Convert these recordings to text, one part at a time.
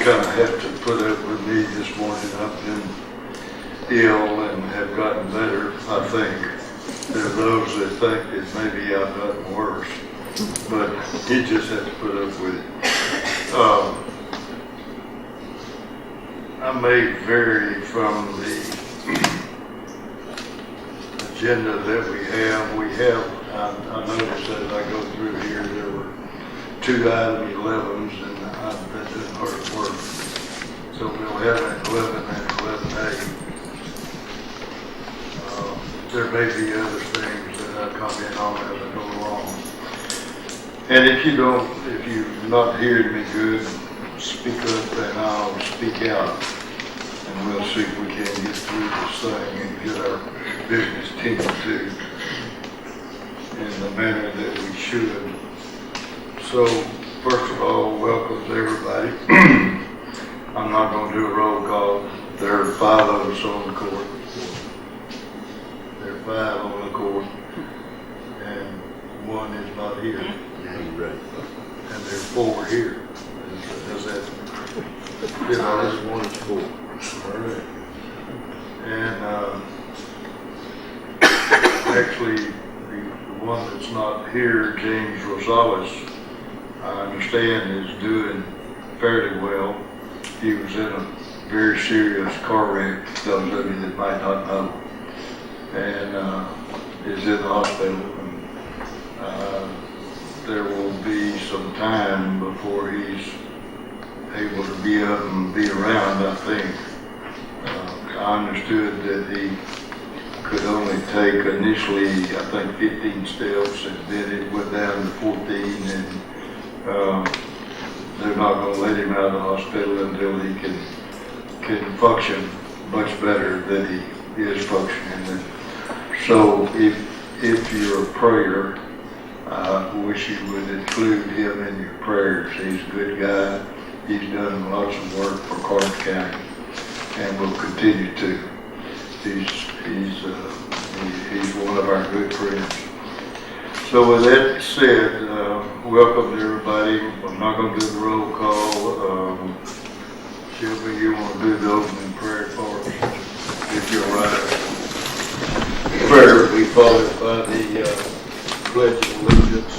kind of have to put up with me this morning. I've been ill and have gotten better, I think. There are those that think that maybe I've gotten worse, but you just have to put up with it. I may vary from the agenda that we have. I noticed as I go through here, there were 2 item 11s, and that doesn't hurt work. So we'll have an 11 and 11A. There may be other things that I comment on as I go along. And if you're not hearing me good, speak up and I'll speak out. And we'll see if we can get through this thing and get our business tended to in the manner that we should. So, first of all, welcome to everybody. I'm not going to do a roll call. There are 5 of us on the court. There are 5 on the court, and 1 is not here. Right. And there are 4 here. Does that fit all this? 1 is 4. All right. And actually, the one that's not here, James Rosales, I understand is doing fairly well. He was in a very serious car wreck, those of you that might not know, and is in the hospital. And, there will be some time before he's able to be up and be around, I think. I understood that he could only take initially, I think, 15 steps, and then it went down to 14, and they're not going to let him out of the hospital until he can function much better than he is functioning. And so if you're a prayer, I wish you would include him in your prayers. He's a good guy. He's done lots of work for Karnes County and will continue to. He's one of our good friends. So with that said, welcome to everybody. I'm not going to do the roll call. Sylvia, you want to do the opening prayer for us, if you're right. Prayer will be followed by the Pledge of Allegiance.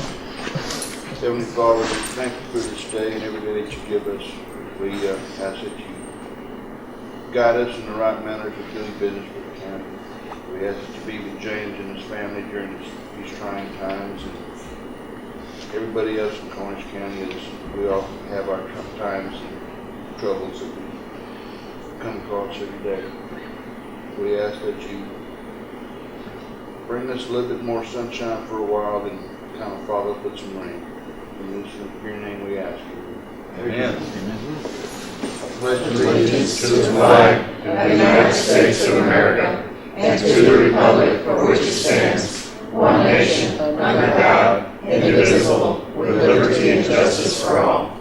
Heavenly Father, we thank you for this day and every day that you give us. We ask that you guide us in the right manner for doing business with the county. We ask that you be with James and his family during these trying times, and everybody else in Karnes County, as we all have our times and troubles that we come across every day. We ask that you bring us a little bit more sunshine for a while, then kind of follow up with some rain. In your name we ask you. Amen. I pledge allegiance to the flag of the United States of America and to the republic for which it stands, one nation, under God, indivisible, with liberty and justice for all.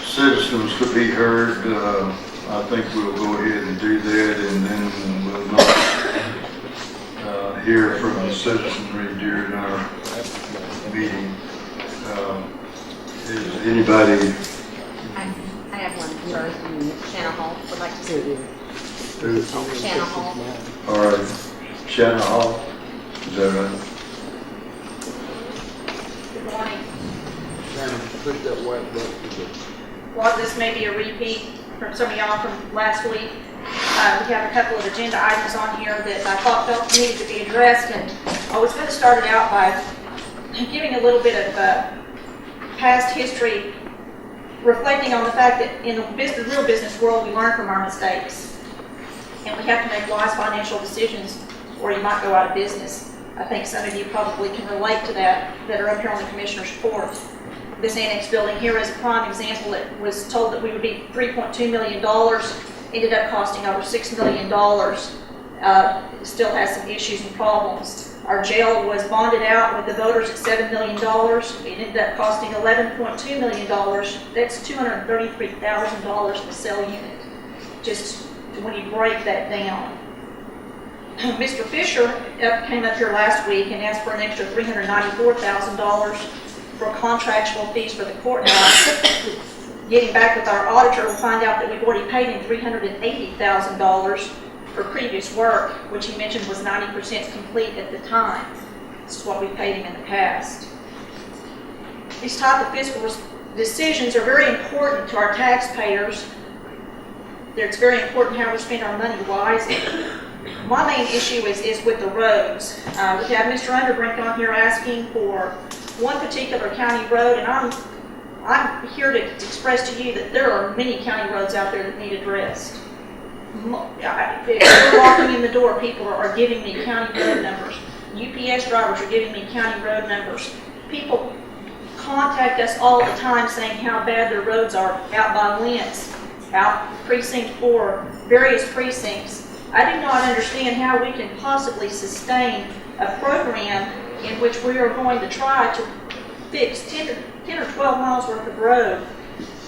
Citizens to be heard. I think we'll go ahead and do that, and then we'll not hear from the citizenry during our meeting. Is anybody? I have one first. Shannon Hall would like to see. Shannon Hall. All right, Shannon Hall. Is that right? Good morning. Shannon, push that white button to the... While this may be a repeat from some of y'all from last week, we have a couple of agenda items on here that I thought needed to be addressed, and I was going to start it out by giving a little bit of past history, reflecting on the fact that in the real business world, we learn from our mistakes, and we have to make wise financial decisions, or you might go out of business. I think some of you probably can relate to that are up here on the commissioner's court. This annex building here is a prime example. It was told that we would be $3.2 million, ended up costing over $6 million. It still has some issues and problems. Our jail was bonded out with the voters at $7 million. It ended up costing $11.2 million. That's $233,000 a cell unit. Just when you break that down. Mr. Fisher came up here last week and asked for an extra $394,000 for contractual fees for the courthouse. Getting back with our auditor, we'll find out that we've already paid him $380,000 for previous work, which he mentioned was 90% complete at the time. This is what we paid him in the past. These type of fiscal decisions are very important to our taxpayers. It's very important how we spend our money wisely. My main issue is with the roads. We have Mr. Underbrink on here asking for one particular county road, and I'm here to express to you that there are many county roads out there that need addressed. If you're walking in the door, people are giving me county road numbers. UPS drivers are giving me county road numbers. People contact us all the time saying how bad their roads are out by Lentz, out precinct 4, various precincts. I do not understand how we can possibly sustain a program in which we are going to try to fix 10 or 12 miles worth of road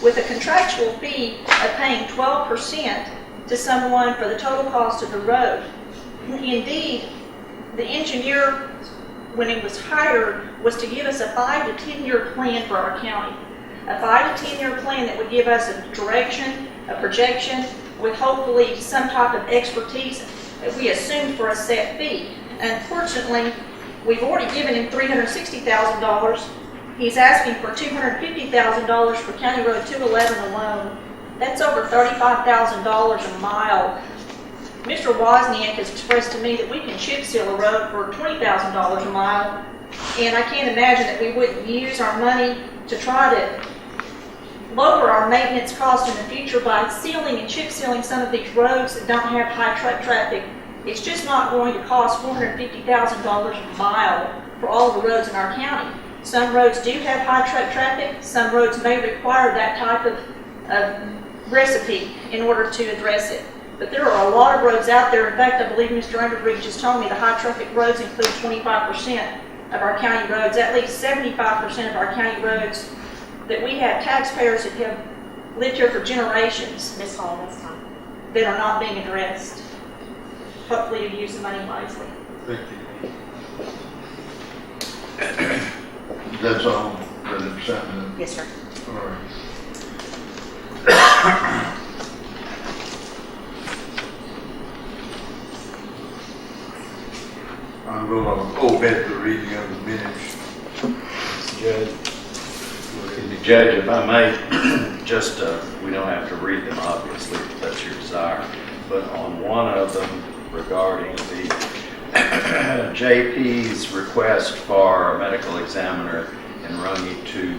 with a contractual fee of paying 12% to someone for the total cost of the road. Indeed, the engineer, when he was hired, was to give us a 5 to 10 year plan for our county. A 5 to 10 year plan that would give us a direction, a projection, with hopefully some type of expertise that we assumed for a set fee. Unfortunately, we've already given him $360,000. He's asking for $250,000 for County Road 211 alone. That's over $35,000 a mile. Mr. Wozniak has expressed to me that we can chip seal a road for $20,000 a mile, and I can't imagine that we wouldn't use our money to try to lower our maintenance costs in the future by sealing and chip sealing some of these roads that don't have high truck traffic. It's just not going to cost $450,000 a mile for all the roads in our county. Some roads do have high truck traffic. Some roads may require that type of recipe in order to address it. But there are a lot of roads out there. In fact, I believe Mr. Underbridge just told me the high traffic roads include 25% of our county roads, at least 75% of our county roads that we have taxpayers that have lived here for generations Miss Hall, this time. that are not being addressed. Hopefully you use the money wisely. Thank you. That's all that it's sent. Yes, sir. All right. I'm going to omit the reading of the minutes. Judge, if I may, just, we don't have to read them obviously, if that's your desire, but on one of them regarding the JP's request for a medical examiner in Rungy to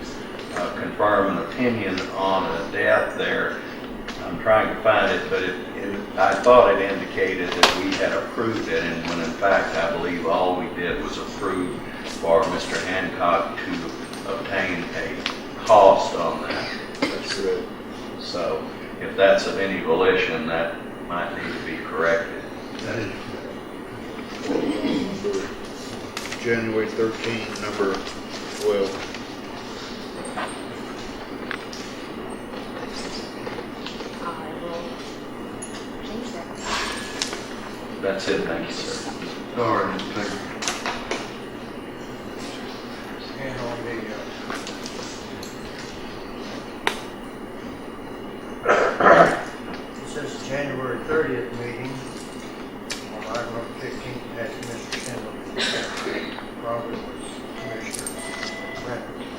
confirm an opinion on a death there, I'm trying to find it, but I thought it indicated that we had approved it, and when in fact I believe all we did was approve for Mr. Hancock to obtain a cost on that. That's correct. So if that's of any volition, that might need to be corrected. That is number January 13, number 12. I will change that. That's it, thank you, sir. All right, thank you. And on It says January 30th meeting, on item number 15, had Commissioner Schindler. Probably was Commissioner Reynolds.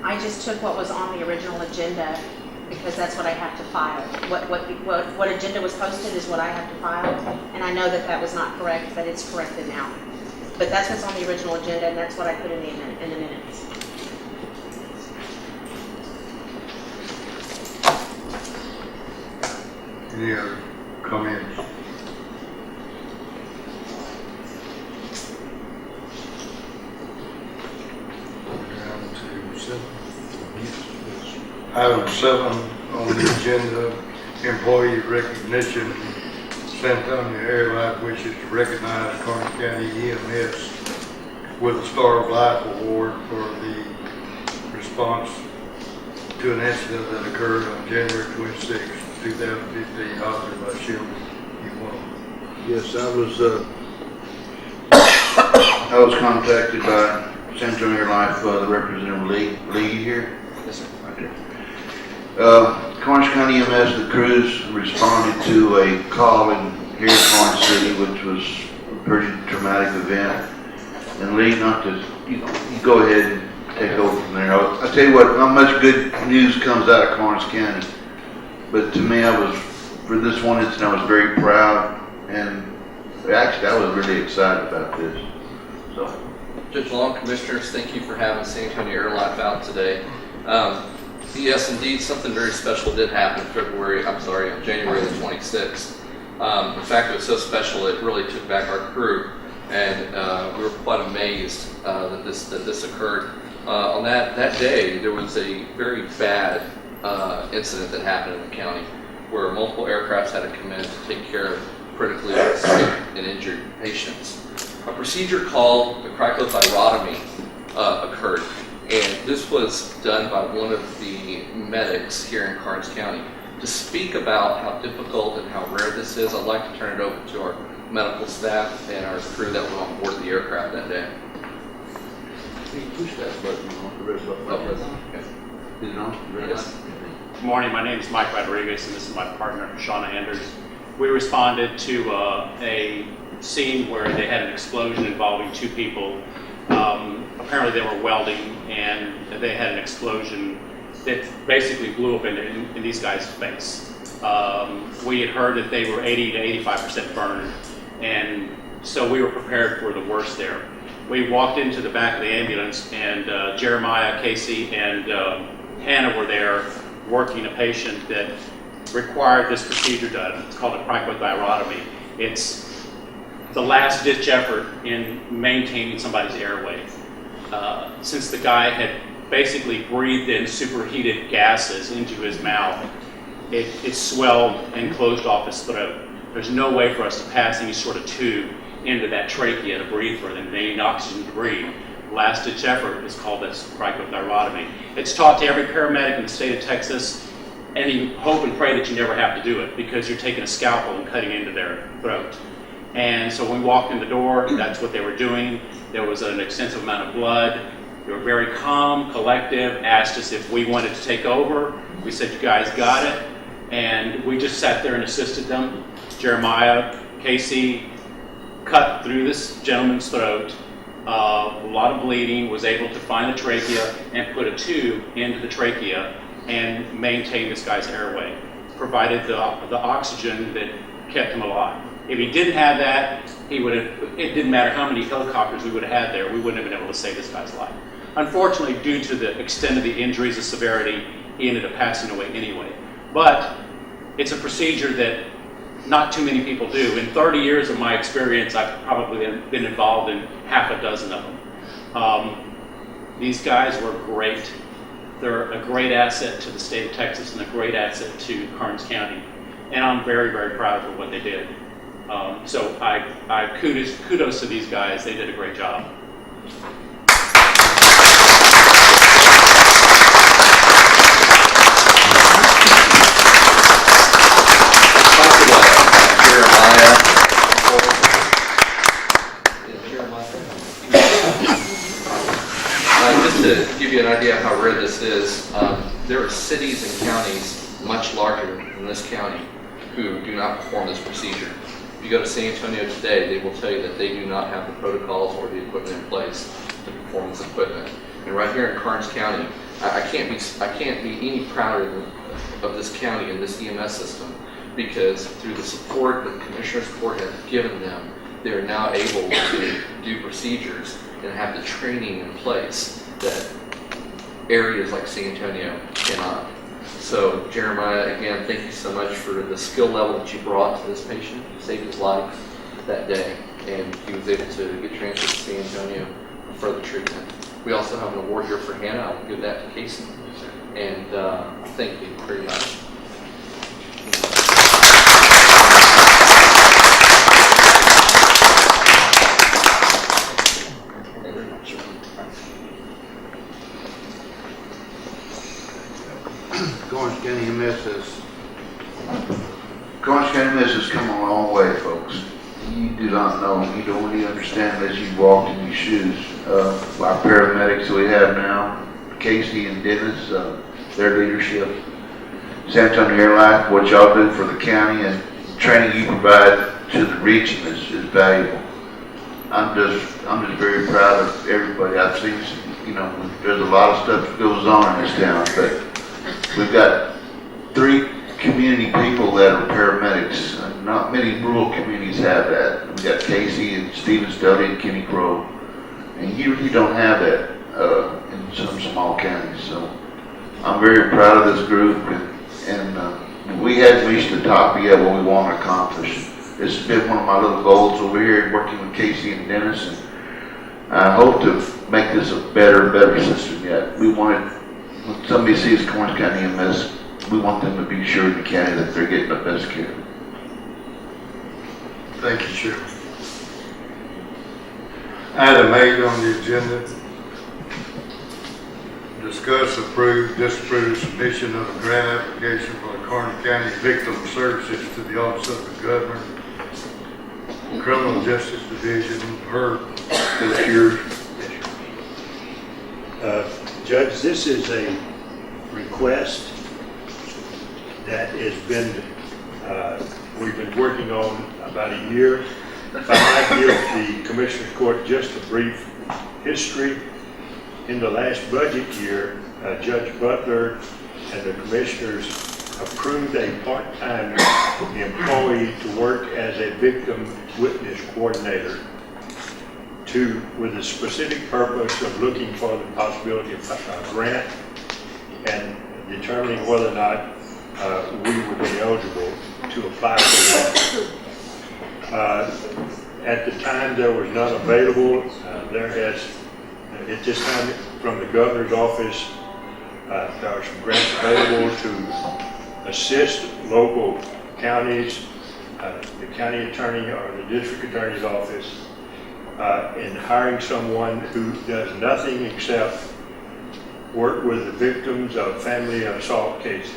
I just took what was on the original agenda because that's what I have to file. What agenda was posted is what I have to file, and I know that that was not correct, but it's corrected now. But that's what's on the original agenda, and that's what I put in the minutes. Any other comments? Down to 7. Item 7 on the agenda, employee recognition. San Antonio Airline wishes to recognize Karnes County EMS with a Star of Life Award for the response to an incident that occurred on January 26, 2015, authored by Shelby. You want Yes, I was contacted by San Antonio Life, the representative Lee here. Yes, sir. Right there. Karnes County EMS, the crews responded to a call here in Karnes City, which was a pretty traumatic event. And Lee, you go ahead and take over from there. I'll tell you what, not much good news comes out of Karnes County. But to me, for this one incident, I was very proud, and actually, I was really excited about this. So, Judge Long, Commissioners, thank you for having San Antonio Air Life out today. Yes, indeed, something very special did happen January the 26th. In fact, it was so special it really took back our crew, and we were quite amazed that this occurred. On that day, there was a very bad incident that happened in the county where multiple aircrafts had to come in to take care of critically sick and injured patients. A procedure called the cricothyrotomy occurred, and this was done by one of the medics here in Karnes County. To speak about how difficult and how rare this is, I'd like to turn it over to our medical staff and our crew that were on board the aircraft that day. you push that button on the red button. Okay. Is it on? Red Yes. button? Good morning, my name is Mike Rodriguez, and this is my partner, Shauna Anders. We responded to a scene where they had an explosion involving two people. Apparently they were welding, and they had an explosion that basically blew up in these guys' face. We had heard that they were 80 to 85% burned, and so we were prepared for the worst there. We walked into the back of the ambulance, and Jeremiah, Casey, and Hannah were there working a patient that required this procedure done. It's called a cricothyrotomy. It's the last ditch effort in maintaining somebody's airway. Since the guy had basically breathed in superheated gases into his mouth, it swelled and closed off his throat. There's no way for us to pass any sort of tube into that trachea to breathe for them. They need oxygen to breathe. Last ditch effort is called this cricothyrotomy. It's taught to every paramedic in the state of Texas, and you hope and pray that you never have to do it because you're taking a scalpel and cutting into their throat. And so when we walked in the door, that's what they were doing. There was an extensive amount of blood. They were very calm, collective, asked us if we wanted to take over. We said, you guys got it. And we just sat there and assisted them. Jeremiah, Casey, cut through this gentleman's throat. A lot of bleeding, was able to find the trachea and put a tube into the trachea and maintain this guy's airway. Provided the oxygen that kept him alive. If he didn't have that, it didn't matter how many helicopters we would have had there, we wouldn't have been able to save this guy's life. Unfortunately, due to the extent of the injuries, the severity, he ended up passing away anyway. But it's a procedure that not too many people do. In 30 years of my experience, I've probably been involved in half a dozen of them. These guys were great. They're a great asset to the state of Texas and a great asset to Karnes County. And I'm very, very proud of what they did. So I kudos to these guys. They did a great job. Just to give you an idea of how rare this is, there are cities and counties much larger than this county who do not perform this procedure. If you go to San Antonio today, they will tell you that they do not have the protocols or the equipment in place to perform this equipment. And right here in Karnes County, I can't be any prouder of this county and this EMS system, because through the support that the Commissioner's Court has given them, they are now able to do procedures and have the training in place that areas like San Antonio cannot. So Jeremiah, again, thank you so much for the skill level that you brought to this patient. You saved his life that day, and he was able to get transferred to San Antonio for further treatment. We also have an award here for Hannah. I'll give that to Casey. And thank you very much. Karnes County EMS has way, folks. You do not know, you don't really understand unless you've walked in these shoes. Our paramedics that we have now, Casey and Dennis, their leadership, San Antonio Air Life, what y'all do for the county and training you provide to the region is valuable. I'm just very proud of everybody. I've seen, there's a lot of stuff that goes on in this town, but we've got 3 community people that are paramedics. Not many rural communities have that. We've got Casey and Stephen Studley and Kenny Crow, and you really don't have that in some small counties. So I'm very proud of this group, and we haven't reached the top yet what we want to accomplish. This has been one of my little goals over here, working with Casey and Dennis, and I hope to make this a better system yet. We want it, when somebody sees Karnes County EMS, we want them to be sure in the county that they're getting the best care. Thank you, Chairman. Item 8 on the agenda. Discuss, approve, disapprove submission of a grant application for the Karnes County Victim Services to the Office of the Governor, Criminal Justice Division. Herb, that's yours. Judge, this is a request that has been, we've been working on about a year. If I might give the Commissioner's Court just a brief history. In the last budget year, Judge Butler and the Commissioners approved a part-time employee to work as a victim witness coordinator with the specific purpose of looking for the possibility of a grant and determining whether or not we would be eligible to apply for that. At the time, there was none available. There has, at this time, from the Governor's office, there are some grants available to assist local counties, the county attorney or the district attorney's office in hiring someone who does nothing except work with the victims of family assault cases,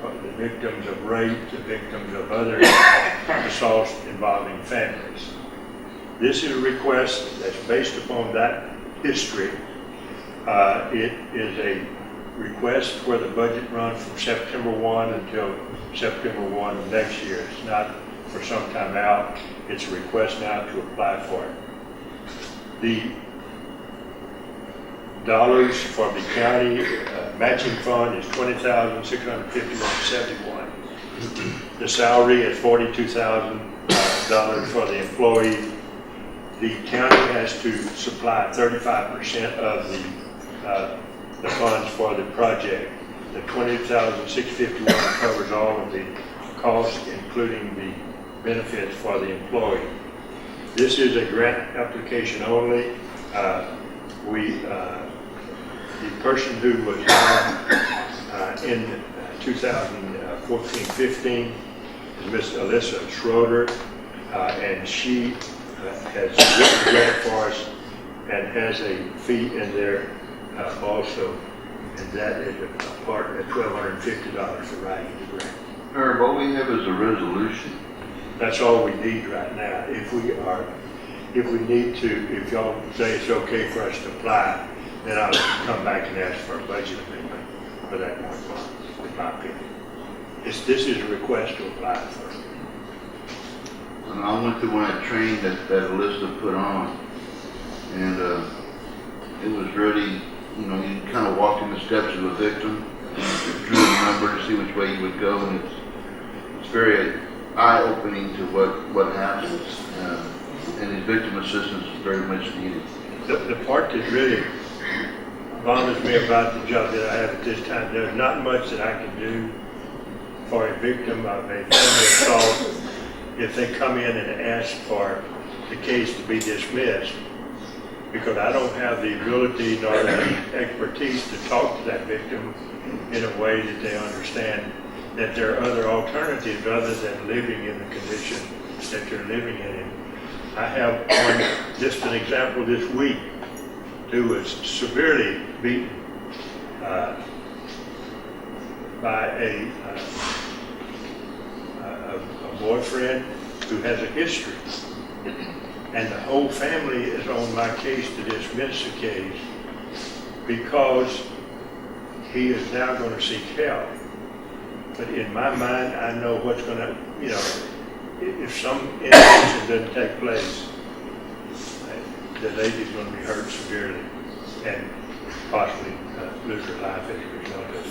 the victims of rape, the victims of other assaults involving families. This is a request that's based upon that history. It is a request where the budget runs from September 1 until September 1 of next year. It's not for some time out. It's a request now to apply for it. The dollars for the county matching fund is $20,651.71. The salary is $42,000 for the employee. The county has to supply 35% of the funds for the project. The $20,651 covers all of the costs, including the benefits for the employee. This is a grant application only. The person who was hired in 2014-15 is Miss Alyssa Schroeder, and she has written the grant for us and has a fee in there also, and that is a part of $1,250 for writing the grant. Herb, all we have is a resolution. That's all we need right now. If we need to, if y'all say it's okay for us to apply, then I'll come back and ask for a budget amendment for that one month, in my opinion. This is a request to apply for. And I went through one of that training that Alyssa put on, and it was really, you kind of walked in the steps of a victim, and you drew a number to see which way you would go, and it's very eye-opening to what happens, and his victim assistance is very much needed. The part that really bothers me about the job that I have at this time, there's not much that I can do for a victim of a family assault if they come in and ask for the case to be dismissed, because I don't have the ability nor the expertise to talk to that victim in a way that they understand that there are other alternatives other than living in the condition that you're living in. I have just an example this week, who was severely beaten by a boyfriend who has a history. And the whole family is on my case to dismiss the case because he is now going to seek help. But in my mind, I know what's going to, if some intervention doesn't take place, the lady's going to be hurt severely and possibly lose her life as a result of it.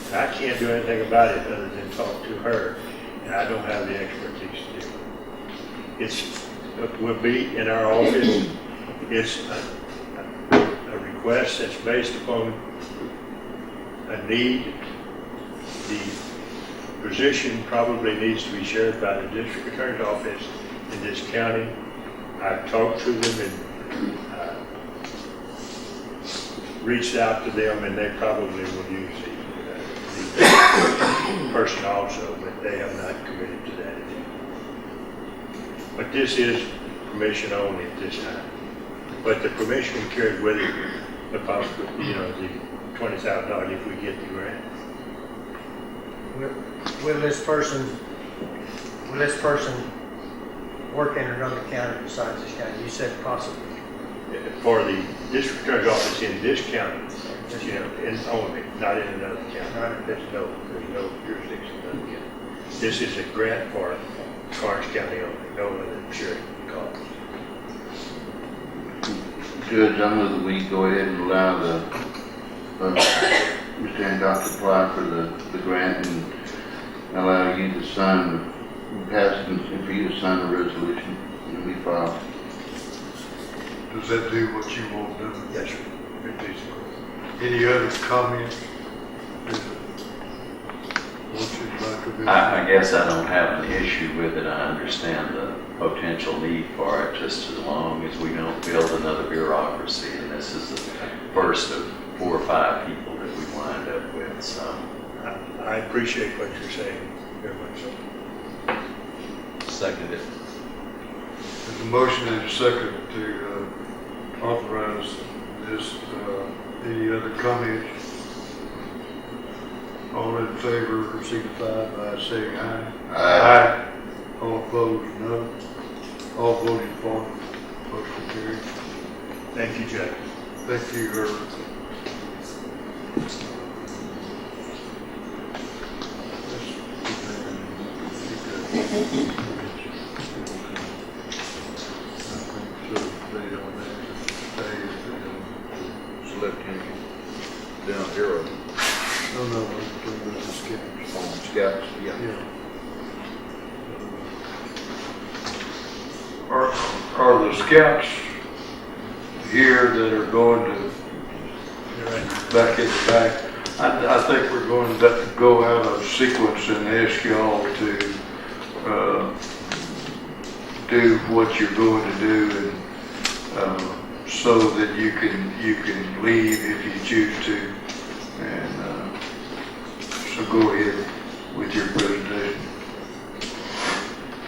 And I can't do anything about it other than talk to her, and I don't have the expertise to do it. Will be in our office. It's a request that's based upon a need. The position probably needs to be shared by the district attorney's office in this county. I've talked to them and reached out to them, and they probably will use the person also, but they have not committed to that yet. But this is permission only at this time. But the permission carries with it the possibility, the $20,000 if we get the grant. Will this person work in another county besides this county? You said possibly. For the district attorney's office in this county, in only, not in another county. There's no jurisdiction in another county. This is a grant for Karnes County only, no other sharing costs. Judge, I move that we go ahead and allow the, Mr. Hancock to apply for the grant and allow you to sign, pass it and for you to sign the resolution and we file. Does that do what you want to do? Yes, sir. Any other comments? I guess I don't have an issue with it. I understand the potential need for it, just as long as we don't build another bureaucracy. And this is the first of 4 or 5 people that we wind up with, so. I appreciate what you're saying very much so. Second it. There's a motion and a second to authorize this. Any other comments? All in favor signify by saying aye. Aye. All opposed, no. All voting for, motion carried. Thank you, Judge. Thank you, Herb. Left-hand down arrow. No, no, we're talking about the scouts. On scouts, yeah. Yeah. Are the scouts here that are going to back in the back? I think we're going to go out of sequence and ask y'all to do what you're going to do, and so that you can leave if you choose to. And so go ahead with your presentation.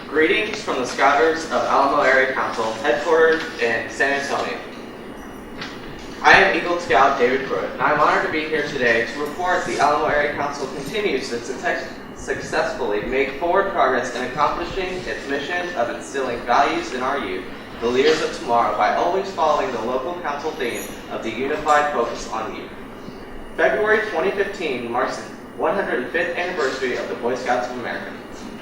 Greetings from the Scouters of Alamo Area Council, headquartered in San Antonio. I am Eagle Scout David Pruitt, and I'm honored to be here today to report the Alamo Area Council continues to successfully make forward progress in accomplishing its mission of instilling values in our youth, the leaders of tomorrow, by always following the local council theme of the unified focus on youth. February 2015 marks the 105th anniversary of the Boy Scouts of America.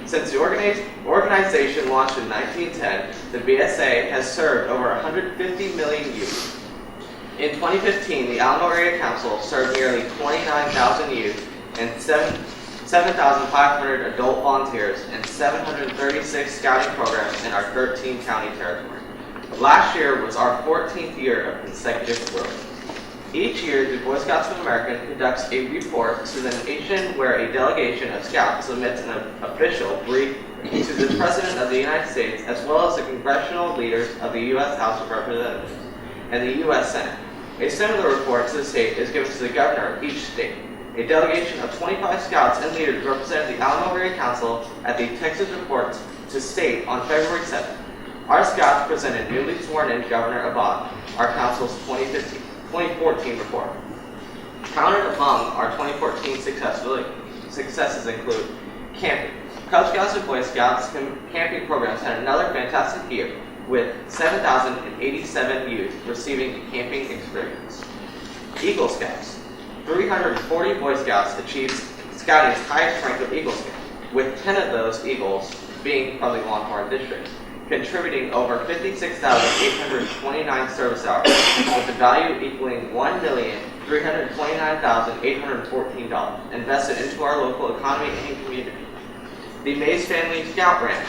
Since the organization launched in 1910, the BSA has served over 150 million youth. In 2015, the Alamo Area Council served nearly 29,000 youth and 7,500 adult volunteers in 736 scouting programs in our 13-county territory. Last year was our 14th year of consecutive growth. Each year, the Boy Scouts of America conducts a report to the nation where a delegation of scouts submits an official brief to the President of the United States, as well as the congressional leaders of the U.S. House of Representatives and the U.S. Senate. A similar report to the state is given to the governor of each state. A delegation of 25 scouts and leaders represented the Alamo Area Council at the Texas Report to State on February 7th. Our scouts presented newly sworn-in Governor Abbott our council's 2014 report. Counted among our 2014 successes include camping, Cub Scouts and Boy Scouts camping programs had another fantastic year, with 7,087 youth receiving a camping experience. Eagle Scouts. 340 Boy Scouts achieved Scouting's highest rank of Eagle Scout, with 10 of those Eagles being from the Longhorn District, contributing over 56,829 service hours, with the value equaling $1,329,814 invested into our local economy and community. The Mays Family Scout Ranch.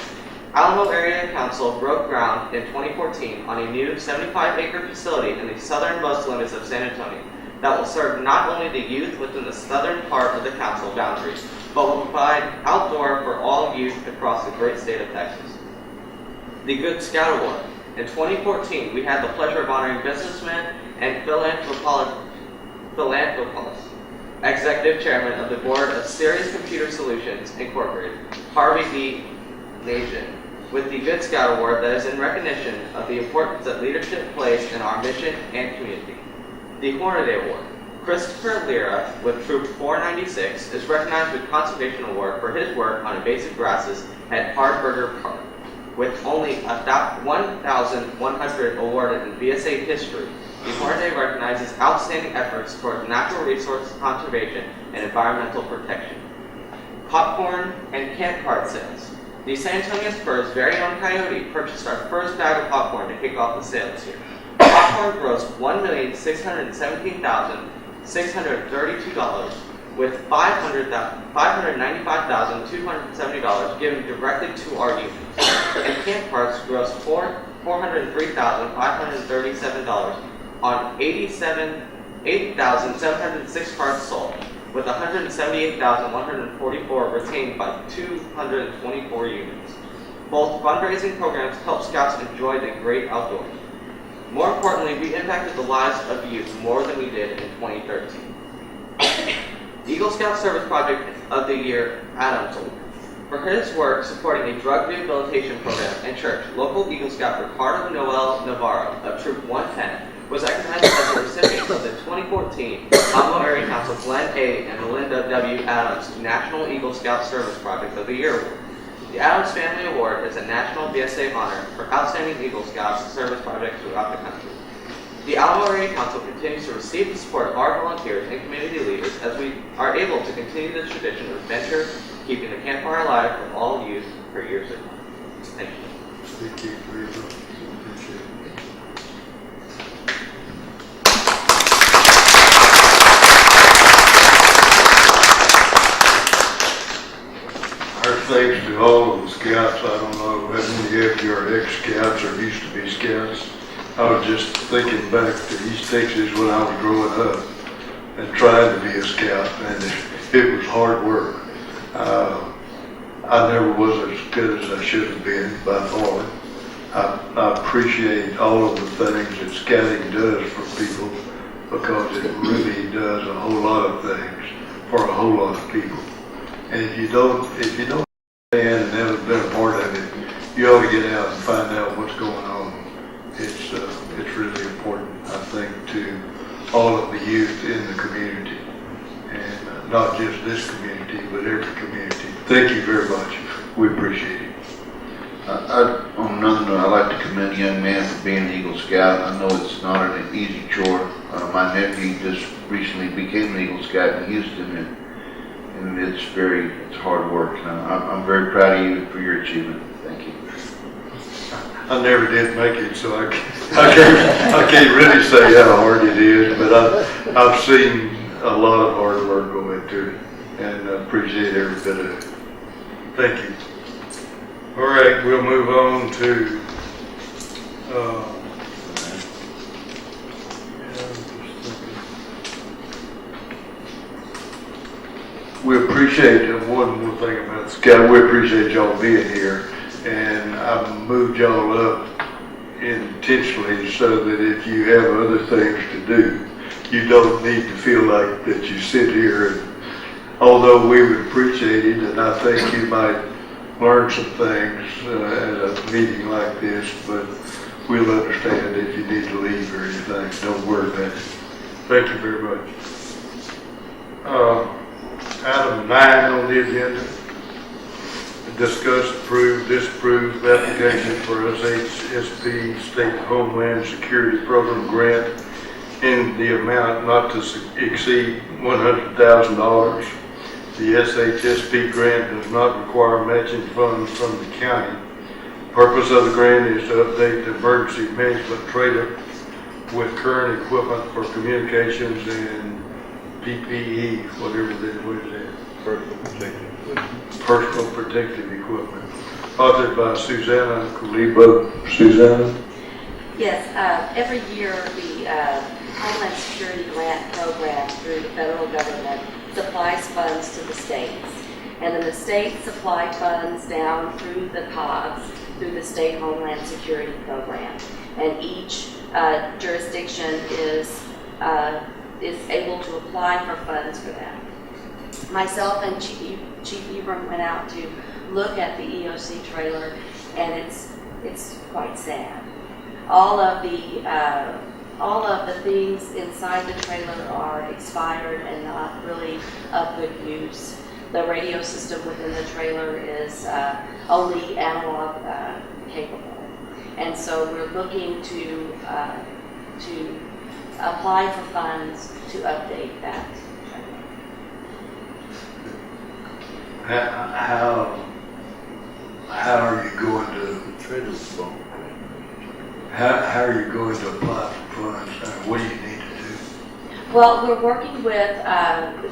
Alamo Area Council broke ground in 2014 on a new 75-acre facility in the southernmost limits of San Antonio that will serve not only the youth within the southern part of the council boundaries, but will provide outdoor for all youth across the great state of Texas. The Good Scout Award. In 2014, we had the pleasure of honoring businessman and philanthropist, executive chairman of the board of Sirius Computer Solutions, Incorporated, Harvey D. Nation, with the Good Scout Award that is in recognition of the importance that leadership plays in our mission and community. The Hornaday Award. Christopher Lira, with Troop 496, is recognized with Conservation Award for his work on invasive grasses at Hardburger Park. With only 1,100 awarded in VSA history, the Hornaday recognizes outstanding efforts towards natural resource conservation and environmental protection. Popcorn and camp card sales. The San Antonio Spurs' very own Coyote purchased our first bag of popcorn to kick off the sales here. Popcorn grossed $1,617,632, with $595,270 given directly to our youth. And camp cards grossed $403,537 on 80,706 cards sold, with 178,144 retained by 224 units. Both fundraising programs help Scouts enjoy the great outdoors. More importantly, we impacted the lives of youth more than we did in 2013. Eagle Scout Service Project of the Year, Adams Award. For his work supporting a drug rehabilitation program and church, local Eagle Scout Ricardo Noel Navarro of Troop 110 was recognized as the recipient of the 2014 Alamo Area Council Glenn A. and Melinda W. Adams National Eagle Scout Service Project of the Year Award. The Adams Family Award is a national VSA honor for outstanding Eagle Scouts service projects throughout the country. The Alamo Area Council continues to receive the support of our volunteers and community leaders as we are able to continue the tradition of adventure, keeping the campfire alive for all youth for years to come. Thank you. Thank you for your help. Appreciate it. Our thanks to all of the scouts. I don't know how many of you are ex-scouts or used to be scouts. I was just thinking back to East Texas when I was growing up and trying to be a scout, and it was hard work. I never was as good as I should have been by far. I appreciate all of the things that scouting does for people, because it really does a whole lot of things for a whole lot of people. And if you don't understand and never been a part of it, you ought to get out and find out what's going on. It's really important, I think, to all of the youth in the community, and not just this community, but every community. Thank you very much. We appreciate it. On another note, I'd like to commend a young man for being an Eagle Scout. I know it's not an easy chore. My nephew just recently became an Eagle Scout in Houston, and it's hard work. And I'm very proud of you for your achievement. Thank you. I never did make it, so I can't really say how hard it is, but I've seen a lot of hard work go into it, and I appreciate every bit of it. Thank you. All right, we'll move on to we appreciate one more thing about Scout. We appreciate y'all being here, and I moved y'all up intentionally so that if you have other things to do, you don't need to feel like that you sit here. And although we would appreciate it, and I think you might learn some things at a meeting like this, but we'll understand if you need to leave or anything. Don't worry about it. Thank you very much. Item 9 on the agenda. discuss, approve, disapprove application for SHSP State Homeland Security Program grant in the amount not to exceed $100,000. The SHSP grant does not require matching funds from the county. Purpose of the grant is to update the emergency management trailer with current equipment for communications and PPE, whatever that was. Personal protective equipment. Personal protective equipment. Authored by Susanna Kalibo. Susanna? Yes, every year the Homeland Security Grant Program through the federal government supplies funds to the states. And then the states supply funds down through the COGS, through the State Homeland Security Program. And each jurisdiction is able to apply for funds for that. Myself and Chief Ebram went out to look at the EOC trailer, and it's quite sad. All of the things inside the trailer are expired and not really of good use. The radio system within the trailer is only analog capable, and so we're looking to apply for funds to update that. How are you going to, how are you going to apply for funds? What do you need to do? Well, we're working with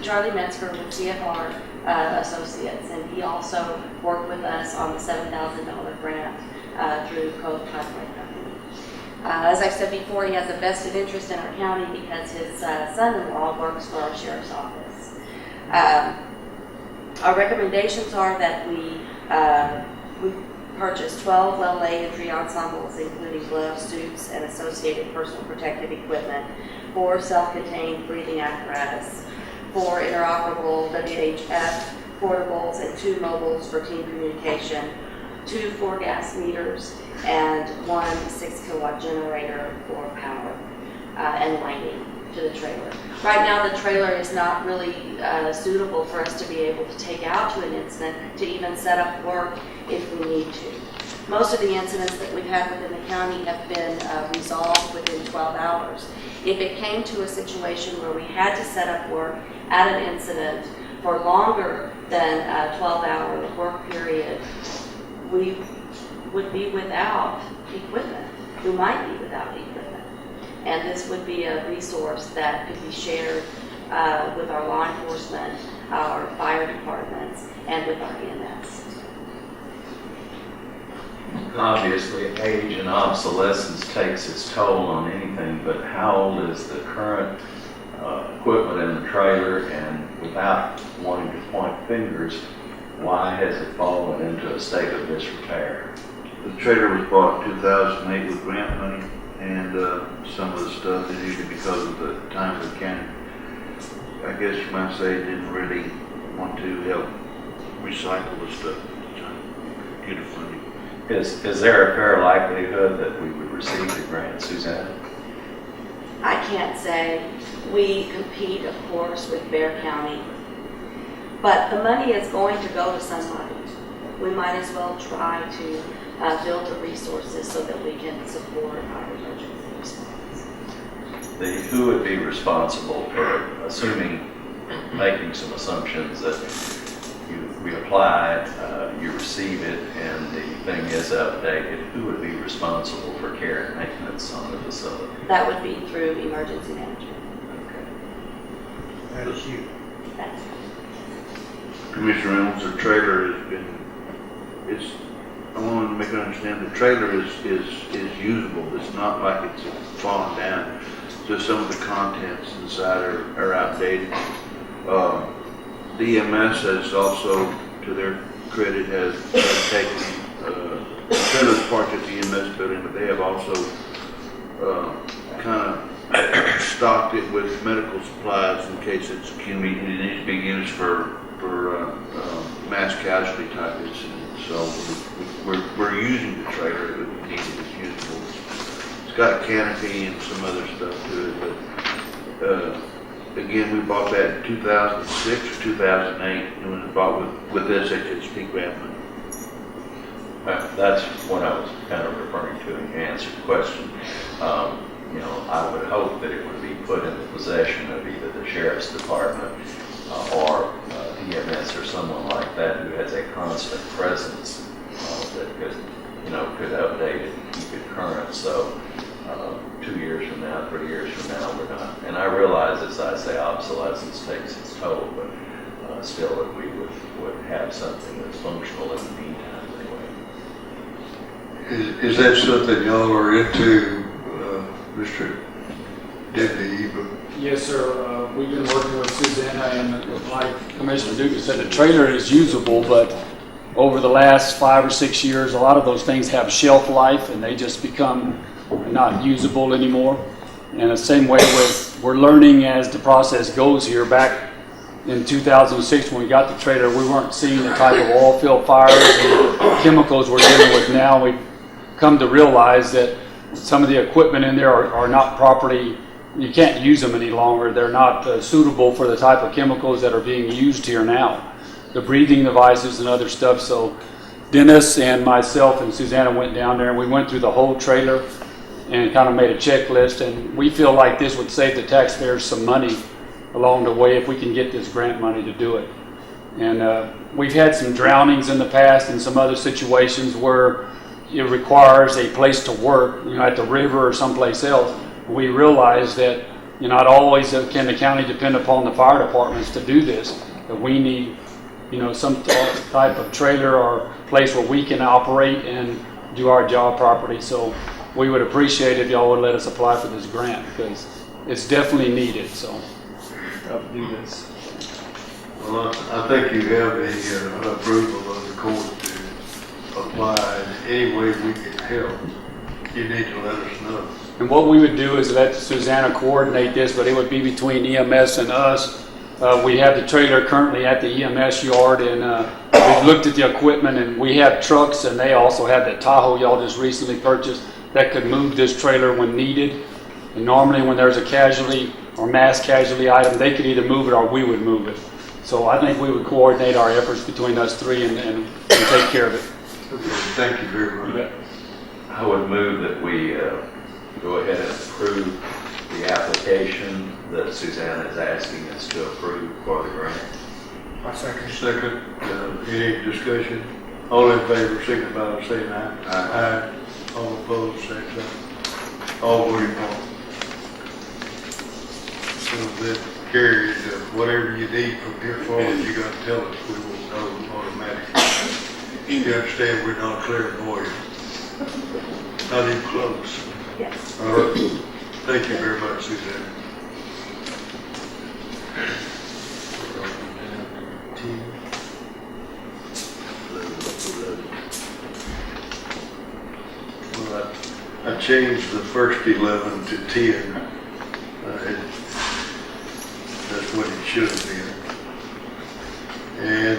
Charlie Metzger with CFR Associates, and he also worked with us on the $7,000 grant through Code Pipeline Company. As I said before, he has a vested interest in our county because his son-in-law works for our sheriff's office. Our recommendations are that we purchase 12 well-lay entry ensembles, including gloves, suits, and associated personal protective equipment, 4 self-contained breathing apparatus, 4 interoperable WHF portables, and 2 mobiles for team communication, 2 4-gas meters, and 1 6-kilowatt generator for power and lighting to the trailer. Right now, the trailer is not really suitable for us to be able to take out to an incident to even set up work if we need to. Most of the incidents that we've had within the county have been resolved within 12 hours. If it came to a situation where we had to set up work at an incident for longer than a 12-hour work period, we would be without equipment. We might be without equipment. And this would be a resource that could be shared with our law enforcement, our fire departments, and with our EMS. Obviously, age and obsolescence takes its toll on anything, but how old is the current equipment in the trailer? And without wanting to point fingers, why has it fallen into a state of disrepair? The trailer was bought in 2008 with grant money, and some of the stuff is usually because of the time of the county. I guess you might say didn't really want to help recycle the stuff at the time, get it funding. Is there a fair likelihood that we would receive the grant, Suzanne? I can't say. We compete, of course, with Bear County, but the money is going to go to somebody. We might as well try to build the resources so that we can support our emergency response. Who would be responsible for assuming, making some assumptions that we apply, you receive it, and the thing is updated? Who would be responsible for care and maintenance on the facility? That would be through emergency management. That is you. That's Commissioner Reynolds, the trailer has been, I want to make it understand, the trailer is usable. It's not like it's fallen down. Just some of the contents inside are outdated. The EMS has also, to their credit, has taken trailer parts at the EMS building, but they have also kind of stocked it with medical supplies in case it needs to be used for mass casualty type incidents. So we're using the trailer, but we need it as usable. It's got a canopy and some other stuff to it, but again, we bought that in 2006 or 2008, and it was bought with SHSP grant money. That's what I was kind of referring to in your answer to the question. You know, I would hope that it would be put in the possession of either the sheriff's department or EMS or someone like that who has a constant presence that could, you know, could update it and keep it current. So 2 years from now, 3 years from now, we're not. And I realize, as I say, obsolescence takes its toll, but still, that we would have something that's functional in the meantime anyway. Is that something y'all are into, Mr. Deputy Eva? Yes, sir. We've been working with Susanna, and like Commissioner Dugan said, the trailer is usable, but over the last 5 or 6 years, a lot of those things have shelf life and they just become not usable anymore. And the same way we're learning as the process goes here. Back in 2006, when we got the trailer, we weren't seeing the type of oil field fires and chemicals we're dealing with now. We've come to realize that some of the equipment in there are not properly, you can't use them any longer. They're not suitable for the type of chemicals that are being used here now. The breathing devices and other stuff. So Dennis and myself and Susanna went down there and we went through the whole trailer and kind of made a checklist, and we feel like this would save the taxpayers some money along the way if we can get this grant money to do it. And we've had some drownings in the past and some other situations where it requires a place to work, you know, at the river or someplace else. We realize that not always can the county depend upon the fire departments to do this, that we need, you know, some type of trailer or place where we can operate and do our job properly. So we would appreciate if y'all would let us apply for this grant, because it's definitely needed. So to do this. Well, I think you have the approval of the court to apply. Any way we can help, you need to let us know. And what we would do is let Susanna coordinate this, but it would be between EMS and us. We have the trailer currently at the EMS yard, and we've looked at the equipment, and we have trucks, and they also have that Tahoe y'all just recently purchased that could move this trailer when needed. And normally when there's a casualty or mass casualty item, they could either move it or we would move it. So I think we would coordinate our efforts between us three and take care of it. Okay, thank you very much. I would move that we go ahead and approve the application that Susanna is asking us to approve for the grant. I second. Second, any discussion? All in favor, signify by saying aye. Aye. All opposed, same sign. All voting no. So that carries, whatever you need from here forward, you gotta tell us, we will know automatically. You understand, we're not clairvoyant. Not even close. Yes. All right. Thank you very much, Suzanne. Well, I changed the first 11 to 10. That's what it should have been. And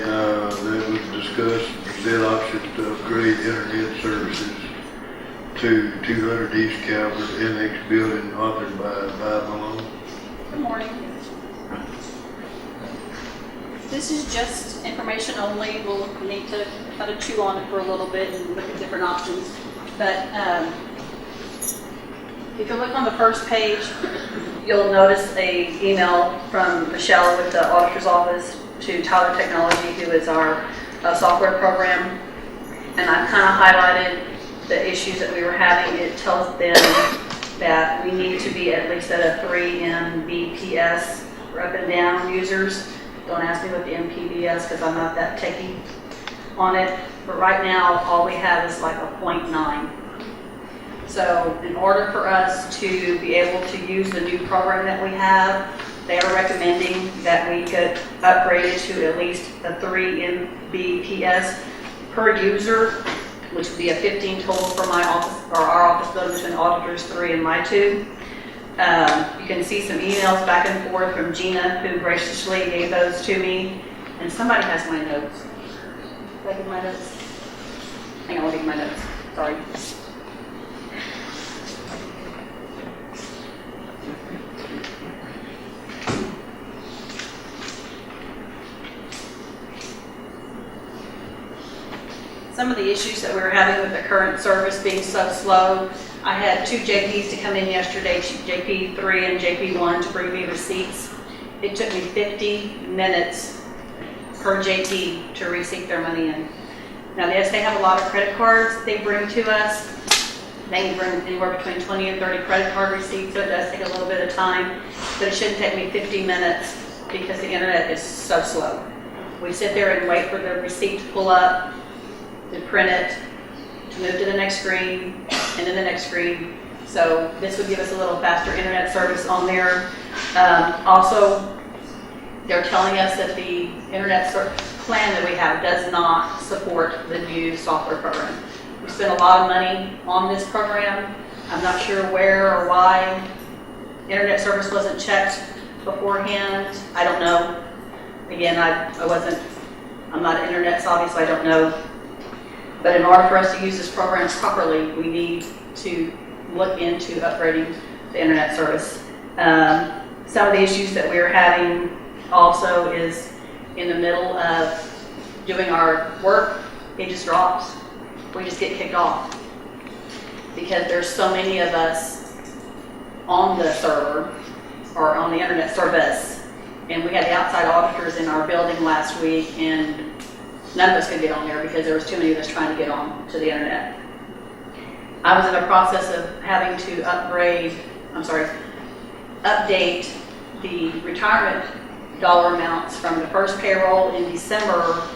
then we discussed and present options to upgrade internet services to 200 East Calvert Annex Building, authored by Malone. Good morning. This is just information only. We'll need to kind of chew on it for a little bit and look at different options. But if you look on the first page, you'll notice a email from Michelle with the auditor's office to Tyler Technology, who is our software program. And I've kind of highlighted the issues that we were having. It tells them that we need to be at least at a 3 Mbps for up and down users. Don't ask me what the MPBS, because I'm not that techie on it. But right now, all we have is like a 0.9. So in order for us to be able to use the new program that we have, they are recommending that we could upgrade it to at least a 3 Mbps per user, which would be a 15 total for my office, or our office building, between the auditors 3 and my 2. You can see some emails back and forth from Gina, who graciously gave those to me. And somebody has my notes. Did I get my notes? Hang on, I'll get my notes. Sorry. Some of the the issues that we were having with the current service being so slow. I had 2 JPs to come in yesterday, JP3 and JP1, to bring me receipts. It took me 50 minutes per JP to receipt their money in. Now, yes, they have a lot of credit cards they bring to us. They bring anywhere between 20 and 30 credit card receipts, so it does take a little bit of time, but it shouldn't take me 50 minutes because the internet is so slow. We sit there and wait for the receipt to pull up, to print it, to move to the next screen, and then the next screen. So this would give us a little faster internet service on there. Also, they're telling us that the internet plan that we have does not support the new software program. We spent a lot of money on this program. I'm not sure where or why. Internet service wasn't checked beforehand. I don't know. Again, I'm not internet savvy, so I don't know. But in order for us to use this program properly, we need to look into upgrading the internet service. Some of the issues that we're having also is in the middle of doing our work, it just drops. We just get kicked off because there's so many of us on the server or on the internet service, and we had the outside auditors in our building last week, and none of us could get on there because there was too many of us trying to get on to the internet. I was in the process of having to update the retirement dollar amounts from the first payroll in December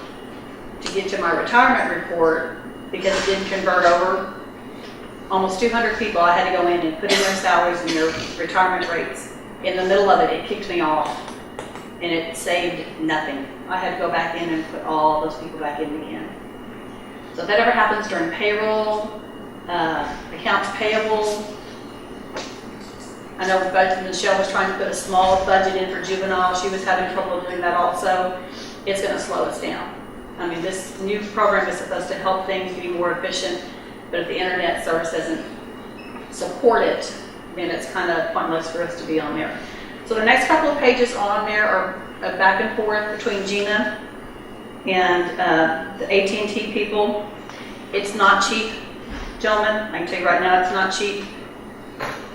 to get to my retirement report because it didn't convert over. Almost 200 people, I had to go in and put in their salaries and their retirement rates. In the middle of it, it kicked me off, and it saved nothing. I had to go back in and put all those people back in again. So if that ever happens during payroll, accounts payable, I know Michelle was trying to put a small budget in for juvenile. She was having trouble doing that also. It's going to slow us down. I mean, this new program is supposed to help things be more efficient, but if the internet service doesn't support it, then it's kind of pointless for us to be on there. So the next couple of pages on there are a back and forth between Gina and the AT&T people. It's not cheap, gentlemen. I can tell you right now, it's not cheap.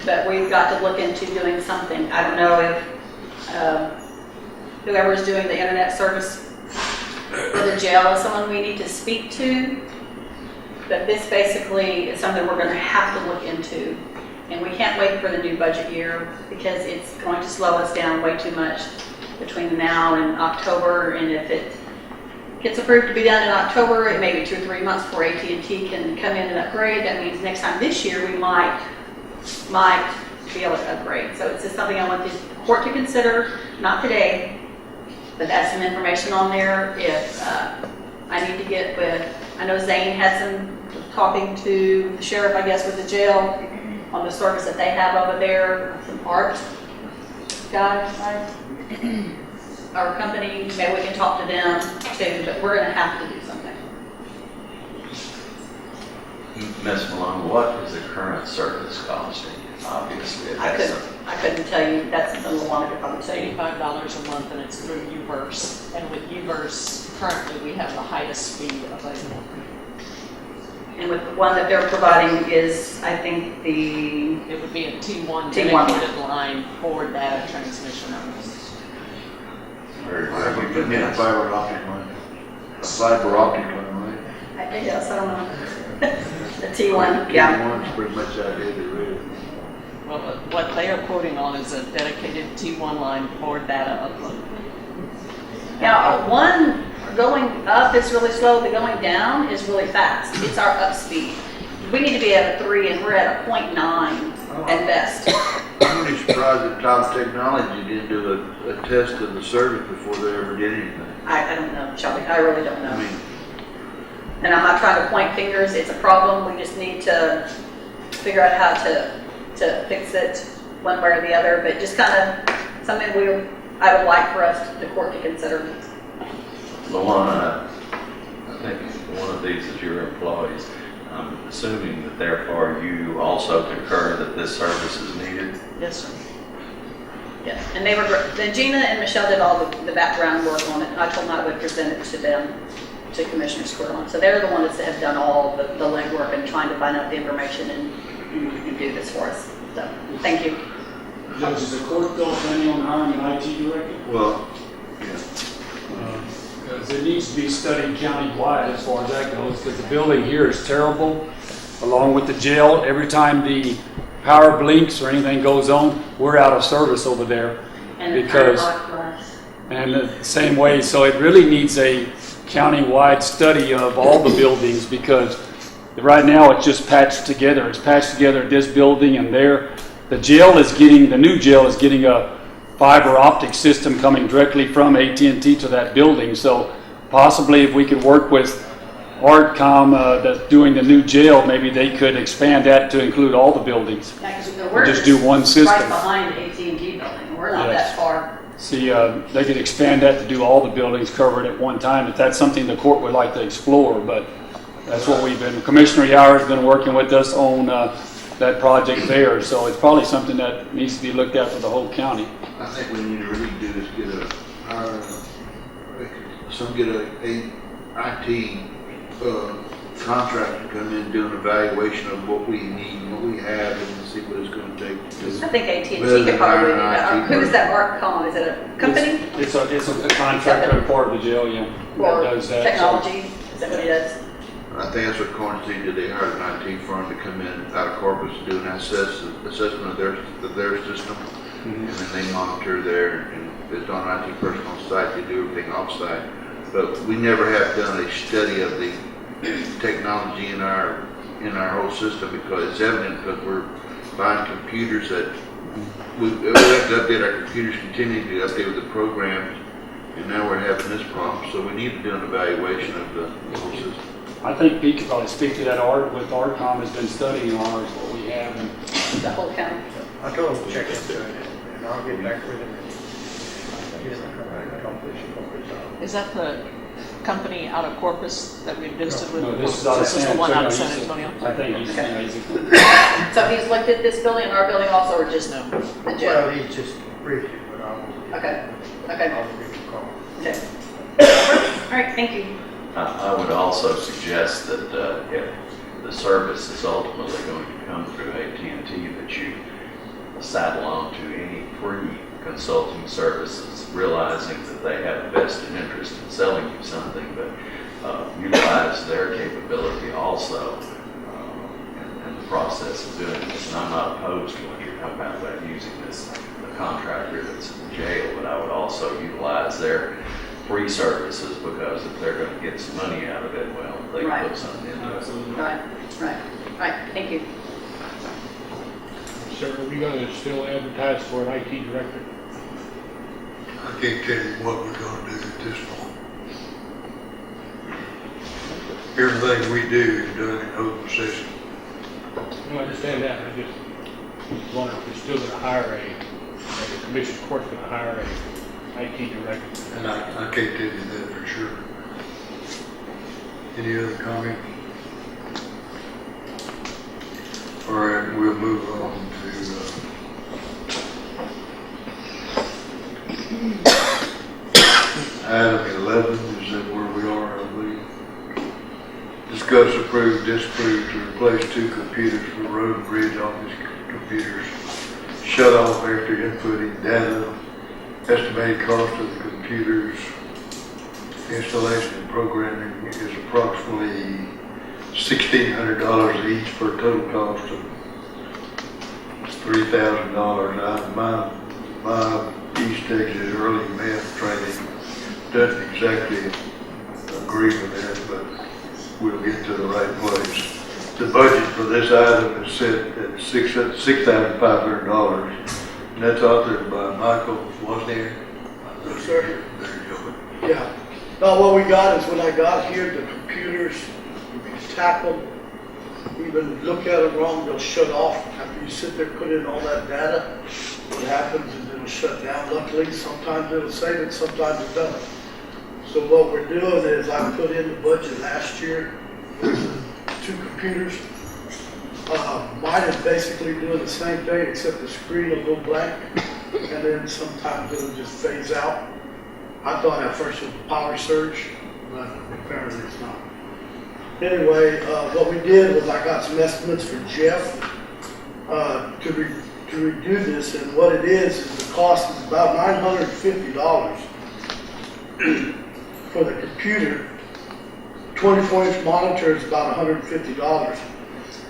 But we've got to look into doing something. I don't know if whoever's doing the internet service for the jail is someone we need to speak to. But this basically is something we're going to have to look into. And we can't wait for the new budget year because it's going to slow us down way too much between now and October. And if it gets approved to be done in October, it may be 2 or 3 months before AT&T can come in and upgrade. That means next time this year we might be able to upgrade. So it's just something I want the court to consider, not today, but that's some information on there. If I need to get with, I know Zane had some talking to the sheriff, I guess, with the jail on the service that they have over there, some art guys, right? Our company, maybe we can talk to them too, but we're gonna have to do something. Ms. Malone, what is the current service costing? Obviously, it I has some. couldn't tell you, that's a little longer to probably tell you. $85 a month, and it's through Uverse. And with Uverse, currently, we have the highest speed available. And with the one that they're providing is, I think, It would be a T1 T1 dedicated line for data transmission. Wherever you put in a fiber optic line, a fiber optic line, right? I guess, I don't know. The T1, yeah. T1's pretty much outdated, really. Well, what they are quoting on is a dedicated T1 line for data upload. Now, one going up is really slow, the going down is really fast. It's our up speed. We need to be at a 3 and we're at a 0.9 at best. I'm really surprised that Top Technology didn't do a test of the service before they ever did anything. I don't know, Shelby, I really don't I know. mean, And I'm not trying to point fingers, it's a problem, we just need to figure out how to fix it one way or the other, but just kind of something I would like for us, the court, to consider. Luana, I think one of these is your employees. I'm assuming that therefore you also concur that this service is needed. Yes, sir. Yeah, and they were, then Gina and Michelle did all the background work on it. I told them I would present it to them. to Commissioner's Court on. So they're the ones that have done all the legwork and trying to find out the information and do this for us. So, thank you. Judge, is the court still planning on hiring an IT director? Well, Because it needs to be studied county-wide as far as that goes, because the building here is terrible, along with the jail. Every time the power blinks or anything goes on, we're out of service over there. And Because- And the same way, so it really needs a county-wide study of all the buildings, because right now it's just patched together. It's patched together at this building and there. The new jail is getting a fiber optic system coming directly from AT&T to that building. So possibly if we could work with ArtCom that's doing the new jail, maybe they could expand that to include all the buildings. Yeah, 'cause we're Just do one system. right behind AT&T building. We're not Yes. that far. See, they could expand that to do all the buildings covered at one time, if that's something the court would like to explore, but that's what we've been, Commissioner Yower's been working with us on that project there, so it's probably something that needs to be looked at for the whole county. I think what we need to really do is get a IT contractor to come in and do an evaluation of what we need and what we have and see what it's going to take to do. I think AT&T Rather could than probably, hire an IT who is person. that ArtCom? Is it a company It's a contractor, part of the jail, yeah, or that does that. so- technology? Is that what he does? I think that's what Karnes did. They hired an IT firm to come in out of Corpus to do an assessment of their system. And then they monitor there, and if it's on an IT person on site, they do everything off-site. But we never have done a study of the technology in our whole system, because it's evident because we're buying computers that we have to update our computers continually to update with the programs, and now we're having this problem. So we need to do an evaluation of the whole system. I think Pete could probably speak to that. With ArtCom has been studying ours, what we have, and The whole county? I told him to check into it, and I'll get back with him. Get him to come back and accomplish it. Is that the company out of Corpus that we visited with? no, this is out of This is San the one out of Antonio. San Antonio? I think he's, Okay. he's So he's looked at this building and our building also, or just No. the Well, jail? he just briefed it, but I will. Okay, okay, I'll give him a call. okay. All right, thank you. I would also suggest that if the service is ultimately going to come through AT&T, that you saddle on to any free consulting services, realizing that they have a vested interest in selling you something, but utilize their capability also in the process of doing this. And I'm not opposed to what you're talking about using this the contractor that's in the jail, but I would also utilize their free services, because if they're going to get some money out of it, well, they Right. can put something into it. absolutely. Right, thank you. Sir, are we going to still advertise for an IT director? I can't tell you what we're gonna do at this point. Everything we do is done in open session. I understand that, I just wonder if we're still going to hire the commission's court's going to hire a IT director. And I can't tell you that for sure. Any other comments? All right, we'll move on to item 11, is that where we are, I believe? Discuss, approve, disapprove to replace 2 computers for road and bridge office computers. Shut off after inputting data. Estimated cost of the computers installation and programming is approximately $1,600 each for a total cost of $3,000. My East Texas early math training doesn't exactly agree with that, but we'll get to the right place. The budget for this item is set at $6,500, and that's authored by Michael Wozniak. Yes, sir. There you go. Yeah. Now, what we got is when I got here, the computers, you tap them, even look at them wrong, they'll shut off. After you sit there, put in all that data, what happens is it'll shut down. Luckily, sometimes it'll save it, sometimes it doesn't. So what we're doing is I put in the budget last year for the 2 computers. Mine is basically doing the same thing, except the screen will go blank, and then sometimes it'll just phase out. I thought at first it was power surge, but apparently it's not. Anyway, what we did was I got some estimates for Jeff, to redo this, and what it is the cost is about $950 for the computer. 24-inch monitor is about $150,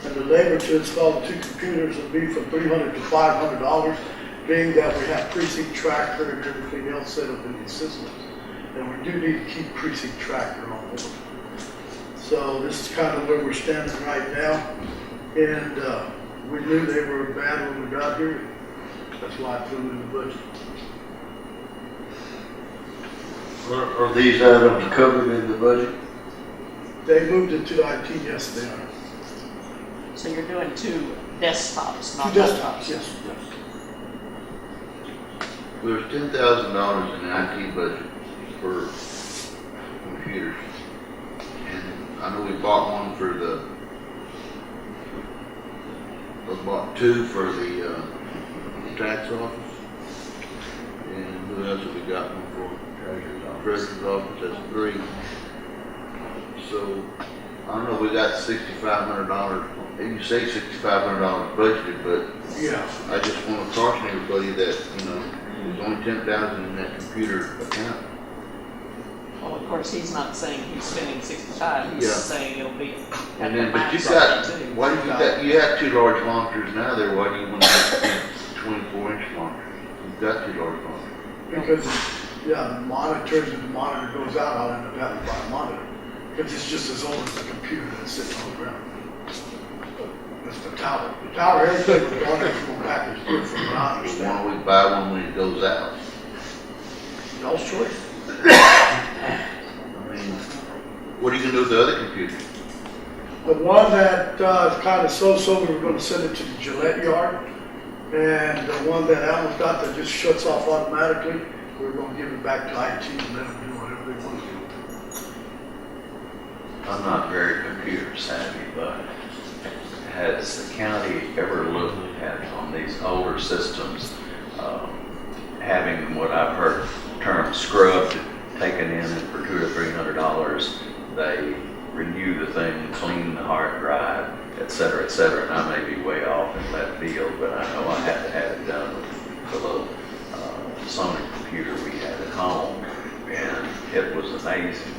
and the labor to install the two computers will be from $300 to $500, being that we have precinct tracker and everything else set up in the systems. And we do need to keep precinct tracker on board. So this is kind of where we're standing right now, and we knew they were bad when we got here. That's why I put them in the budget. Are these items covered in the budget? They moved it to the IT, yes, they are. So you're doing 2 desktops, Two not desktops, yes, yes. There's $10,000 in the IT budget for computers. And I know we bought one for we bought 2 for the tax office. And who else have we got one for? Treasurer's office, that's 3. So, I don't know, we got $6,500, you say $6,500 budgeted, but Yeah. I just want to caution everybody that, there's only 10,000 in that computer account. Well, of course, he's not saying he's spending 65, he's Yeah. saying it'll be. And then, but you got, you have 2 large monitors now there, why do you want to have 24-inch monitors? You've got 2 large monitors. Because, the monitors, and the monitor goes out, I'll end up having to buy a monitor. Because it's just as old as the computer that's sitting on the ground. That's the tower. The tower, everything was going to go back and forth from what I Why understand. don't we buy one when it goes out? Y'all's choice. I mean, what are you gonna do with the other computer? The one that is kind of so-so, we were going to send it to the Gillette yard. And the one that Alan's got that just shuts off automatically, we're going to give it back to IT and let them do whatever they want to do. I'm not very computer savvy, but has the county ever looked at, on these older systems, having what I've heard termed scrubbed, taken in and for $200 or $300, they renew the thing, clean the hard drive, et cetera, and I may be way off in left field, but I know I had to have it done with the little Sony computer we had at home, and it was amazing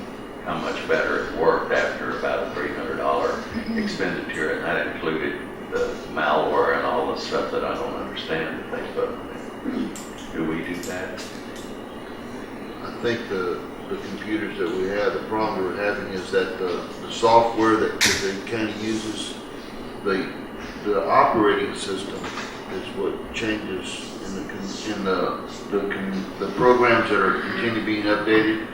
how much better it worked after about a $300 expenditure, and that included the malware and all the stuff that I don't understand that they put on it. Do we do that? I think the computers that we have, the problem we're having is that the software that the county uses, the operating system is what changes in the programs that are continually being updated.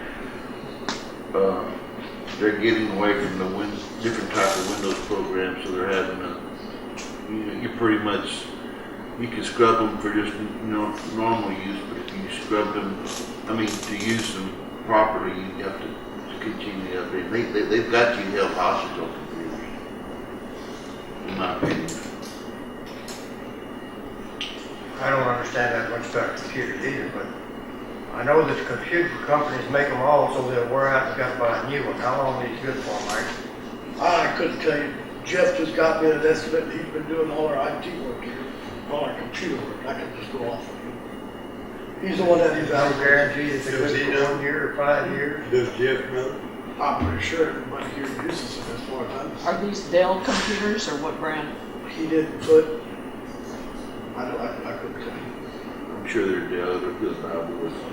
They're getting away from the different type of Windows programs, so they're having you pretty much, you can scrub them for just, normal use, but if you scrub them, to use them properly, you have to continue to update. They've got you held hostage on computers, in my opinion. I don't understand that much about computers either, but I know that the computer companies make them all so they'll wear out and got to buy a new one. How long are these good for, Mike? I couldn't tell you. Jeff just got me an estimate, and he's been doing all our IT work here, all our computer work. I can just go off of him. He's the one that No evaluates. guarantee that they're good for 1 year or 5 years? Does Jeff know? I'm pretty sure everybody here uses it as far as I'm Are these Dell computers or what brand? He didn't put, I couldn't tell you. I'm sure they're good Bible with them.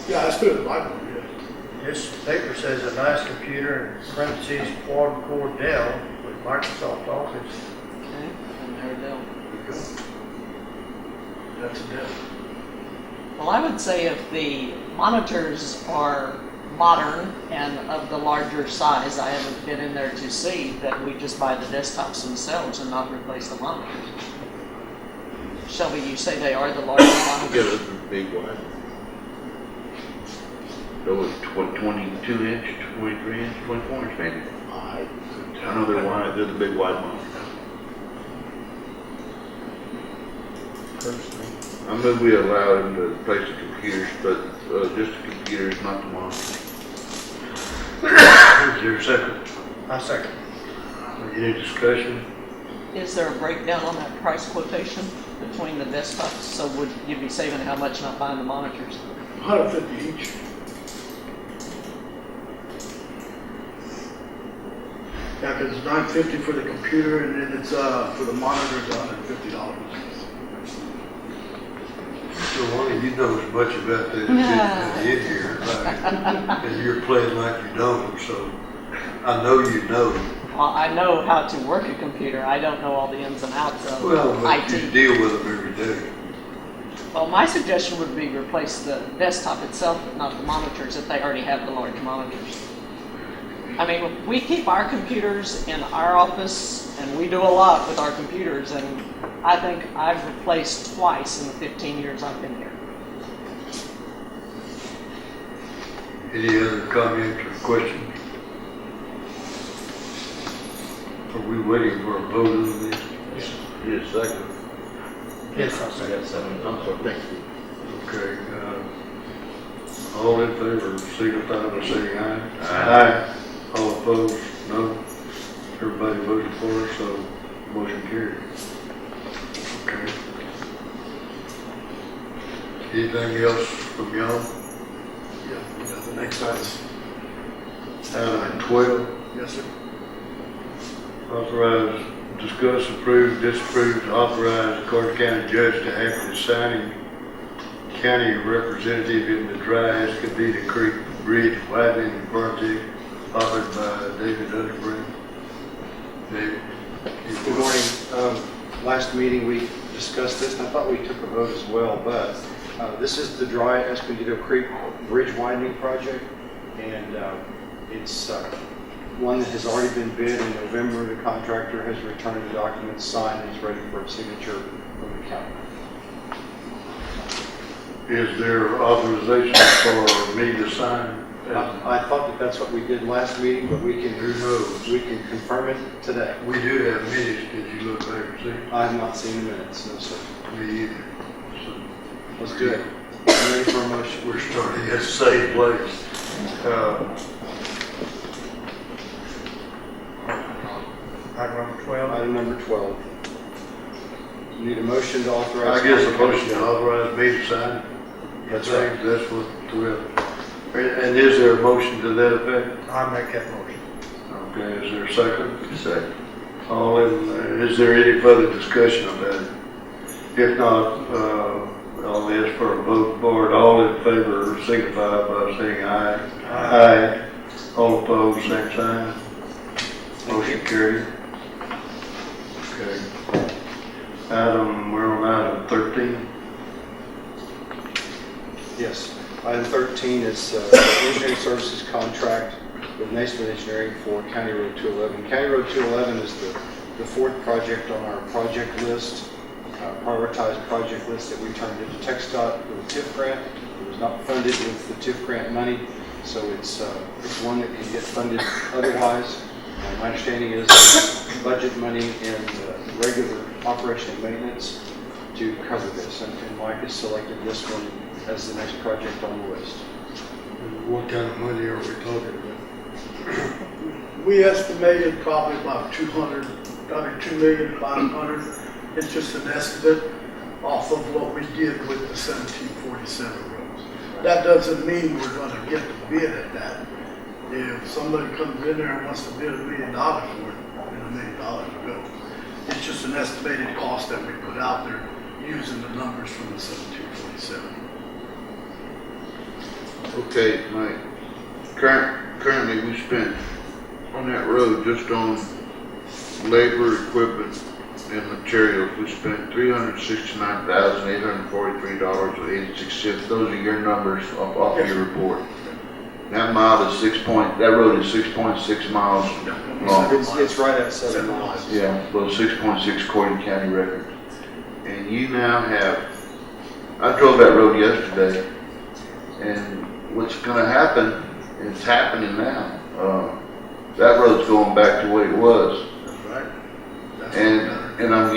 Yeah, that's good, Bible, yeah. This paper says a nice computer, in parentheses, quad-core Dell with Microsoft Office. Okay, and they're Dell. That's a deal. Well, I would say if the monitors are modern and of the larger size, I haven't been in there to see, that we just buy the desktops themselves and not replace the monitors. Shelby, you say they are the larger monitors? Yeah, those are big wide. Those 22 inch, 23 inch, 24 inch maybe. I couldn't tell. I know they're wide, they're the big wide ones. I move we allow them to replace the computers, but just the computers, not the monitors. Is there a second? I second. Any discussion? Is there a breakdown on that price quotation between the desktops? So would you be saving how much not buying the monitors? 150 each. Yeah, because it's $950 for the computer, and then it's, for the monitor, it's $150. So Wanda, you know as much about that as in here, like, and you're playing like you don't, so I know you know. Well, I know how to work a computer. I don't know all the ins and outs of Well, but you IT. deal with them every day. Well, my suggestion would be replace the desktop itself, but not the monitors, if they already have the large monitors. I mean, we keep our computers in our office, and we do a lot with our computers, and I think I've replaced twice in the 15 years I've been here. Any other comments or questions? Are we waiting for a vote on this? Need a second? Yes, I'll second. I'm sorry, thank you. Okay, all in favor, signify by saying aye. Aye. All opposed, no. Everybody voted for it, so motion carried. Okay. Anything else from y'all? Yeah, the next item. Item 12, Yes, sir. authorize, discuss, approve, disapprove, to authorize the Carter County Judge to act as signing county representative in the Dry Escovita Creek Bridge widening project offered by David Underbrand. David? Good morning. Last meeting, we discussed this, and I thought we took a vote as well, but this is the Dry Escondido Creek Bridge Widening Project, and it's one that has already been bid in November. The contractor has returned the documents signed and is ready for a signature from the county. Is there authorization for me to sign? I thought that that's what we did last meeting, but we can confirm it today. We do have minutes, did you look back and see? I have not seen the minutes, no sir. Me either. So Let's do it. I'm ready for a motion. we're starting at the same place. Item number 12. Item number 12. Need a motion to authorize. I guess a motion to authorize me to sign. That's I think that's what 12. And is there a motion to that effect? I make that motion. Okay, is there a second? Second. All in, is there any further discussion about it? If not, I'll ask for a vote. Board, all in favor signify by saying aye. Aye. All opposed, same sign. Motion carried. Okay. We're on item 13. Yes. Item 13 is engineering services contract with Naismith Engineering for County Road 211. County Road 211 is the fourth project on our project list, prioritized project list that we turned into TxDOT with a TIF grant. It was not funded with the TIF grant money, so it's one that can get funded otherwise. My understanding is budget money and regular operation and maintenance to cover this, and Mike has selected this one as the next project on the list. What kind of money are we talking about? We estimated probably about 2,500,000. It's just an estimate off of what we did with the 1747 roads. That doesn't mean we're gonna get the bid at that. If somebody comes in there and wants to bid $1 million for it, then $1 million will go. It's just an estimated cost that we put out there using the numbers from the 1747. Okay, Mike, currently we spent on that road, just on labor, equipment, and materials, we spent $369,843.86. Those are your numbers off of your report. That road is 6.6 miles long. It's right at 7 miles. Yeah, well, 6.6 according to county records. And you now have, I drove that road yesterday, and what's gonna happen, and it's happening now, that road's going back to what it was. That's right. And I'm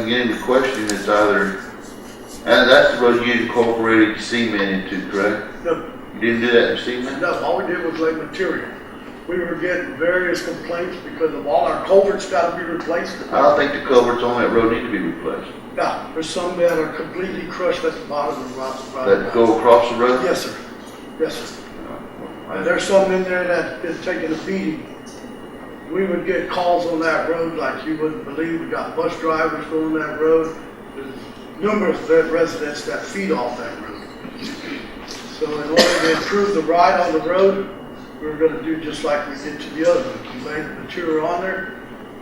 getting the question, it's either, and that's the road you incorporated cement into, correct? No, You didn't do that in cement? no, all we did was lay material. We were getting various complaints because of all our culverts gotta be replaced. I don't think the culverts on that road need to be replaced. Yeah, there's some that are completely crushed at the bottom of the rock. That go across the road? Yes, sir. Yes, sir. And there's some in there that been taking a beating. We would get calls on that road like you wouldn't believe. We got bus drivers going that road. There's numerous residents that feed off that road. So in order to improve the ride on the road, we're gonna do just like we did to the other one. We laid the material on there,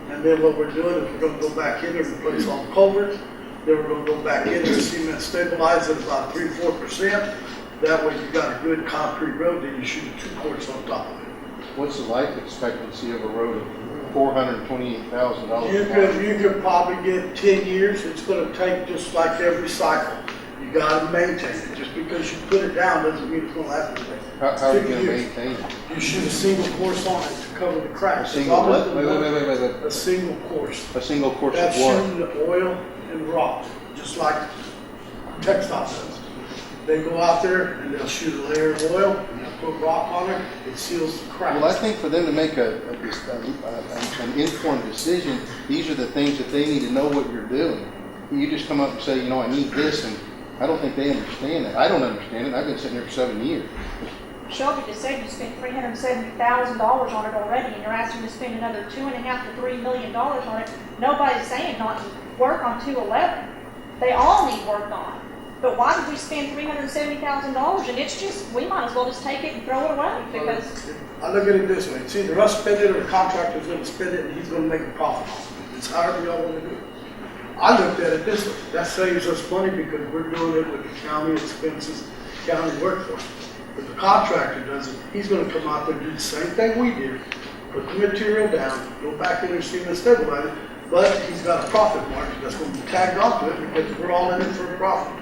and then what we're doing is we're gonna go back in and replace all the culverts. Then we're gonna go back in and cement stabilize it about 3-4%. That way you got a good concrete road, then you shoot 2 quarts on top of it. What's the life expectancy of a road of $428,000? You could probably get 10 years. It's gonna take just like every cycle. You gotta maintain it. Just because you put it down doesn't mean it's gonna happen today. How are you gonna maintain it? You shoot a single course on it to cover the cracks. A single what? Wait. A single course. A single course That's of what? shooting the oil and rock, just like textile does. They go out there and they'll shoot a layer of oil and they'll put rock on it. It seals the cracks. Well, I think for them to make an informed decision, these are the things that they need to know what you're doing. You just come up and say, I need this, and I don't think they understand that. I don't understand it. I've been sitting here for 7 years. Shelby just said you spent $370,000 on it already, and you're asking to spend another $2.5 to $3 million on it. Nobody's saying not to work on 211. They all need work on. But why did we spend $370,000? And it's just, we might as well just take it and throw it away because. I look at it this way. It's either us spend it or the contractor's going to spend it and he's going to make a profit off it. It's however y'all want to do it. I looked at it this way. That saves us money because we're doing it with the county expenses, county workforce. If the contractor does it, he's going to come out there and do the same thing we did, put the material down, go back in there, see and stabilize it, but he's got a profit margin that's going to be tagged onto it because we're all in it for a profit.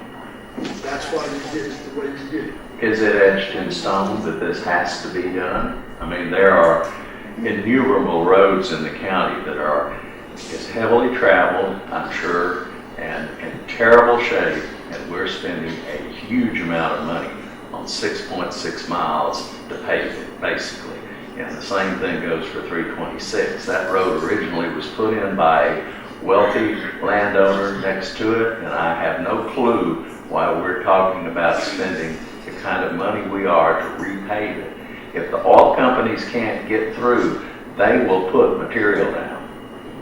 That's why we did it the way we did it. Is it etched in stone that this has to be done? I mean, there are innumerable roads in the county that are as heavily traveled, I'm sure, and in terrible shape, and we're spending a huge amount of money on 6.6 miles to pave it, basically. And the same thing goes for 326. That road originally was put in by a wealthy landowner next to it, and I have no clue why we're talking about spending the kind of money we are to repave it. If the oil companies can't get through, they will put material down.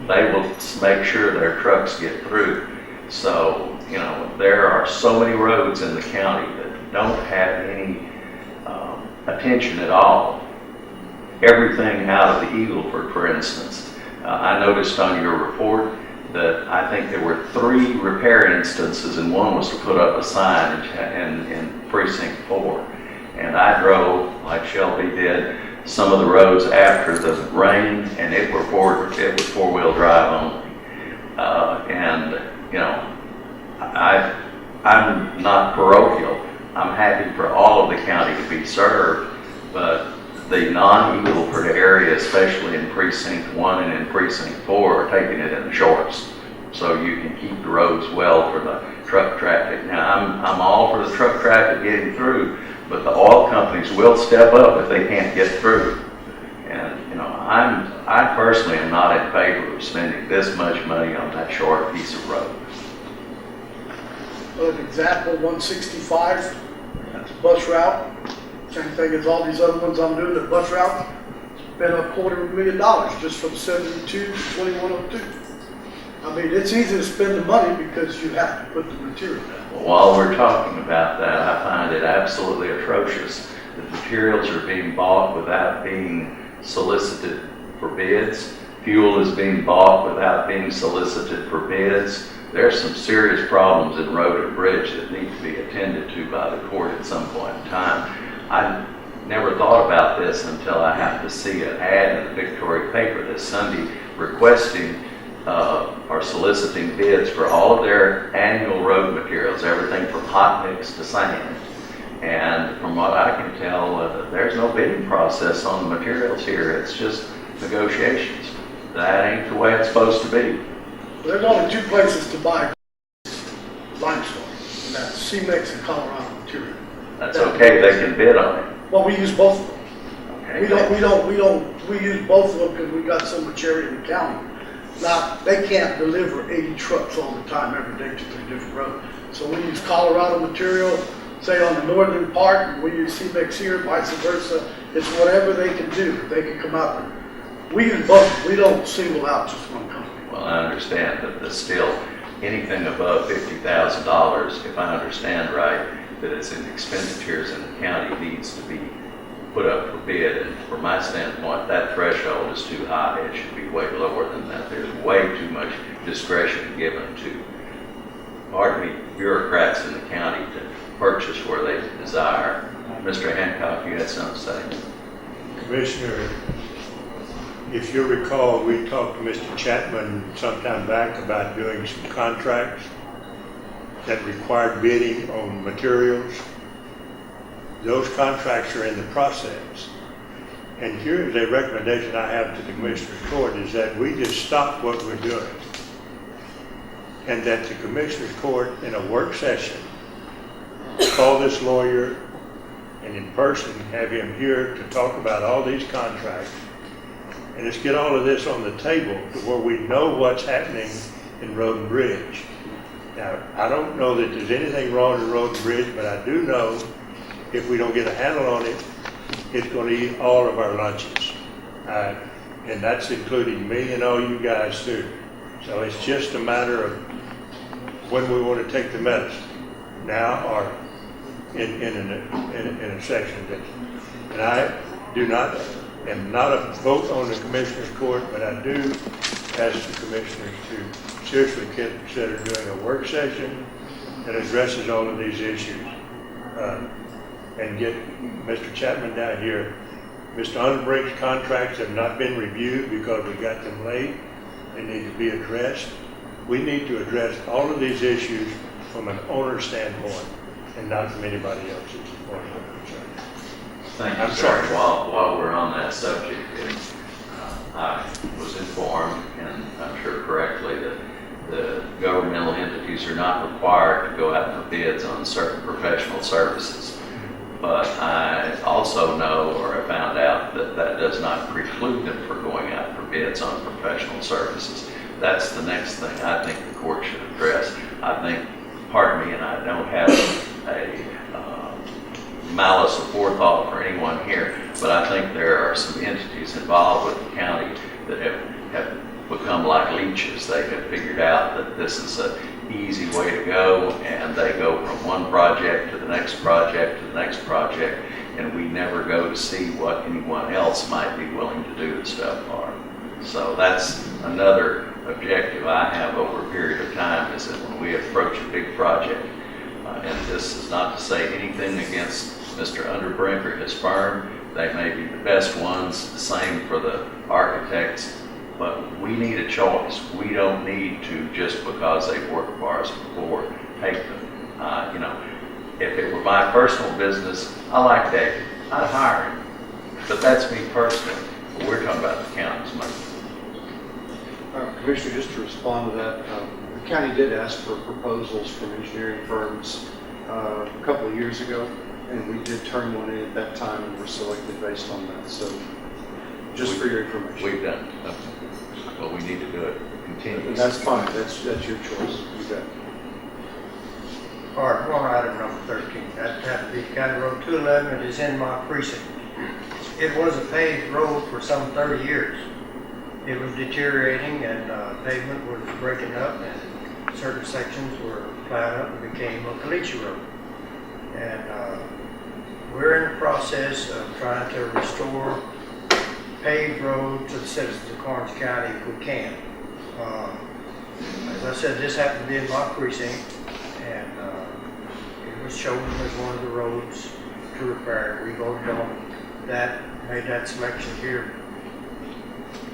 They will make sure their trucks get through. So, there are so many roads in the county that don't have any attention at all. Everything out of the Eagleford, for instance. I noticed on your report that I think there were 3 repair instances, and one was to put up a sign in precinct 4. And I drove, like Shelby did, some of the roads after the rain, and it was 4-wheel drive only. I'm not parochial. I'm happy for all of the county to be served, but the non-Eagleford area, especially in precinct 1 and in precinct 4, are taking it in the shorts. So you can keep the roads well for the truck traffic. Now, I'm all for the truck traffic getting through, but the oil companies will step up if they can't get through. And, I personally am not in favor of spending this much money on that short piece of road. An example, 165, that's a bus route. Same thing as all these other ones I'm doing, the bus route. Spent $250,000 just from 72 to 2102. I mean, it's easy to spend the money because you have to put the material down. While we're talking about that, I find it absolutely atrocious that materials are being bought without being solicited for bids. Fuel is being bought without being solicited for bids. There's some serious problems in road and bridge that need to be attended to by the court at some point in time. I never thought about this until I happened to see an ad in the Victoria paper this Sunday requesting or soliciting bids for all of their annual road materials, everything from hot mix to sand. And from what I can tell, there's no bidding process on the materials here. It's just negotiations. That ain't the way it's supposed to be. There's only 2 places to buy limestone, and that's CMEX and Colorado material. That's okay, they can bid on it. Well, we use both of them. We use both of them because we got so much area in the county. Now, they can't deliver 80 trucks all the time, every day to 3 different roads. So we use Colorado material, say on the northern part, and we use CBEX here, vice versa. It's whatever they can do, they can come out there. We use both, we don't single out just one company. Well, I understand that there's still anything above $50,000, if I understand right, that it's in expenditures in the county needs to be put up for bid. And from my standpoint, that threshold is too high. It should be way lower than that. There's way too much discretion given to, pardon me, bureaucrats in the county to purchase where they desire. Mr. Hancock, you had something to say? Commissioner, if you recall, we talked to Mr. Chapman sometime back about doing some contracts that required bidding on materials. Those contracts are in the process. And here is a recommendation I have to the Commissioner's Court is that we just stop what we're doing. And that the Commissioner's Court in a work session, call this lawyer and in person have him here to talk about all these contracts. And let's get all of this on the table to where we know what's happening in Road and Bridge. Now, I don't know that there's anything wrong in Road and Bridge, but I do know if we don't get a handle on it, it's going to eat all of our lunches. And that's including me and all you guys too. So it's just a matter of when we want to take the medicine, now or in a section of this. And I am not a vote on the Commissioner's Court, but I do ask the Commissioners to seriously consider doing a work session that addresses all of these issues. And get Mr. Chapman down here. Mr. Underbrink's contracts have not been reviewed because we got them late. They need to be addressed. We need to address all of these issues from an owner standpoint and not from anybody else's point of concern. Thank you, I'm sir. sorry. While we're on that subject, I was informed, and I'm sure correctly, that the governmental entities are not required to go out for bids on certain professional services. But I also know, or I found out, that that does not preclude them from going out for bids on professional services. That's the next thing I think the court should address. I think, pardon me, and I don't have a malice of forethought for anyone here, but I think there are some entities involved with the county that have become like leeches. They have figured out that this is an easy way to go, and they go from one project to the next project to the next project, and we never go to see what anyone else might be willing to do the stuff for. So that's another objective I have over a period of time, is that when we approach a big project, and this is not to say anything against Mr. Underbrink or his firm, they may be the best ones, the same for the architects, but we need a choice. We don't need to, just because they've worked for us before, take them. If it were my personal business, I like David. I'd hire him. But that's me personally. But we're talking about the county's money. Commissioner, just to respond to that, the county did ask for proposals from engineering firms a couple of years ago, and we did turn one in at that time and were selected based on that. So just for your information. We've done. Well, we need to do it. Continue. And that's fine. That's your choice. You bet. All right, we're on item number 13. That had to be County Road 211. It is in my precinct. It was a paved road for some 30 years. It was deteriorating, and pavement was breaking up, and certain sections were plowed up and became a caliche road. And we're in the process of trying to restore paved road to the citizens of Karnes County if we can. As I said, this happened to be in my precinct, and it was chosen as one of the roads to repair. We voted on that, made that selection here.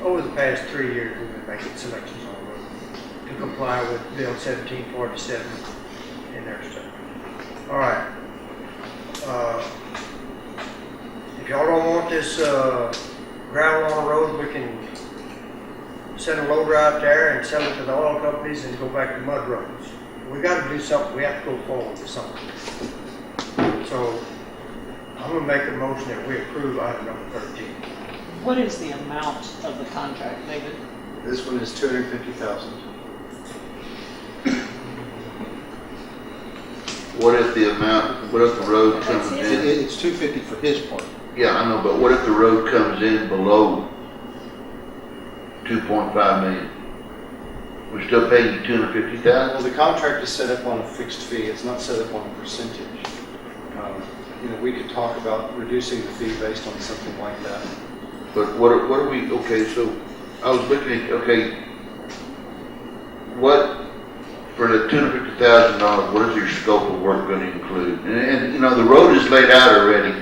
Over the past 3 years, we've been making selections on the road to comply with Bill 1747 in their stuff. All right. If y'all don't want this gravel on the road, we can send a loader out there and sell it to the oil companies and go back to mud roads. We got to do something. We have to go forward with something. So I'm gonna make a motion that we approve item number 13. What is the amount of the contract, David? This one is $250,000. What if the road comes in? It's $250 for his part. Yeah, I know, but what if the road comes in below 2.5 million? We're still paying you 250,000? Well, the contract is set up on a fixed fee. It's not set up on a percentage. We could talk about reducing the fee based on something like that. But what are we, okay, so I was looking at, okay, what, for the $250,000, what is your scope of work going to include? And the road is laid out already,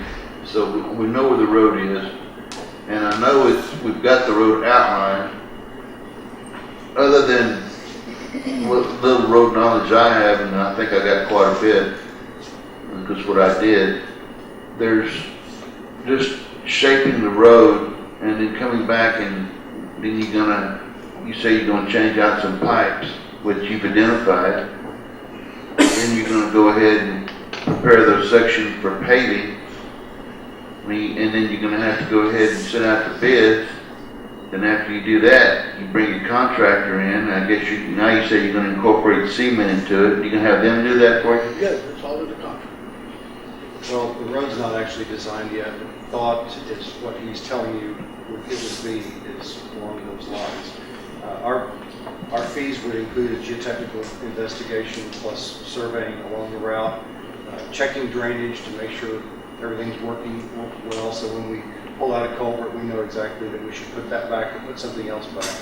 so we know where the road is. And I know we've got the road outlined. Other than what little road knowledge I have, and I think I got quite a bit, because what I did, there's just shaping the road and then coming back, and then you say you're gonna change out some pipes, which you've identified. Then you're gonna go ahead and prepare those sections for paving. And then you're gonna have to go ahead and send out the bids. Then after you do that, you bring your contractor in. I guess now you say you're gonna incorporate cement into it. You can have them do that for you? Yes, it's all in the contract. Well, the road's not actually designed yet. Thought is what he's telling you it would be is along those lines. Our fees would include a geotechnical investigation plus surveying along the route, checking drainage to make sure everything's working well. So when we pull out a culvert, we know exactly that we should put that back and put something else back.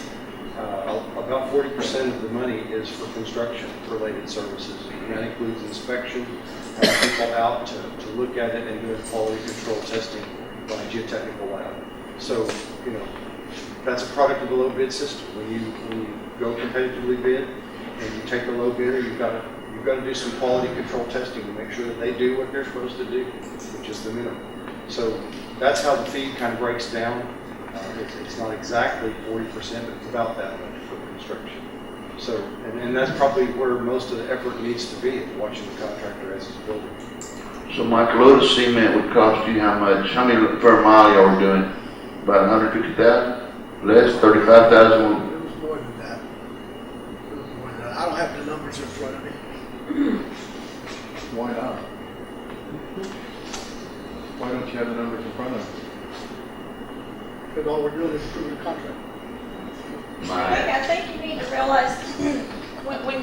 About 40% of the money is for construction-related services, and that includes inspection, having people out to look at it and doing quality control testing by a geotechnical lab. So, that's a product of the low bid system. When you go competitively bid and you take a low bidder, you've got to do some quality control testing to make sure that they do what they're supposed to do, which is the minimum. So that's how the fee kind of breaks down. It's not exactly 40%, but it's about that much for construction. So, and that's probably where most of the effort needs to be, watching the contractor as he's building. So Mike, a load of cement would cost you how much? How many per mile y'all were doing? About 150,000? Less? 35,000? It was more than that. It was more than that. I don't have the numbers in front of me. Why not? Why don't you have the numbers in front of you? Because all we're doing is approving the contract. I think you need to realize when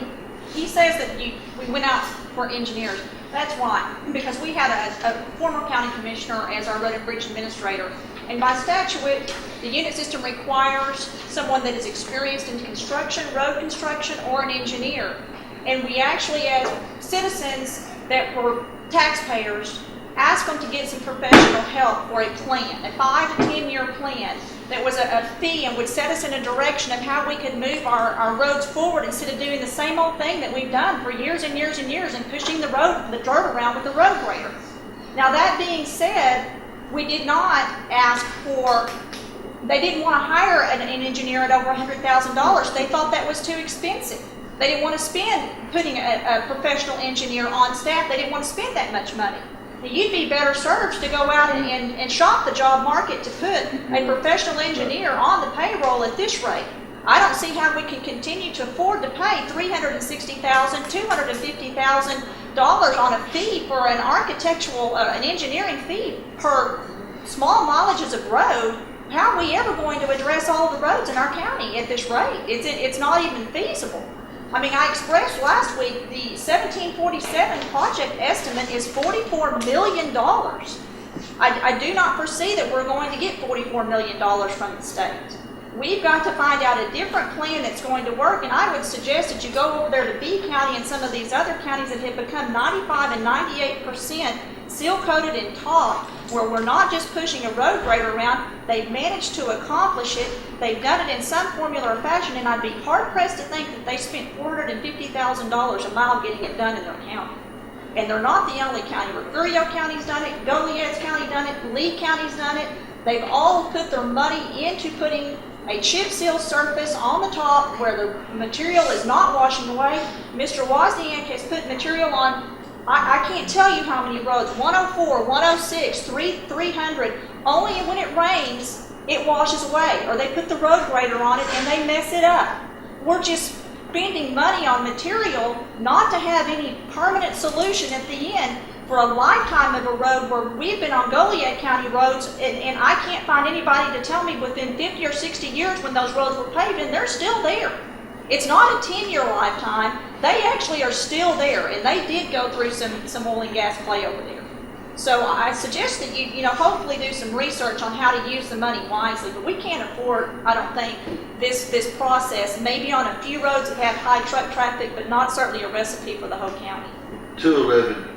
he says that we went out for engineers, that's why. Because we had a former county commissioner as our road and bridge administrator. And by statute, the unit system requires someone that is experienced in construction, road construction, or an engineer. And we actually, as citizens that were taxpayers, asked them to get some professional help for a plan, a 5 to 10 year plan that was a fee and would set us in a direction of how we could move our roads forward instead of doing the same old thing that we've done for years and years and years and pushing the dirt around with the road grader. Now that being said, we did not ask for, they didn't want to hire an engineer at over $100,000. They thought that was too expensive. They didn't want to spend putting a professional engineer on staff. They didn't want to spend that much money. Now, you'd be better served to go out and shop the job market to put a professional engineer on the payroll at this rate. I don't see how we can continue to afford to pay $360,000, $250,000 on a fee for an architectural, an engineering fee per small mileages of road. How are we ever going to address all the roads in our county at this rate? It's not even feasible. I mean, I expressed last week the 1747 project estimate is $44 million. I do not foresee that we're going to get $44 million from the state. We've got to find out a different plan that's going to work, and I would suggest that you go over there to B County and some of these other counties that have become 95 and 98% seal-coated and topped, where we're not just pushing a road grader around. They've managed to accomplish it. They've done it in some formula or fashion, and I'd be hard-pressed to think that they spent $450,000 a mile getting it done in their county. And they're not the only county. Refugio County's done it, Goliad's County done it, Lee County's done it. They've all put their money into putting a chip seal surface on the top where the material is not washing away. Mr. Wozniak has put material on I can't tell you how many roads, 104, 106, 300, only when it rains, it washes away, or they put the road grader on it and they mess it up. We're just spending money on material not to have any permanent solution at the end for a lifetime of a road where we've been on Goliad County roads, and I can't find anybody to tell me within 50 or 60 years when those roads were paved, and they're still there. It's not a 10-year lifetime. They actually are still there, and they did go through some oil and gas play over there. So I suggest that you hopefully do some research on how to use the money wisely, but we can't afford, I don't think, this process, maybe on a few roads that have high truck traffic, but not certainly a recipe for the whole county. 211,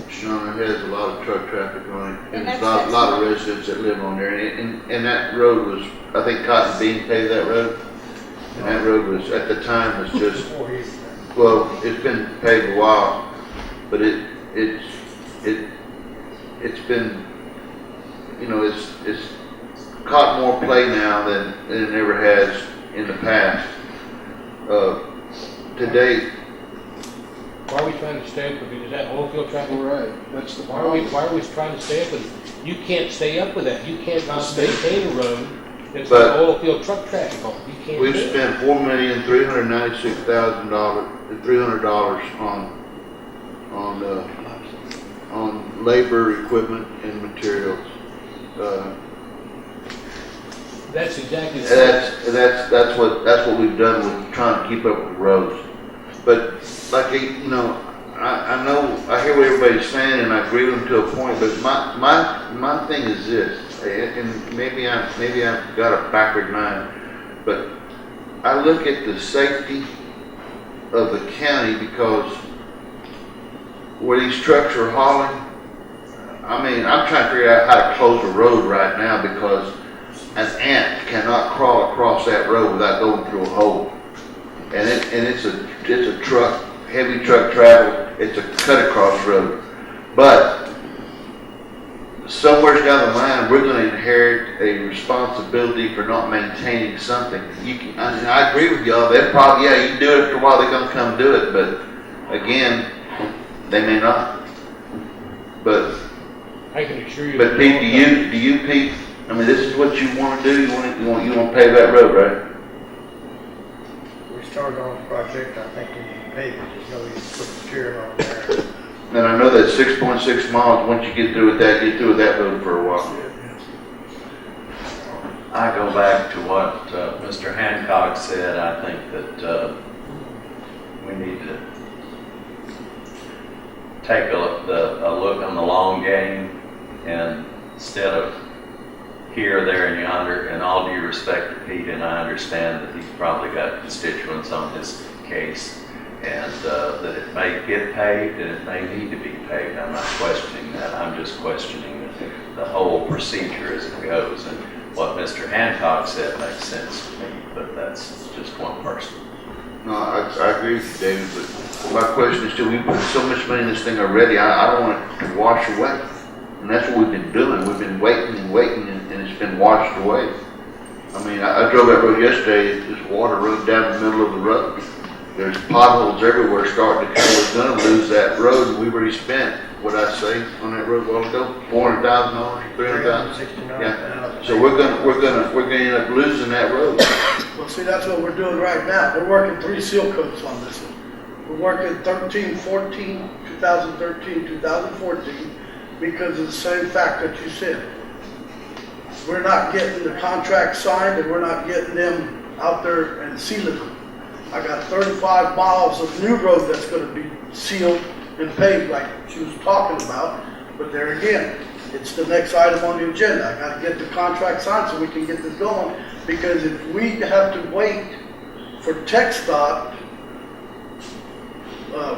Shauna, has a lot of truck traffic on it, and there's a that's- lot of residents that live on there, and that road was, I think Cotton Bean paved that road, and that road was, at the time, was just, well, it's been paved a while, but it's been, you know, it's caught more play now than it ever has in the past. To date, Why are we trying to stay up with it? Is that oil field traffic? Right, that's the Why are we trying to stay up with it? You can't stay up with that. You can't not maintain a road that's got oil field truck traffic on it. You can't we've do it. spent $4,396,300 on labor, equipment, and materials. That's exactly. That's what we've done with trying to keep up with the roads. But like, you know, I know, I hear what everybody's saying, and I agree with them to a point, but my thing is this, and maybe I've got a backward mind, but I look at the safety of the county, because where these trucks are hauling, I mean, I'm trying to figure out how to close a road right now, because an ant cannot crawl across that road without going through a hole. And it's a truck, heavy truck travel, it's a cut across road. But somewhere down the line, we're going to inherit a responsibility for not maintaining something. And I agree with y'all, they'll probably, yeah, you can do it for a while, they're going to come do it, but again, they may not. But I can assure you. But Pete, do you Pete, I mean, this is what you want to do, you want to pave that road, right? We started on the project, I think we need to pave it, there's no use to put material on there. And I know that 6.6 miles, once you get through with that road for a while. I go back to what Mr. Hancock said. I think that we need to take a look on the long game, and instead of here, there, and yonder, and all due respect to Pete, and I understand that he's probably got constituents on his case, and that it may get paved and it may need to be paved. I'm not questioning that. I'm just questioning the whole procedure as it goes. And what Mr. Hancock said makes sense to me, but that's just one person. No, I agree with you, David, but my question is, we put so much money in this thing already, I don't want it to wash away. And that's what we've been doing. We've been waiting, and it's been washed away. I mean, I drove that road yesterday, there's water running down the middle of the road. There's potholes everywhere starting to come. We're gonna lose that road, and we've already spent, what'd I say on that road a while ago? $400,000, $300,000? Yeah. So we're gonna end up losing that road. Well, see, that's what we're doing right now. We're working 3 seal coats on this one. We're working 2013, 2014, because of the same fact that you said. We're not getting the contract signed, and we're not getting them out there and sealing them. I got 35 miles of new road that's going to be sealed and paved like she was talking about. But there again, it's the next item on the agenda. I got to get the contract signed so we can get this going. Because if we have to wait for TxDOT,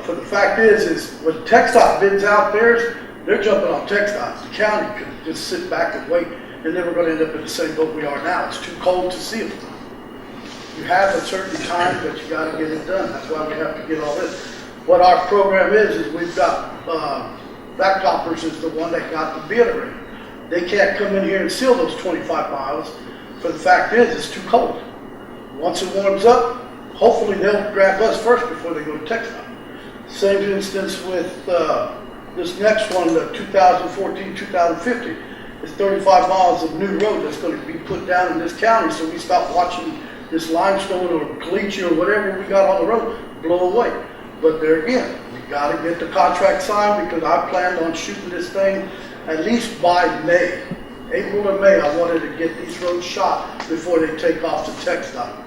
for the fact is when TxDOT bids out theirs, they're jumping on TxDOT. The county could just sit back and wait, and then we're going to end up in the same boat we are now. It's too cold to seal. You have a certain time that you got to get it done. That's why we have to get all this. What our program is we've got Backtoppers is the one that got the bid already. They can't come in here and seal those 25 miles. For the fact is, it's too cold. Once it warms up, hopefully they'll grab us first before they go to TxDOT. Same instance with this next one, the 2014, 2050. It's 35 miles of new road that's going to be put down in this county, so we stop watching this limestone or caliche or whatever we got on the road blow away. But there again, we got to get the contract signed because I planned on shooting this thing at least by May. April or May, I wanted to get these roads shot before they take off to textile.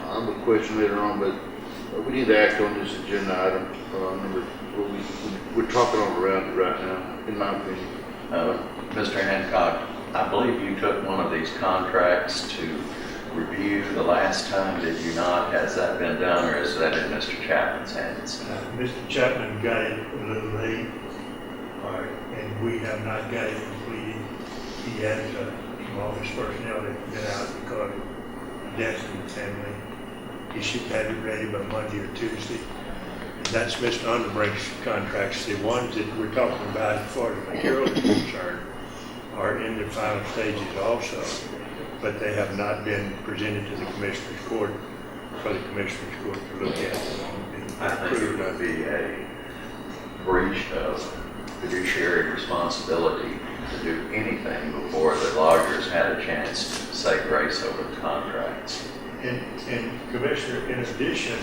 I have a question later on, but we need to act on this agenda item. We're talking all around it right now, in my opinion. Mr. Hancock, I believe you took one of these contracts to review the last time, did you not? Has that been done, or is that in Mr. Chapman's hands? Mr. Chapman got it a little late, and we have not got it completed. He has some office personnel that have been out because of death in the family. He should have it ready by Monday or Tuesday. And that's Mr. Underbrink's contracts. The ones that we're talking about as far as material is concerned are in the final stages also, but they have not been presented to the Commissioner's Court for the Commissioner's Court to look at. I think it would be a breach of fiduciary responsibility to do anything before the lawyers had a chance to say grace over the contracts. And Commissioner, in addition,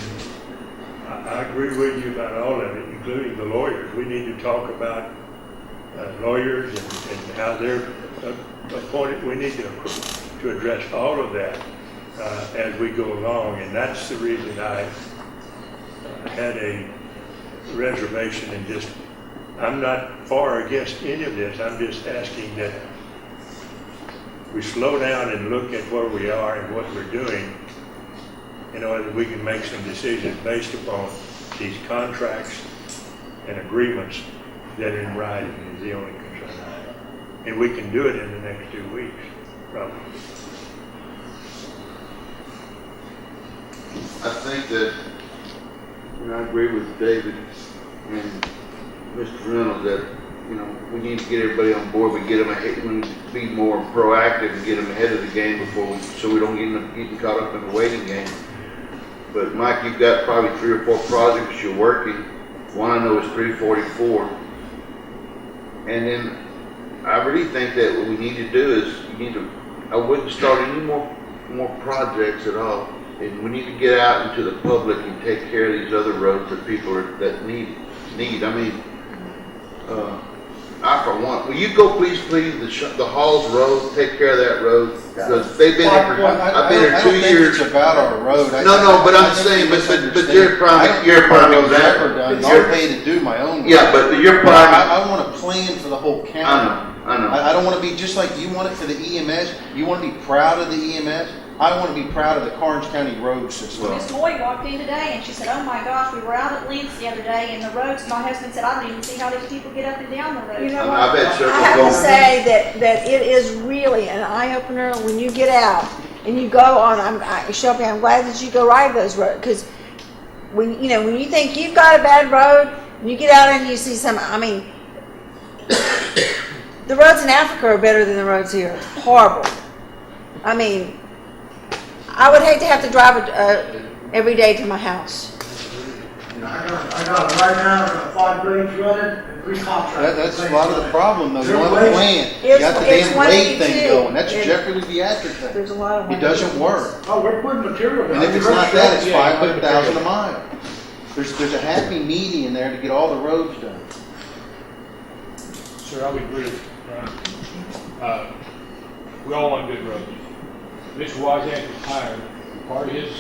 I agree with you about all of it, including the lawyers. We need to talk about lawyers and how they're appointed. We need to address all of that as we go along, and that's the reason I had a reservation and just, I'm not for or against any of this. I'm just asking that we slow down and look at where we are and what we're doing in order that we can make some decisions based upon these contracts and agreements that are in writing is the only concern I have. And we can do it in the next 2 weeks, probably. I think that, I agree with David and Mr. Reynolds that, we need to get everybody on board. We get them ahead, we need to be more proactive and get them ahead of the game so we don't get getting caught up in the waiting game. But Mike, you've got probably 3 or 4 projects you're working. One I know is 344. And then I really think that what we need to do is I wouldn't start any more projects at all. And we need to get out into the public and take care of these other roads that people that need. I mean, I for one, will you go please the Halls Road, take care of that road? Because they've been there for, I've been there 2 years. It's about our road. But I'm saying, but you're a prime example. I'll pay to do my own road. Yeah, but you're prime. I want a plan for the whole county. I know. I don't want to be just like you want it for the EMS. You want to be proud of the EMS. I want to be proud of the Karnes County road system. Miss Moy walked in today and she said, oh my gosh, we were out at Links the other day and the roads, my husband said, I don't even see how these people get up and down the road. You know I bet what? I have to say that it is really an eye-opener when you get out and you go on, Shelby, I'm glad that you go ride those roads, because when you think you've got a bad road, you get out and you see the roads in Africa are better than the roads here. Horrible. I would hate to have to drive every day to my house. I got it right now, I got 5 grades running and 3 contracts. That's a lot of the problem, though. You don't have a They're plan. You got the It's damn one blade of you thing too. going. That's a And Jeffrey Pediatric thing. There's a lot of It doesn't work. Oh, we're putting material down. And if it's not that, it's 500,000 a mile. There's a happy median there to get all the roads done. Sir, I would agree with Ron. We all want good roads. Mr. Wozniak was hired. Part of his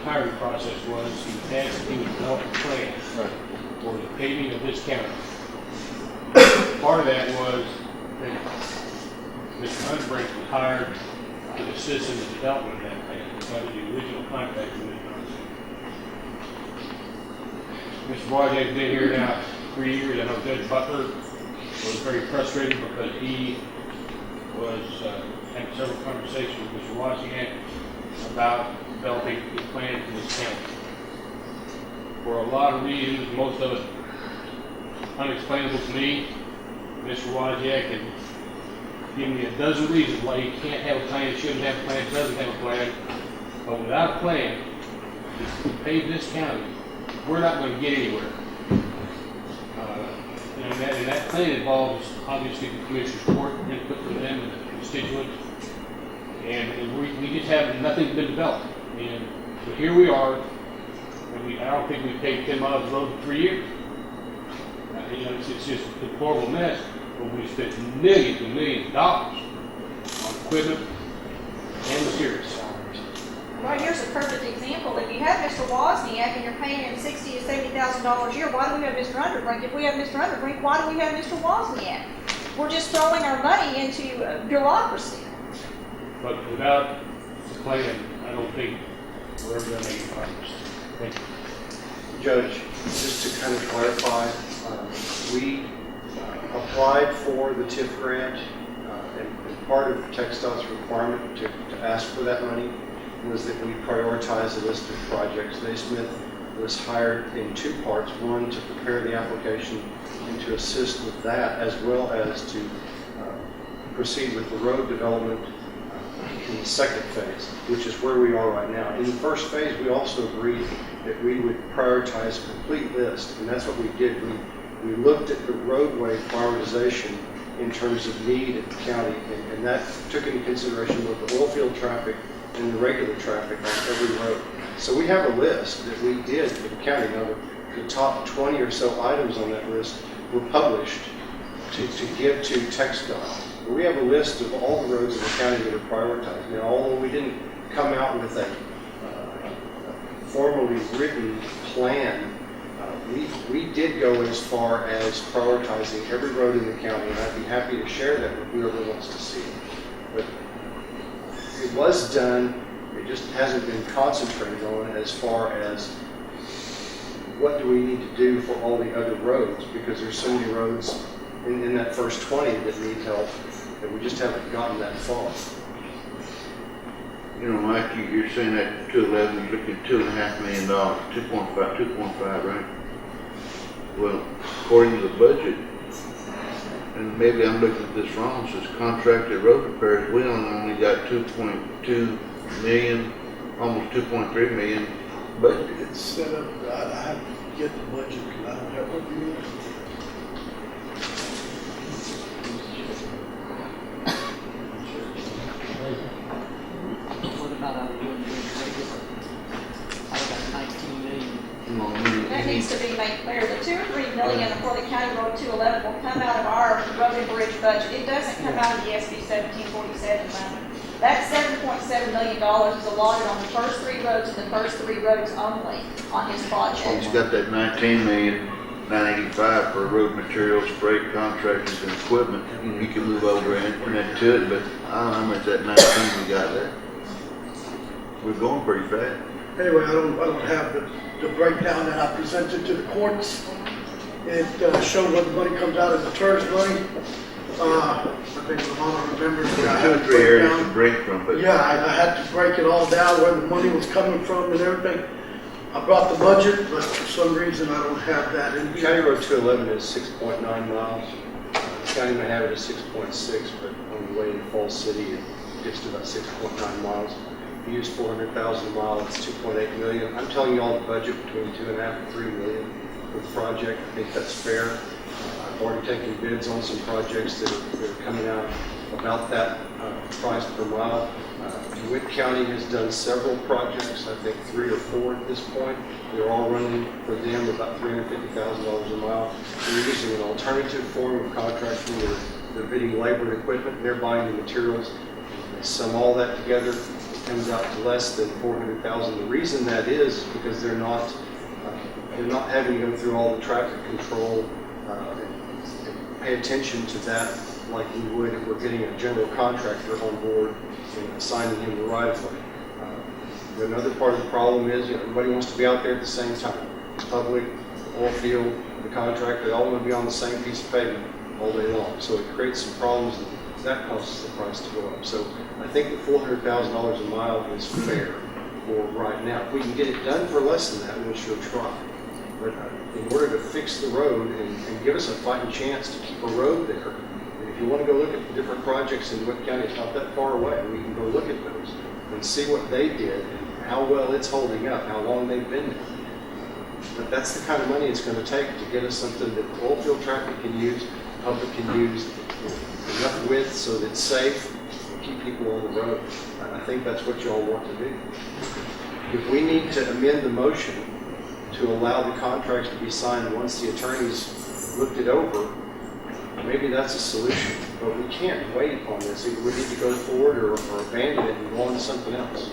hiring process was he would develop a plan for the paving of this county. Part of that was that Mr. Underbrink was hired to assist in the development of that plan. That was the original contract with Mr. Wozniak's been here now 3 years. I know Judge Butler was very frustrated because he was having several conversations with Mr. Wozniak about developing a plan for this county. For a lot of reasons, most of it unexplainable to me, Mr. Wozniak had given me a dozen reasons why he can't have a plan, shouldn't have a plan, doesn't have a plan. But without a plan to pave this county, we're not going to get anywhere. And that plan involves obviously the commissioner's court, input from them and the constituents. And we just have nothing been developed. And so here we are, and I don't think we've paved 10 miles of road in 3 years. It's just a deplorable mess, but we spent millions and millions of dollars on equipment and materials. Well, here's a perfect example. If you have Mr. Wozniak and you're paying him $60,000 to $70,000 a year, why do we have Mr. Underbrink? If we have Mr. Underbrink, why do we have Mr. Wozniak? We're just throwing our money into bureaucracy. But without the plan, I don't think we're ever going to make it progress. Thank you. Judge, just to kind of clarify, we applied for the TIF grant, and part of TxDOT's requirement to ask for that money was that we prioritize a list of projects. Naismith was hired in two parts: one, to prepare the application and to assist with that, as well as to proceed with the road development in the second phase, which is where we are right now. In the first phase, we also agreed that we would prioritize a complete list, and that's what we did. We looked at the roadway prioritization in terms of need at the county, and that took into consideration both the oil field traffic and the regular traffic on every road. So we have a list that we did for the county. Now, the top 20 or so items on that list were published to give to TxDOT. We have a list of all the roads in the county that are prioritized. Now, although we didn't come out with a formally written plan, we did go as far as prioritizing every road in the county, and I'd be happy to share that with whoever wants to see it. But it was done, it just hasn't been concentrated on as far as what do we need to do for all the other roads, because there's so many roads in that first 20 that need help that we just haven't gotten that far. You know, Mike, you're saying that 211, you're looking at $2.5 million, 2.5, right? Well, according to the budget, and maybe I'm looking at this wrong, says contracted road repairs, we only got 2.2 million, almost 2.3 million budgeted. It's set up, I have to get the budget, I don't have what you need. What about out of doing I got 19 million. That needs to be made clear. The 2 or 3 million for the County Road 211 will come out of our road and bridge budget. It doesn't come out of the SB 1747 money. That $7.7 million is allotted on the first 3 roads and the first 3 roads only on his project. He's got that 19,985 for road materials, freight, contractors, and equipment. You can move over and add to it, but I don't know how much that 19 we got there. We're going pretty fast. Anyway, I don't have the breakdown that I presented to the courts. It showed what the money comes out of the TERS money. I think Lamont remembers that I had 2 or 3 areas to break from, but yeah, I had to break it all down where the money was coming from and everything. I brought the budget, but for some reason I don't have that in here. County Road 211 is 6.9 miles. The county may have it as 6.6, but on the way into Falls City, it gets to about 6.9 miles. If you use 400,000 a mile, it's 2.8 million. I'm telling you all the budget between 2.5 and 3 million for the project. I think that's fair. I've already taken bids on some projects that are coming out about that price per mile. DeWitt County has done several projects, I think 3 or 4 at this point. They're all running for them about $350,000 a mile. They're using an alternative form of contracting. They're bidding labor and equipment, and they're buying the materials. They sum all that together, it comes out to less than $400,000. The reason that is because they're not having to go through all the traffic control and pay attention to that like we would if we're getting a general contractor on board and assigning him the right of way. Another part of the problem is, everybody wants to be out there at the same time. Public, oil field, the contractor, they all want to be on the same piece of pavement all day long. So it creates some problems that causes the price to go up. So I think that $400,000 a mile is fair for right now. If we can get it done for less than that, we'll sure try. But in order to fix the road and give us a fighting chance to keep a road there, if you want to go look at the different projects in DeWitt County, it's not that far away. We can go look at those and see what they did and how well it's holding up, how long they've been there. But that's the kind of money it's going to take to get us something that oil field traffic can use, public can use, enough width so that it's safe, and keep people on the road. I think that's what y'all want to do. If we need to amend the motion to allow the contracts to be signed once the attorneys looked it over, maybe that's a solution. But we can't wait on this. Either we need to go forward or abandon it and go on to something else.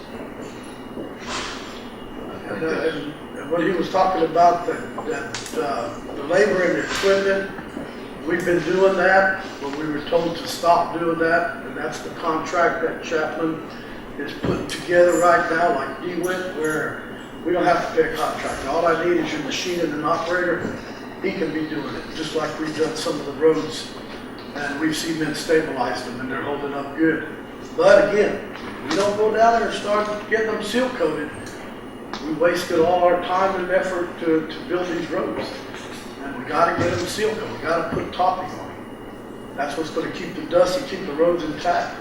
And what he was talking about, the labor and the equipment, we've been doing that, but we were told to stop doing that, and that's the contract that Chapman is putting together right now, like DeWitt, where we don't have to pay a contract. All I need is your machine and an operator. He can be doing it, just like we've done some of the roads, and we've seen them stabilize them, and they're holding up good. But again, we don't go down there and start getting them seal coated. We wasted all our time and effort to build these roads. And we gotta get them seal coated. We gotta put topping on them. That's what's gonna keep the dust and keep the roads intact.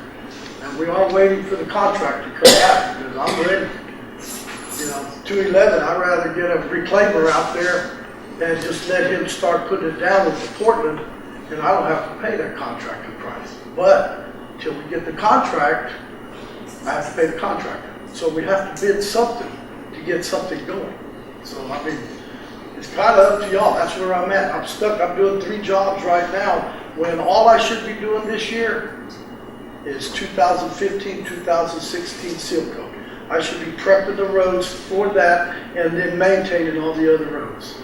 And we are waiting for the contract to come back, because I'm ready. 211, I'd rather get a reclaimer out there and just let him start putting it down with Portland, and I don't have to pay that contractor price. But till we get the contract, I have to pay the contractor. So we have to bid something to get something going. So, I mean, it's kind of up to y'all. That's where I'm at. I'm stuck. I'm doing 3 jobs right now when all I should be doing this year is 2015, 2016 seal coat. I should be prepping the roads for that and then maintaining all the other roads.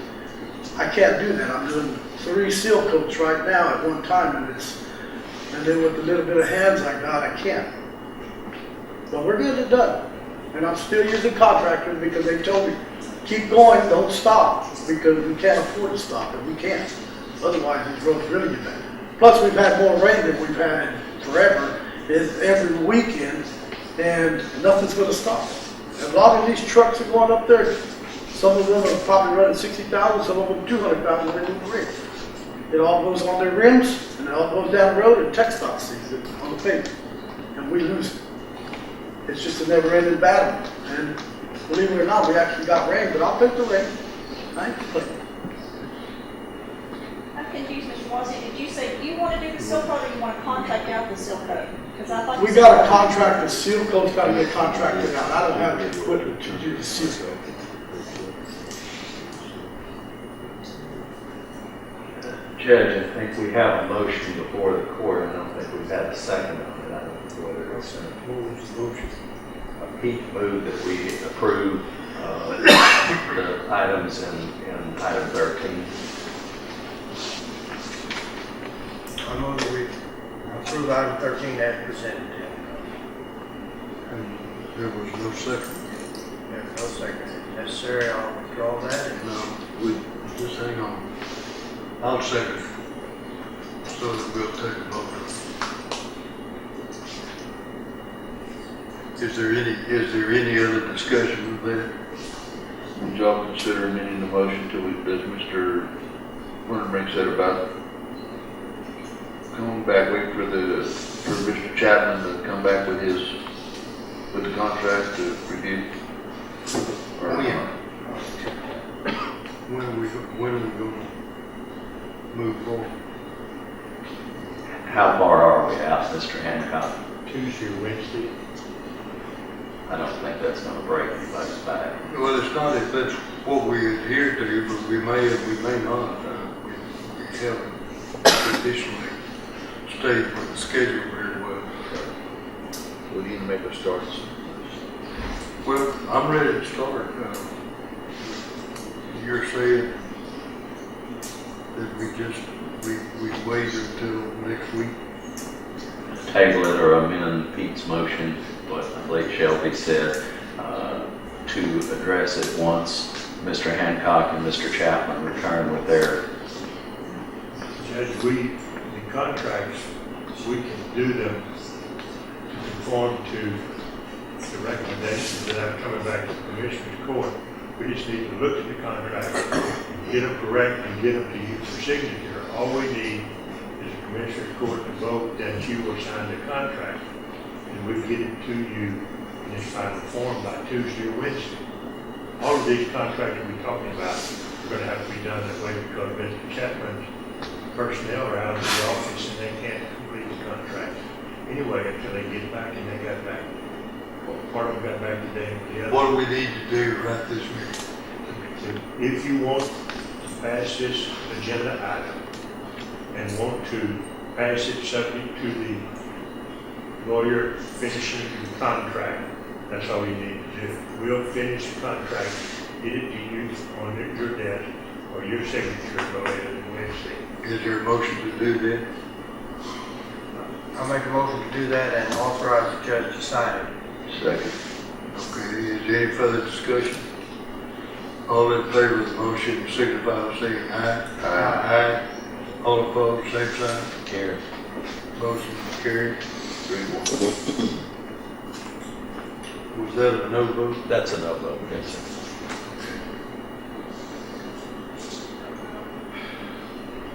I can't do that. I'm doing 3 seal coats right now at one time, and then with the little bit of hands I got, I can't. But we're getting it done. And I'm still using contractors because they told me, keep going, don't stop, because we can't afford to stop, and we can't. Otherwise, these roads really get bad. Plus, we've had more rain than we've had forever, is every weekend, and nothing's going to stop. And a lot of these trucks are going up there. Some of them are probably running 60,000, some of them 200,000 when they move the rig. It all goes on their rims, and it all goes down the road, and TxDOT sees it on the pavement, and we lose it. It's just a never-ending battle. And believe it or not, we actually got rain, but I'll take the rain. I ain't complaining. I'm confused, Mr. Wazzy. Did you say you want to do the seal coat or you want to contract out the seal coat? Because I thought We got a contract, the seal coat's got to get contracted out. I don't have the equipment to do the seal coat. Judge, I think we have a motion before the court. I don't think we've had a second on it. I don't know whether it's Pete moved that we approve the items in item 13. I move that we approve item 13 as presented. And there was no second. There's no second necessary. I'll withdraw that. No, just hang on. I'll second, so that we'll take a vote. Is there any other discussion with that? Would y'all consider amending the motion to, as Mr. Winterbrink said about coming back, wait for Mr. Chapman to come back with the contract to review? Or When are we going to move forward? How far are we out, Mr. Hancock? Tuesday or Wednesday. I don't think that's going to break anybody's back. Well, it's not if that's what we adhere to, but we may and we may not. We haven't traditionally stayed with the schedule very well. We need to make a start. Well, I'm ready to start. You're saying that we wait until next week? Table it or amend Pete's motion, what I believe Shelby said, to address it once Mr. Hancock and Mr. Chapman return with their. Judge, the contracts, we can do them to conform to the recommendations that are coming back to the Commissioner's Court. We just need to look at the contract, get them correct, and get them to you for signature. All we need is the Commissioner's Court to vote that you will sign the contract, and we get it to you in its final form by Tuesday or Wednesday. all of these contracts we're talking about are gonna have to be done that way because Mr. Chapman's personnel are out of the office and they can't complete the contract anyway until they get back, and they got back. Well, part of them got back today, but the other. What do we need to do right this minute? If you want to pass this agenda item and want to pass it subject to the lawyer finishing the contract, that's all you need to do. We'll finish the contract, get it to you on your desk or your signature by later than Wednesday. Is there a motion to do that? I'll make a motion to do that and authorize the judge to sign it. Second. Okay, is there any further discussion? All in favor of the motion, signify by saying aye. Aye. All opposed, same sign. Carries. Motion carried. 3-1. Was that a no vote? That's a no vote, yes, sir.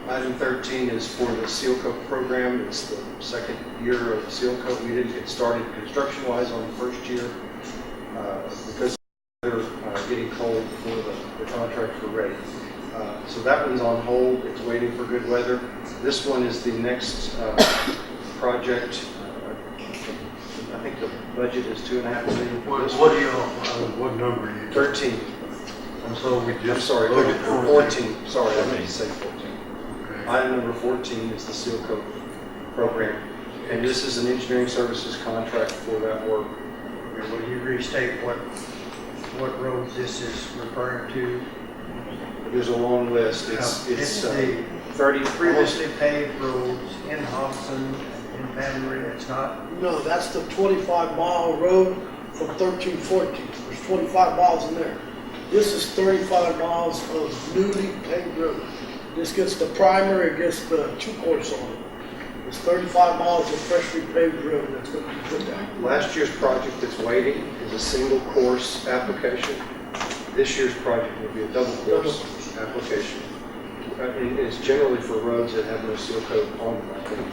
Item 13 is for the seal coat program. It's the second year of the seal coat. We didn't get started construction-wise on the first year because they're getting cold before the contracts were ready. So that one's on hold. It's waiting for good weather. This one is the next project. I think the budget is $2.5 million. What do you, what number are you? 13. And so we I'm just sorry, voted 14. Sorry, I meant to say 14. Item number 14 is the seal coat program, and this is an engineering services contract for that work. Will you restate what roads this is referring to? There's a long list. It's the 30 previously paved roads in Hobson, in Pan Maria. It's not, No, that's the 25-mile road from 1314. There's 25 miles in there. This is 35 miles of newly paved road. This gets the primer, it gets the 2-course on it. It's 35 miles of freshly paved road that's going to be put down. Last year's project that's waiting is a single course application. This year's project will be a double course application. And it's generally for roads that have no seal coat on them, I think.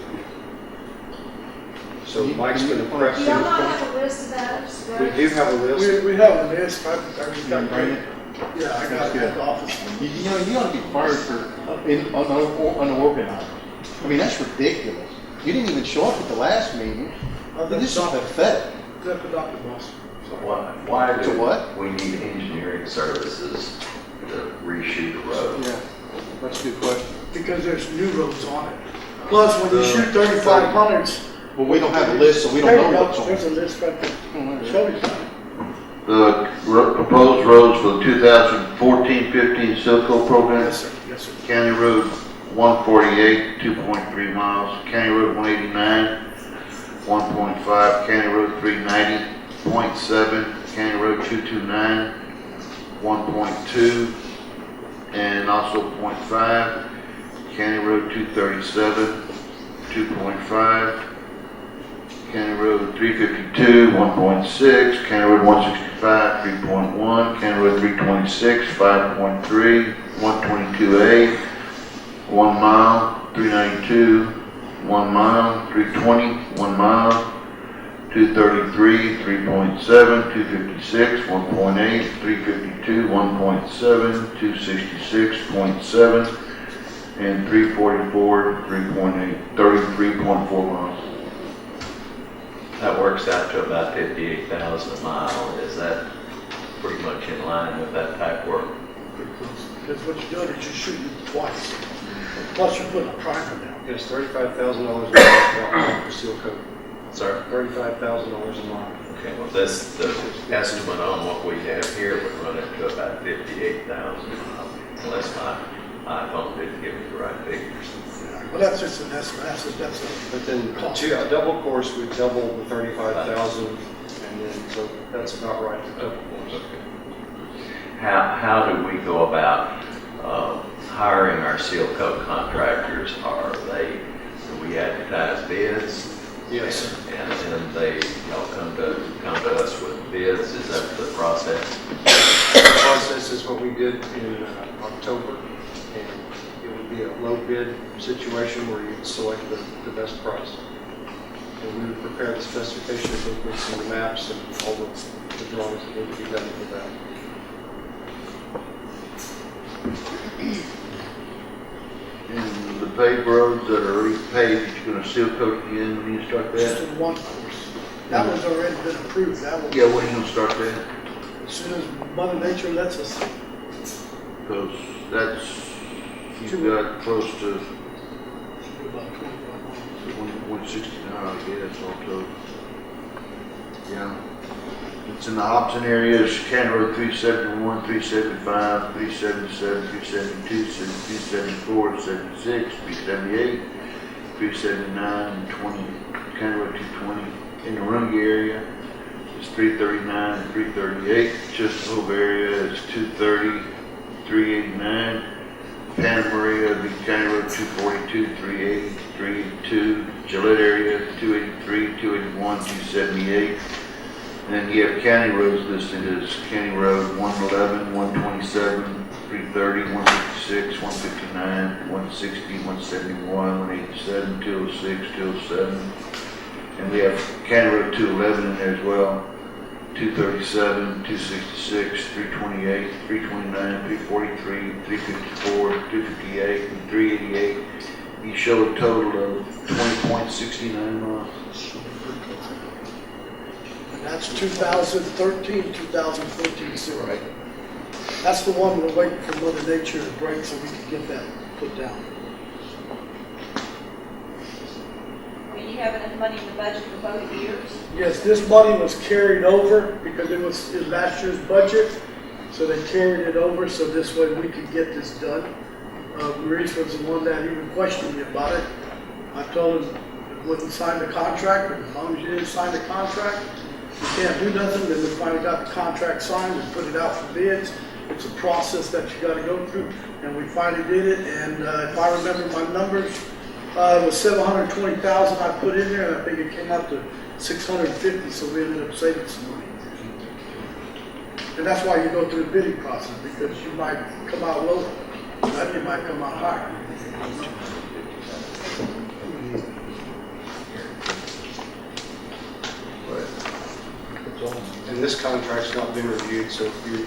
So Mike's going to prep Do y'all not them. have a list of those? We do have a list. We have a list. I just got it. Yeah, I got it at the office. You know, you ought to be fired for unorganized. I mean, that's ridiculous. You didn't even show up at the last meeting. This is pathetic. That's the doctor, boss. Why To do what? we need engineering services to reshoot the road? Yeah, that's a good question. Because there's new roads on it. Plus, when you shoot 3500s. Well, we don't have a list, so we don't know what's on There's it. a list right there. Show me that. The proposed roads for the 2014-15 seal coat program. Yes, sir. Yes, sir. County Road 148, 2.3 miles. County Road 189, 1.5. County Road 390, 0.7. County Road 229, 1.2. And also 0.5. County Road 237, 2.5. County Road 352, 1.6, County Road 165, 3.1, County Road 326, 5.3, 122A, 1 mile, 392, 1 mile, 320, 1 mile, 233, 3.7, 256, 1.8, 352, 1.7, 266, 0.7, and 344, 3.8, 33.4 miles. That works out to about 58,000 a mile. Is that pretty much in line with that type work? Because what you're doing is you're shooting twice. Plus you're putting a primer down. It's $35,000 a mile for seal coat. Sir? $35,000 a mile. Okay, well, the estimate on what we have here would run it to about 58,000, unless my phone didn't give me the right figures. Well, that's just an estimate. That's a But then a double course would double the 35,000, and then so that's about right for double course. How do we go about hiring our seal coat contractors? Do we advertise bids? Yes. And then y'all come to us with bids? Is that the process? The process is what we did in October, and it would be a low bid situation where you'd select the best price. And we would prepare the specification booklets and the maps and all the drawings that need to be done for that. of the paved roads that are already paved, you're gonna seal coat again when you start Just that? in one course. That one's already been approved, that one. Yeah, when are you gonna start that? As soon as Mother Nature lets us. Because that's, you've got close to About 25 miles. 169, I guess, also. Yeah. It's in the Hobson areas, County Road 371, 375, 377, 372, 374, 76, 378, 379, and 20, County Road 220. In the Rungy area, it's 339 and 338. Chesterfield area is 230, 389. Santa Maria, the County Road 242, 380, 382. Gillette area, 283, 281, 278. And then you have county roads listed as County Road 111, 127, 330, 156, 159, 160, 171, 187, 206, 207. And we have County Road 211 in there as well. 237, 266, 328, 329, 343, 354, 258, and 388. You show a total of 20.69 miles. And that's 2013, 2014 sewer. Right. That's the one we're waiting for Mother Nature to break so we can get that put down. Do you have enough money in the budget for both years? Yes, this money was carried over because it was in last year's budget. So they carried it over so this way we could get this done. Maurice was the one that even questioned me about it. I told him I wouldn't sign the contract, but as long as you didn't sign the contract, you can't do nothing. Then we finally got the contract signed and put it out for bids. It's a process that you gotta go through, and we finally did it. And if I remember my numbers, it was 720,000 I put in there, and I think it came out to 650, so we ended up saving some money. And that's why you go through the bidding process, because you might come out lower, and you might come out higher. And this contract's not been reviewed, so if you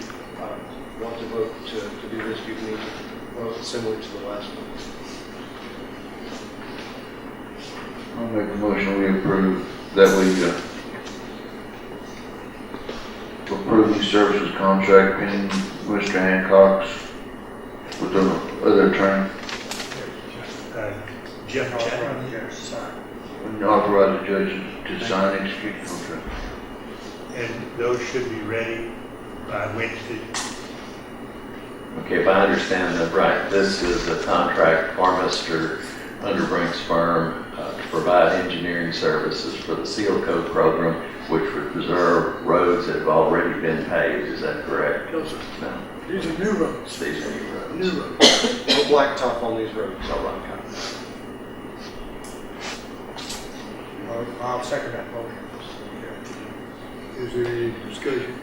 want to vote to do this, you need to vote similar to the last one. I'll make a motion we approve that we approve the services contract pending Mr. Hancock's with the other attorney Jeff Chapman. and authorize the judge to sign and execute the contract. And those should be ready by Wednesday. Okay, if I understand that right, this is a contract for Mr. Underbrink's firm to provide engineering services for the Seal Coat program, which would preserve roads that have already been paved. Is that correct? No, sir. No. These are new roads. These are new roads. New roads. No blacktop on these roads, I'll run kind I'll second that motion. Is there any discussion?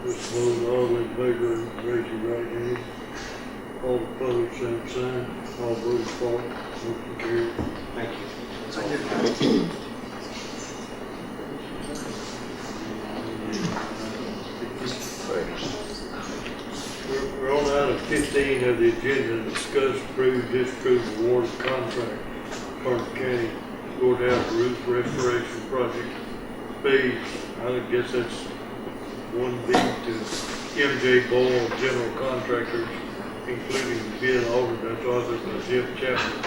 Let's vote, all in favor, raise your right hand. All opposed, same sign. All voted for, motion carried. Thank you. That's all. We're on item 15 of the agenda, discuss, approve, disapprove, award of contract, Karnes County Courthouse Roof Restoration Project phase. I guess that's 1B to MJ Boyle, General Contractors, including bid alternate author by Jeff Chapman,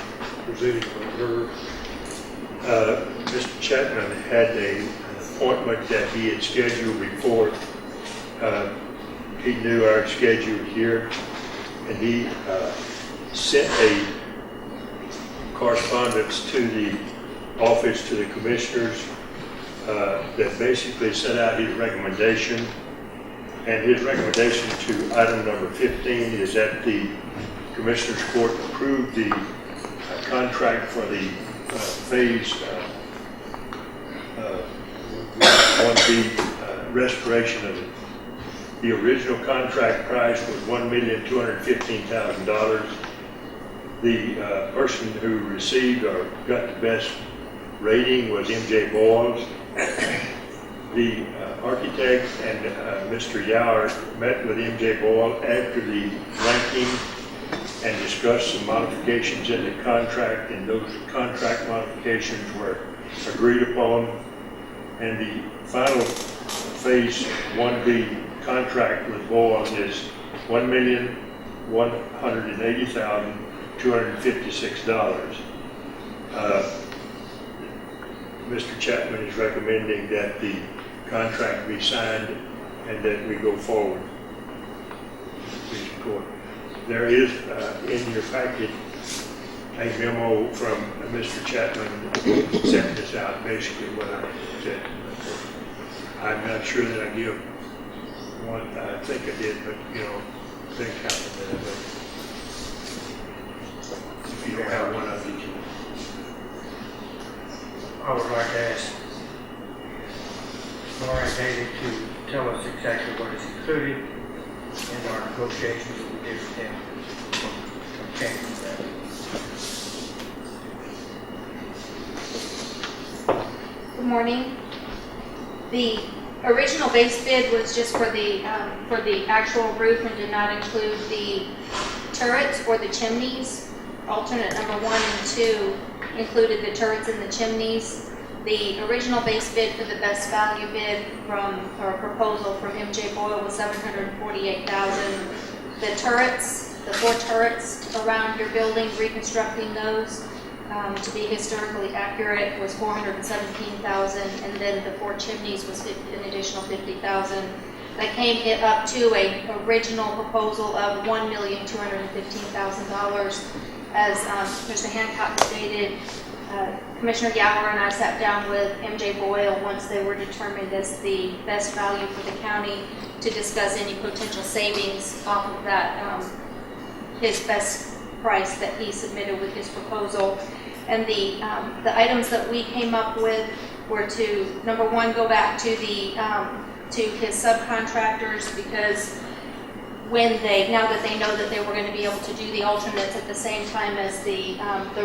presented by her. Mr. Chapman had an appointment that he had scheduled before. He knew our schedule here, and he sent a correspondence to the office, to the commissioners, that basically set out his recommendation. And his recommendation to item number 15 is that the Commissioners Court approve the contract for the phase 1B restoration of it. The original contract price was $1,215,000. The person who received or got the best rating was MJ Boyles. The architect and Mr. Yauer met with MJ Boyle after the ranking and discussed some modifications in the contract, and those contract modifications were agreed upon. And the final phase 1B contract with Boyle is $1,180,256. Mr. Chapman is recommending that the contract be signed and that we go forward. Please record. There is in your packet a memo from Mr. Chapman setting this out, basically what I said. I'm not sure that I give one, I think I did, but things happen there. But if you don't have one of these, I would like to ask Laura and David to tell us exactly what is included in our negotiations that we did with them. Okay. Good morning. The original base bid was just for the actual roof and did not include the turrets or the chimneys. Alternate number 1 and 2 included the turrets and the chimneys. The original base bid for the best value bid proposal from MJ Boyle was $748,000. The turrets, the 4 turrets around your building, reconstructing those to be historically accurate was $417,000, and then the 4 chimneys was an additional $50,000. That came up to a original proposal of $1,215,000. As Mr. Hancock stated, Commissioner Yauer and I sat down with MJ Boyle once they were determined as the best value for the county to discuss any potential savings off of that, his best price that he submitted with his proposal. And the items that we came up with were to, number 1, go back to to his subcontractors, because now that they know that they were going to be able to do the alternates at the same time as the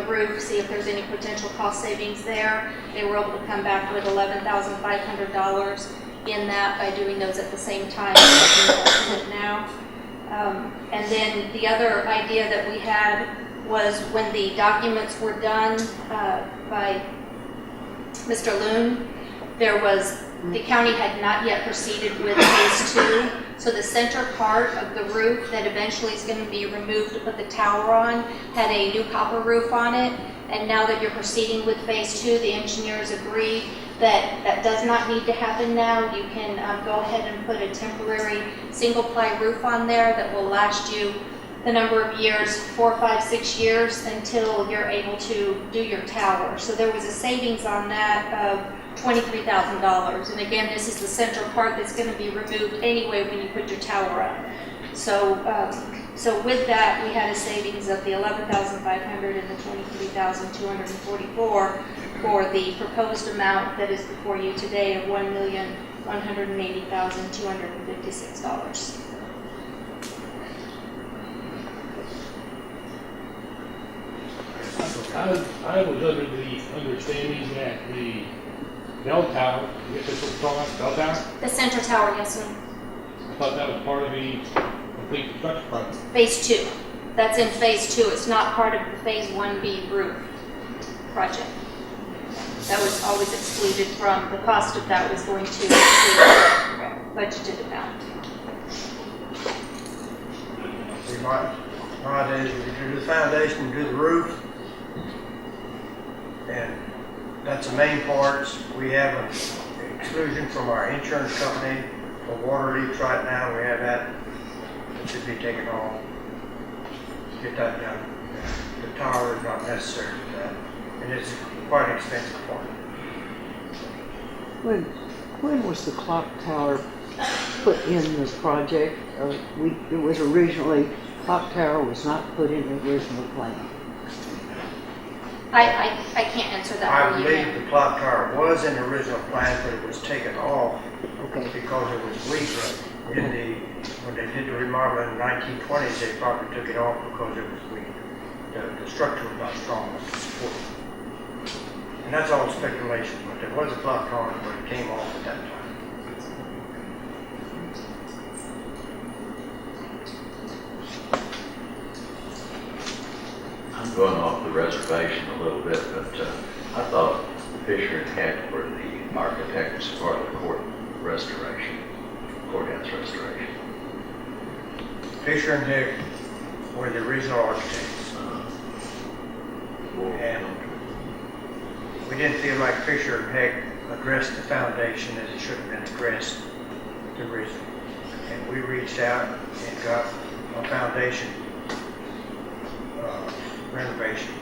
roof, see if there's any potential cost savings there. They were able to come back with $11,500 in that by doing those at the same time as the alternate now. And then the other idea that we had was when the documents were done by Mr. Loon, the county had not yet proceeded with phase 2. So the center part of the roof that eventually is going to be removed to put the tower on had a new copper roof on it. And now that you're proceeding with phase 2, the engineers agreed that that does not need to happen now. You can go ahead and put a temporary single ply roof on there that will last you the number of years, 4, 5, 6 years, until you're able to do your tower. So there was a savings on that of $23,000. And again, this is the central part that's going to be removed anyway when you put your tower up. So with that, we had a savings of the $11,500 and the $23,244 for the proposed amount that is before you today of $1,180,256. I was under the understanding that the bell tower, I guess that's what it's called, bell tower? The center tower, yes, sir. I thought that was part of the complete construction project. Phase 2. That's in phase 2. It's not part of the phase 1B roof project. That was always excluded from the cost of that was going to the budgeted amount. My idea is we do the foundation, do the roof, and that's the main parts. We have an exclusion from our insurance company for water leaks right now. We have that. It should be taken off. Get that done. The tower is not necessary for that. And it's quite an expensive part. When was the clock tower put in the project? It was originally, clock tower was not put in the original plan. I can't answer that I for you. believe the clock tower was in the original plan, but it was taken off because it was weak. When they did the remodel in the 1920s, they probably took it off because it was weak. The structure was not strong enough to support it. And that's all speculation, but there was a clock tower, but it came off at that time. going off the reservation a little bit, but I thought Fisher and Heck were the architects for the courthouse restoration. Fisher and Heck were the original architects. And we didn't feel like Fisher and Heck addressed the foundation as it should have been addressed originally. And we reached out and got a foundation renovation.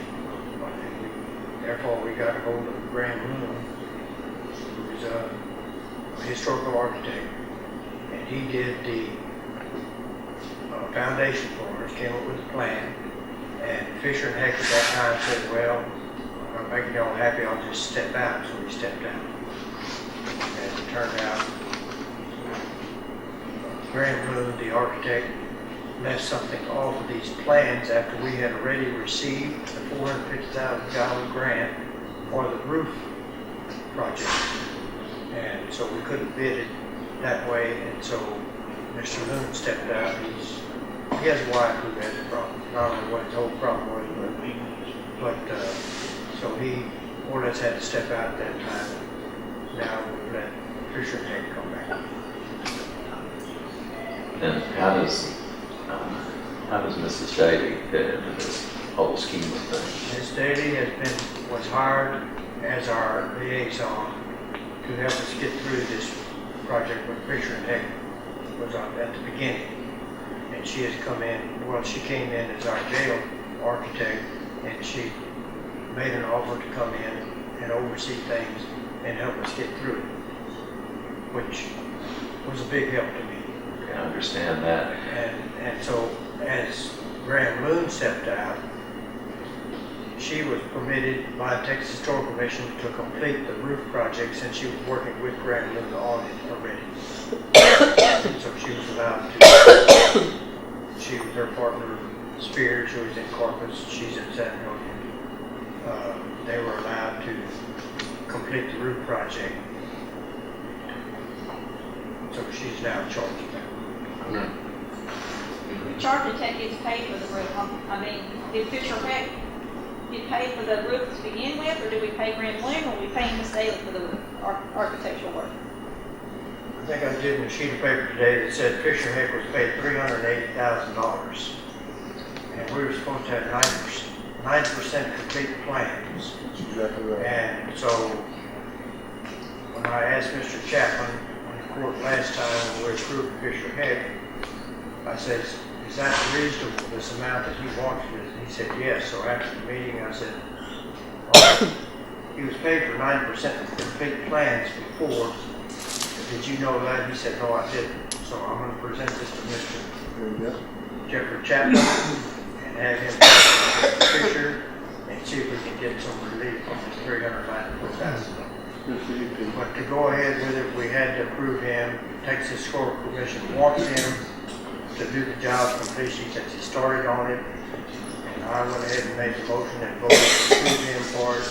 Therefore, we got a hold of Graham Moon, who is a historical architect, and he did the foundation for us, came up with a plan. And Fisher and Heck at that time said, well, I'm making y'all happy, I'll just step out. So we stepped out. And it turned out Graham Moon, the architect, left something off of these plans after we had already received the $450,000 grant for the roof project. And so we couldn't bid it that way, and so Mr. Moon stepped out. He has a wife who has a problem. I don't know what his whole problem was, but so he more or less had to step out at that time. Now we've let Fisher and Heck come back. And how does Mrs. Daly fit into this whole scheme of things? Ms. Daly was hired as our liaison to help us get through this project with Fisher and Heck was at the beginning. And she has come in, well, she came in as our jail architect, and she made an offer to come in and oversee things and help us get through it, which was a big help to me. I understand that. And so as Graham Moon stepped out, she was permitted by the Texas Historical Commission to complete the roof project since she was working with Graham Moon on it already. So she was allowed to, she was her partner, Spears, who was in Corpus, she's in San Antonio. They were allowed to complete the roof project. So she's now in charge of that. Which architect gets paid for the roof? I mean, did Fisher Heck get paid for the roof to begin with, or do we pay Graham Moon, or we pay Ms. Daly for the architectural work? I think I did in a sheet of paper today that said Fisher Heck was paid $380,000. And we were supposed to have 90% complete plans. That's exactly right. And so when I asked Mr. Chapman on the court last time when we approved Fisher Heck, I said, is that reasonable, this amount that he wants? He said, yes. So after the meeting, I said, he was paid for 90% of complete plans before. Did you know that? He said, no, I didn't. So I'm going to present this to Mr. Jeffrey Chapman and have him talk to Fisher and see if we can get some relief on this $394,000. But to go ahead with it, we had to approve him. Texas Historical Commission wants him to do the job completion since he started on it. And I went ahead and made the motion and voted to approve him for it.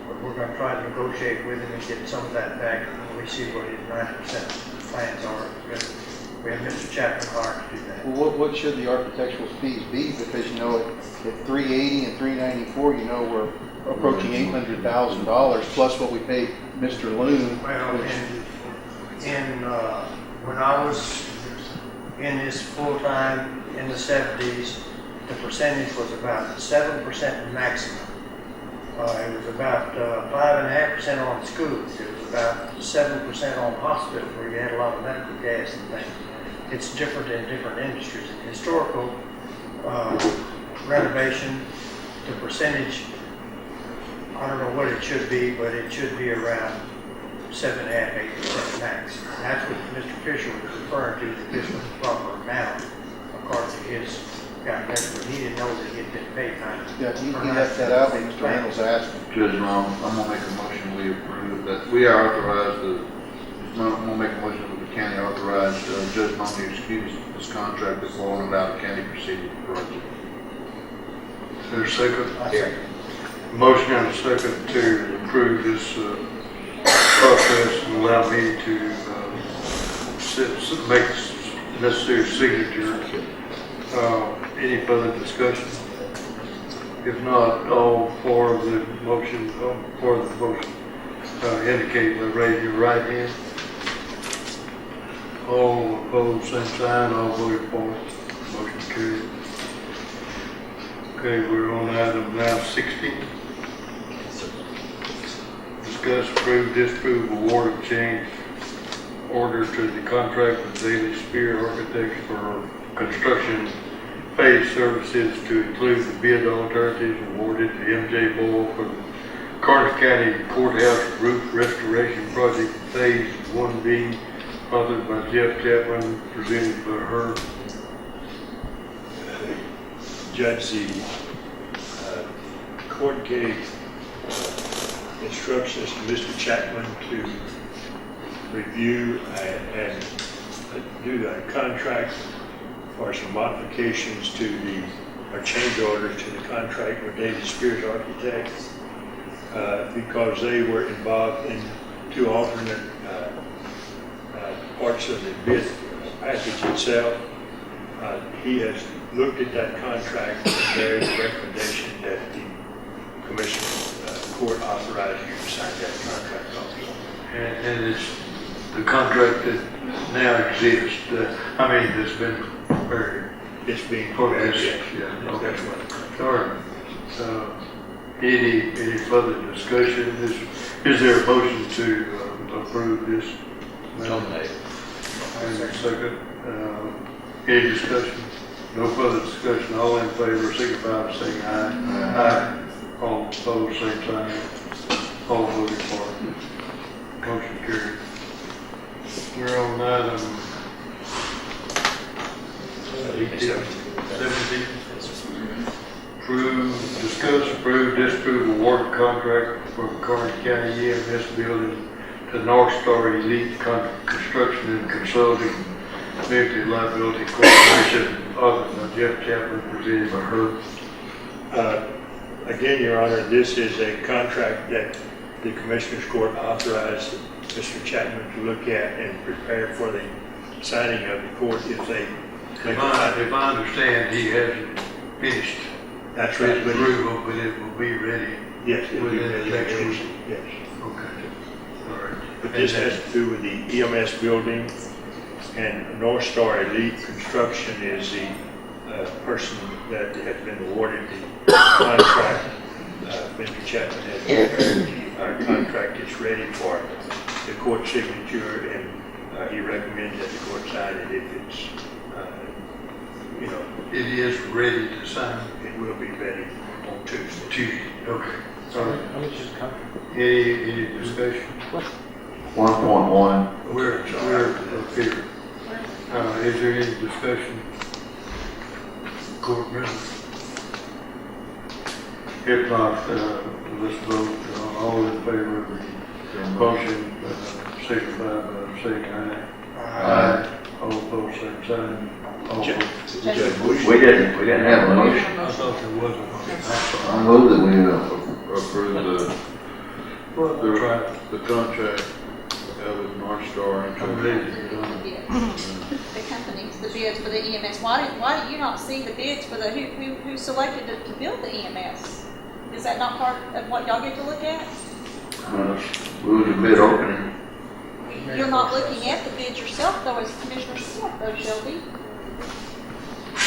But we're going to try to negotiate with him and get some of that back when we see what his 90% plans are. We have Mr. Chapman hired to do that. Well, what should the architectural fees be? Because you know, at 380 and 394, you know, we're approaching $800,000 plus what we paid Mr. Loon. Well, when I was in this full-time in the 70s, the percentage was about 7% maximum. It was about 5.5% on schools. It was about 7% on hospitals where you had a lot of medical gas and things. It's different in different industries. In historical renovation, the percentage, I don't know what it should be, but it should be around 7.5%, 8% max. And that's what Mr. Fisher was referring to, that this was the proper amount according to his calculation, but he didn't know that he had been paid 90%. Yeah, he left that out when Mr. Reynolds asked him. Judge Long, I'm gonna make a motion, we approve that, we are authorized I'm gonna make a motion that the county authorize Judge Long to excuse this contract that will allow the county to proceed with the project. Is there a second? I second. Motion and a second to approve this process and allow me to make necessary signature. Any further discussion? If not, all for the motion, indicate by raising your right hand. All opposed, same sign, all voted for. Motion carried. Okay, we're on item now 16. Discuss, approve, disapprove, award of change order to the contract with Daily Spear Architects for construction phase services to include the bid alternatives awarded to MJ Boyle for the Karnes County Courthouse Roof Restoration Project Phase 1B, authored by Jeff Chapman, presented by her. Judge, the court gave instructions to Mr. Chapman to review and do a contract for some modifications to or change orders to the contract with David Spears Architects, because they were involved in two alternate parts of the bid package itself. He has looked at that contract and made a recommendation that the Commissioner Court authorize you to sign that contract also. And it's the contract that now exists, that's been prepared. It's being for prepared, this. yes. Yeah, okay. That's what. All right. Any further discussion? Is there a motion to approve this? So made. And a second. Any discussion? No further discussion. All in favor, signify by saying aye. Aye. All opposed, same sign. All voted for. Motion carried. We're on item 17. Discuss, approve, disapprove award of contract for the Karnes County EMS building to North Star Elite Construction and Consulting Limited Liability Corporation, authored by Jeff Chapman, presented by her. Again, Your Honor, this is a contract that the Commissioners Court authorized Mr. Chapman to look at and prepare for the signing of the court if they make If I understand, he hasn't finished That's his right. approval, but it will be ready. Yes, it will be within the next ready. week. Yes. Okay. All right. But this has to do with the EMS building, and North Star Elite Construction is the person that has been awarded the contract. Mr. Chapman has our contract is ready for the court signature, and he recommends that the court sign it if it's, It is ready to sign. it will be ready on Tuesday. Tuesday. Okay. All right. How much is the contract? Any discussion? 1.1. We're up here. Is there any discussion? Court members? If not, let's vote. All in favor of the motion, signify by saying aye. Aye. All opposed, same sign. All opposed. We didn't have a motion. I thought there was a motion. I'm sorry. I move that we approve The the contract with North Star. I'm ready to get on. The companies, the bids for the EMS. Why do you not see the bids for the, who selected to build the EMS? Is that not part of what y'all get to look at? We was a bid opening. You're not looking at the bids yourself though, as Commissioner Smith though, Shelby.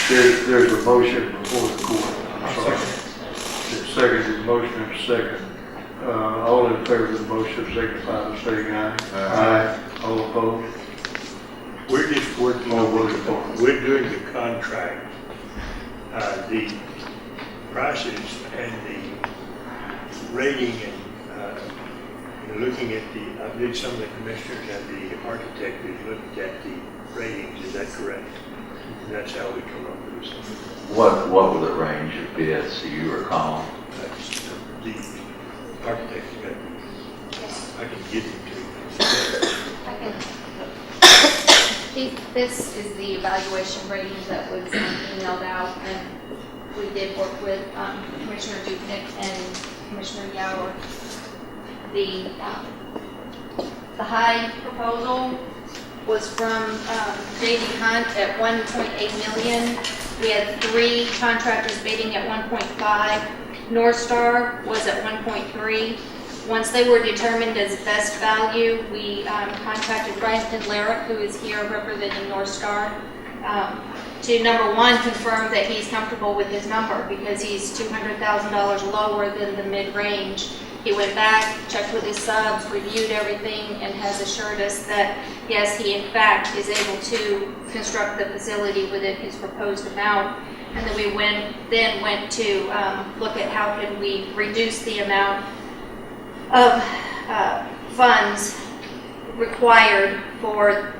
There's a motion before the court. I'm sorry. It's seconded, motion and second. All in favor of the motion, signify by saying aye. Aye. All opposed? We're just working All on, voted for. we're doing the contract. The prices and the rating and looking at I believe some of the commissioners and the architect is looking at the ratings, is that correct? And that's how we come up with this. What were the range of bids, do you recall? That's the architect, I can give them to you. This is the evaluation rating that was emailed out, and we did work with Commissioner Dupnick and Commissioner Yower. The high proposal was from J.D. Hunt at $1.8 million. We had 3 contractors bidding at 1.5. North Star was at 1.3. Once they were determined as best value, we contacted Brian Pindlerick, who is here representing North Star, to number one, confirm that he's comfortable with his number because he's $200,000 lower than the mid-range. He went back, checked with his subs, reviewed everything, and has assured us that, yes, he in fact is able to construct the facility within his proposed amount. And then we then went to look at how can we reduce the amount of funds required for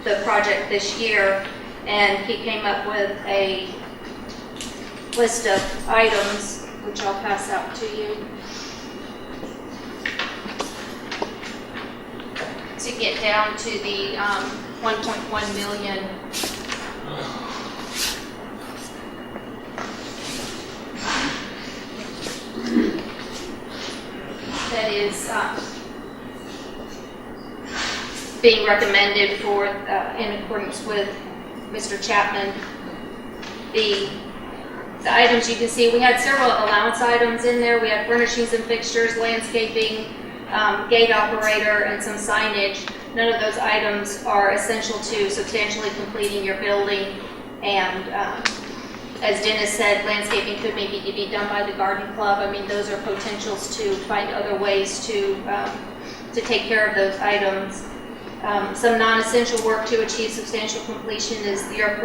the project this year. And he came up with a list of items, which I'll pass out to you, to get down to the 1.1 million. That is being recommended for in accordance with Mr. Chapman. The items you can see, we had several allowance items in there. We had furnishings and fixtures, landscaping, gate operator, and some signage. None of those items are essential to substantially completing your building. And as Dennis said, landscaping could maybe be done by the garden club. I mean, those are potentials to find other ways to take care of those items. Some non-essential work to achieve substantial completion is your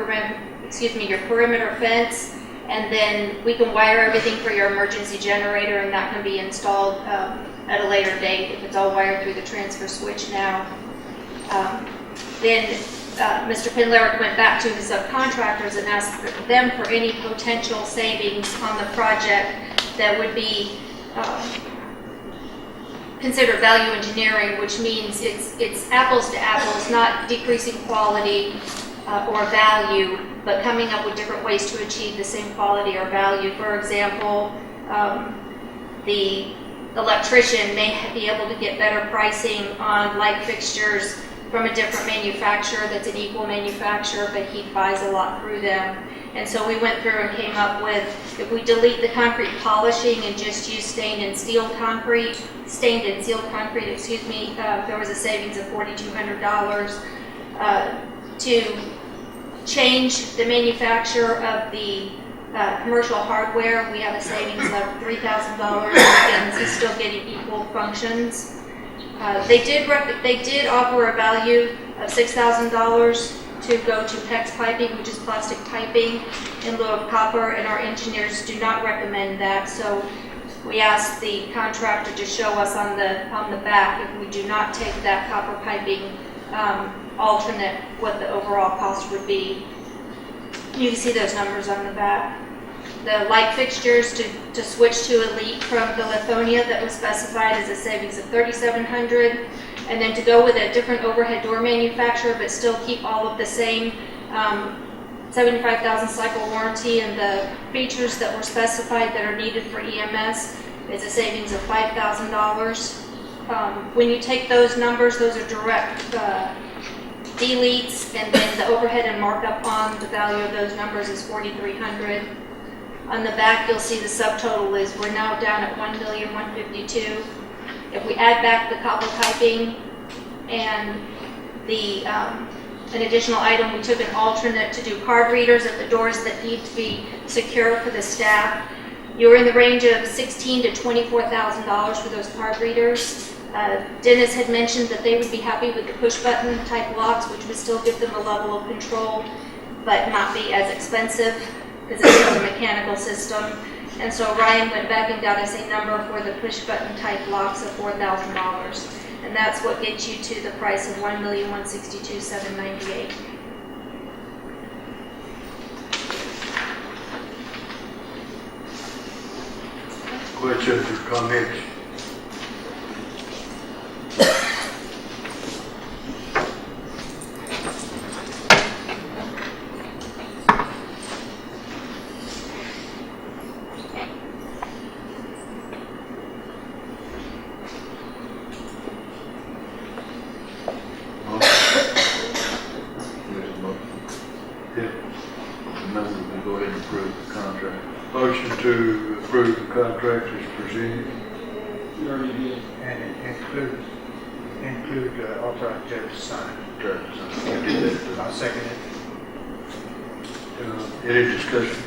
perimeter fence, and then we can wire everything for your emergency generator, and that can be installed at a later date if it's all wired through the transfer switch now. Then Mr. Pindlerick went back to his subcontractors and asked them for any potential savings on the project that would be considered value engineering, which means it's apples to apples, not decreasing quality or value, but coming up with different ways to achieve the same quality or value. For example, the electrician may be able to get better pricing on light fixtures from a different manufacturer that's an equal manufacturer, but he buys a lot through them. And so we went through and came up with, if we delete the concrete polishing and just use stained and sealed concrete, there was a savings of $4,200. To change the manufacturer of the commercial hardware, we have a savings of $3,000. Again, this is still getting equal functions. They did offer a value of $6,000 to go to PEX piping, which is plastic piping, in lieu of copper, and our engineers do not recommend that. So we asked the contractor to show us on the back, if we do not take that copper piping alternate, what the overall cost would be. You can see those numbers on the back. The light fixtures to switch to Elite from the Lithonia, that was specified as a savings of $3,700. And then to go with a different overhead door manufacturer, but still keep all of the same 75,000 cycle warranty and the features that were specified that are needed for EMS, is a savings of $5,000. When you take those numbers, those are direct deletes, and then the overhead and markup on the value of those numbers is $4,300. On the back, you'll see the subtotal is we're now down at $1,152,000. If we add back the copper piping and the an additional item, we took an alternate to do card readers at the doors that need to be secure for the staff. You're in the range of $16,000 to $24,000 for those card readers. Dennis had mentioned that they would be happy with the push button type locks, which would still give them a level of control, but not be as expensive because it's still a mechanical system. And so Ryan went back and got us a number for the push button type locks of $4,000. And that's what gets you to the price of $1,162,798. Questions or comments? Move we go ahead and approve the contract. Motion to approve the contract is presented. You already did. And include authorized judge to sign. I'll second it. Any discussion?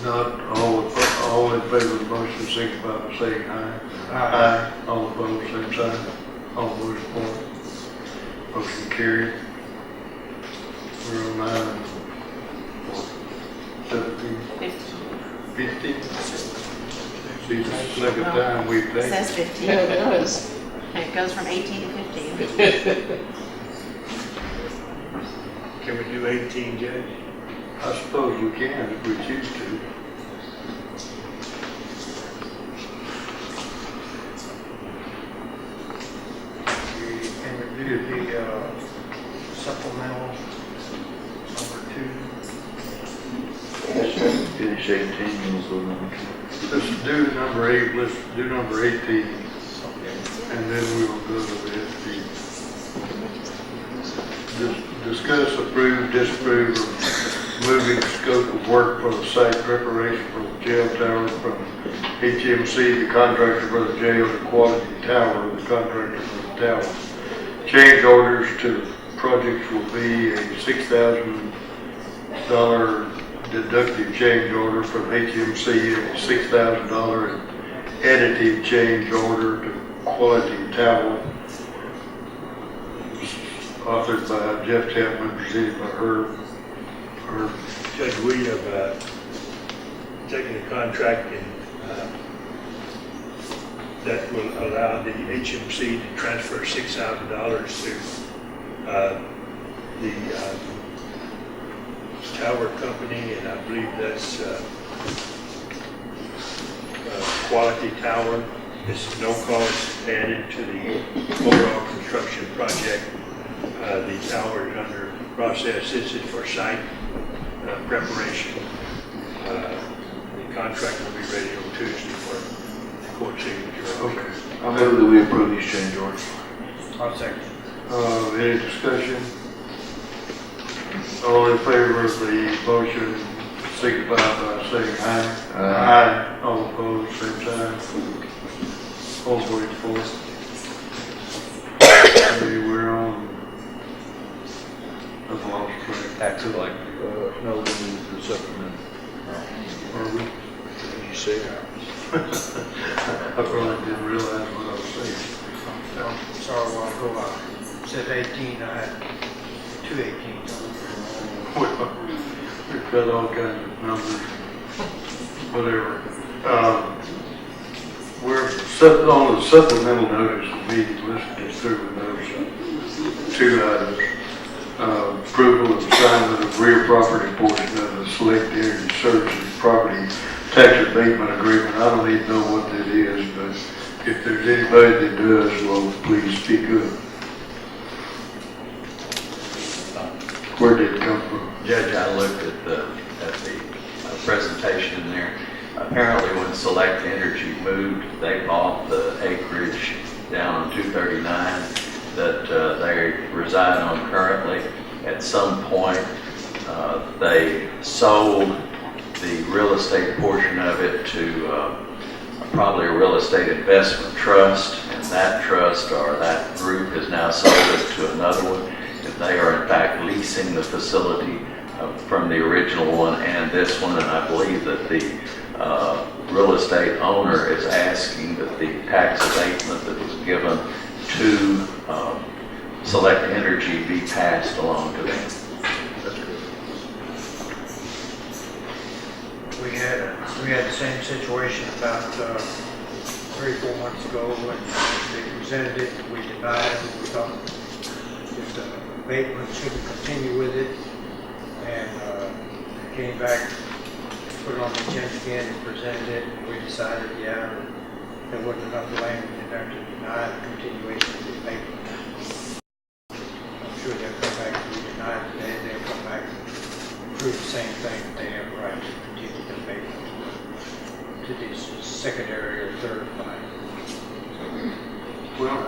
Not all in favor of the motion, signify by saying aye. Aye. All opposed, same sign. All voted for. Motion carried. We're on item 17. 15. See, this is the second time we've It taken. says 15. Yeah, it does. And it goes from 18 to 15. Can we do 18, Judge? I suppose we can if we choose to. And review the supplemental number 2. Finish 18, we'll go number 2. Let's do number 8, let's do number 18, and then we will go to 15. Discuss, approve, disapprove, or moving scope of work for the site preparation for the jail tower from HMC, the contractor for the jail, to Quality Tower, the contractor for the tower. Change orders to the projects will be a $6,000 deductive change order from HMC, a $6,000 additive change order to Quality Tower, authored by Jeff Chapman, presented by her. Judge, we have taken a contract that will allow the HMC to transfer $6,000 to the tower company, and I believe that's Quality Tower. This is no cost added to the overall construction project. The tower is under process. This is for site preparation. The contract will be ready on Tuesday for court signature. Okay. I move that we approve these change orders. I'll second. Any discussion? All in favor of the motion, signify by saying aye. Aye. All opposed, same sign. All voted for. Okay, we're on. I've lost track. Tax collector. No, we need the supplement. Are we? You say I probably didn't realize what I was saying. Sorry, a while ago, I said 18, I had 2 18s. Well, we've got all kinds of numbers, whatever. We're on the supplemental notice of meeting. Let's get through with those 2 items. Approval of assignment of real property portion of the Select Energy Services Property Tax Abatement Agreement. I don't even know what that is, but if there's anybody that does, well, please speak up. Where did it come from? Judge, I looked at the presentation there. Apparently when Select Energy moved, they bought the acreage down on 239 that they reside on currently. At some point, they sold the real estate portion of it to probably a real estate investment trust, and that trust or that group has now sold it to another one. And they are in fact leasing the facility from the original one and this one, and I believe that the real estate owner is asking that the tax abatement that was given to Select Energy be passed along to them. That's good. We had the same situation about 3 or 4 months ago when they presented it, we divided, we thought that the abatement shouldn't continue with it, and came back, put it on the agenda again and presented it, and we decided, yeah, there wasn't enough language in there to deny the continuation of the abatement. I'm sure they'll come back and deny it today, they'll come back and prove the same thing, that they have a right to continue the abatement to this secondary or third line. Well,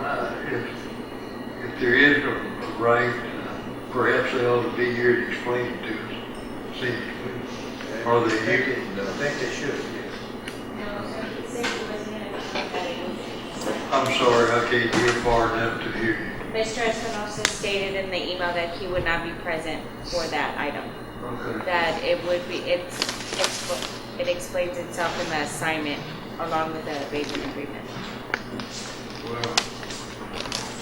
if there is a right, perhaps they ought to be here to explain it to us. seems to me. Are they here? I think they should, yes. I'm sorry, I can't hear far enough to hear you. Mr. Espinosa stated in the email that he would not be present for that item. Okay. That it would be, it explains itself in the assignment along with the abatement agreement. Well,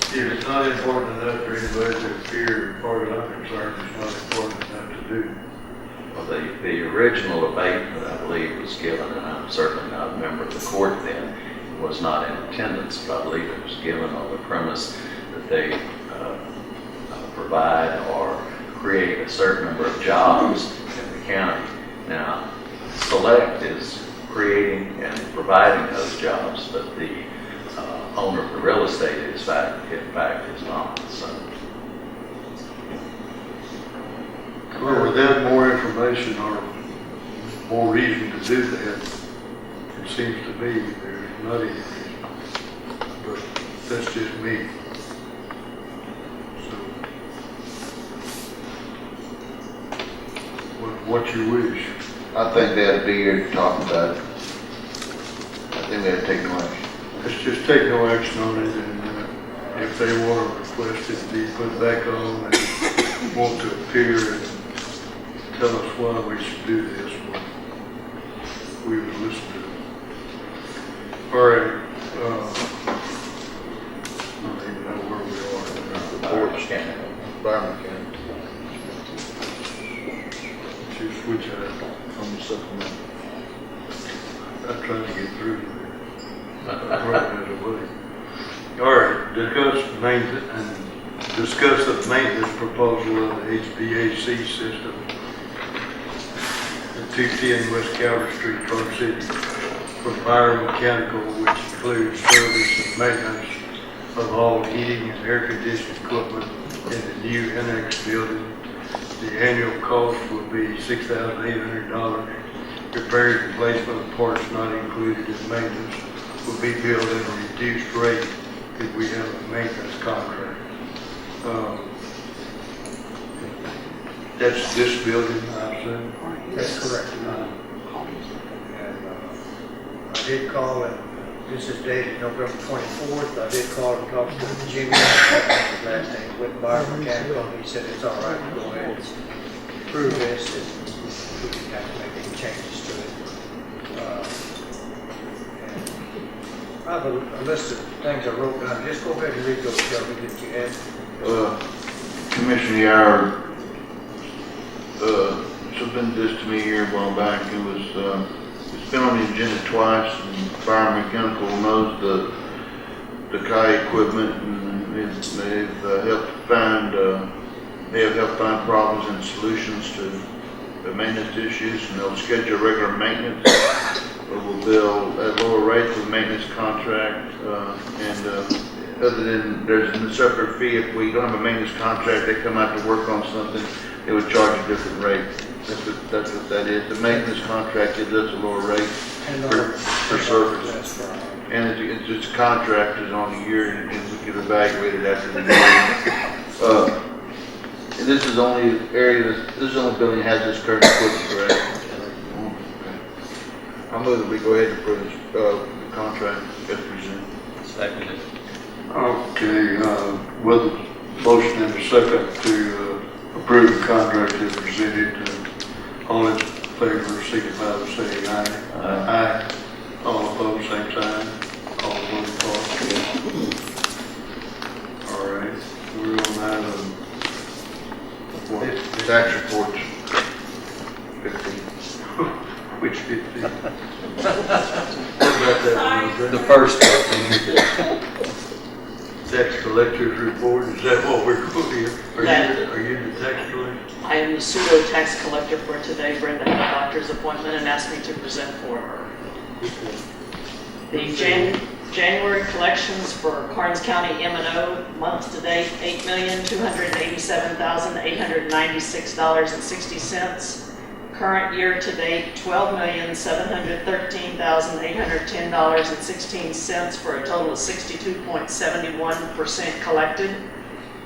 if it's not important enough for anybody to appear, as far as I'm concerned, it's not important enough to do. Well, the original abatement, I believe, was given, and I'm certainly not a member of the court then, was not in attendance, but I believe it was given on the premise that they provide or create a certain number of jobs in the county. Now, Select is creating and providing those jobs, but the owner of the real estate in fact is not. So, Well, without more information or more reason to do that, it seems to me there's not any reason. But that's just me. So, what you wish. I think they ought to be here to talk about it. I think they ought to take no action. Let's just take no action on it, and if they want to request it to be put back on and want to appear and tell us why we should do this, we would listen to them. All right, I don't even know where we are. the board scanning. Environment County. Should switch out. On the supplement. I'm trying to get through there. All right, discuss the maintenance proposal of the HVAC system at 210 West Calvert Street, Clark City, for fire and mechanical, which includes service and maintenance of all heating and air conditioning equipment in the new annex building. The annual cost would be $6,800. Repairs and replacement of parts not included in maintenance will be billed at a reduced rate if we have a maintenance contract. That's this building, I assume? That's correct. And I did call, and this is dated November 24th. I did call and talk to Jimmy, his last name, with Biomechanical. He said it's all right to go ahead and approve this, and we can have to make any changes to it. And I have a list of things I wrote down. Just go ahead and read those, Shelby, that you had. Commissioner Yar submitted this to me here a while back. It was, it's been on the agenda twice, and Biomechanical knows the Kai equipment, and they've helped find, they have helped find problems and solutions to the maintenance issues, and they'll schedule regular maintenance, or will bill at lower rates with maintenance contract, and other than there's a separate fee if we don't have a maintenance contract, they come out to work on something, they would charge a different rate. That's what that is. The maintenance contract gives us a lower rate for service. And it's contracted on a year, and we can evaluate it after the year. And this is the only area, this is the only building that has this current equipment, correct? Okay. I'll move that we go ahead and approve this, the contract as presented. Seconded. Okay, with a motion and a second to approve the contract as presented, all in favor, signify by saying aye. Aye. All opposed, same sign. All voting for. All right, we're on item. Tax report 15. Which 15? What about that one? The first. Tax collector's report, is that what we're going here? Are you the tax collector? I am the pseudo tax collector for today. Brenda had a doctor's appointment and asked me to present for her. The January collections for Karnes County M&O month to date, $8,287,896.60. Current year to date, $12,713,810.16 for a total of 62.71% collected.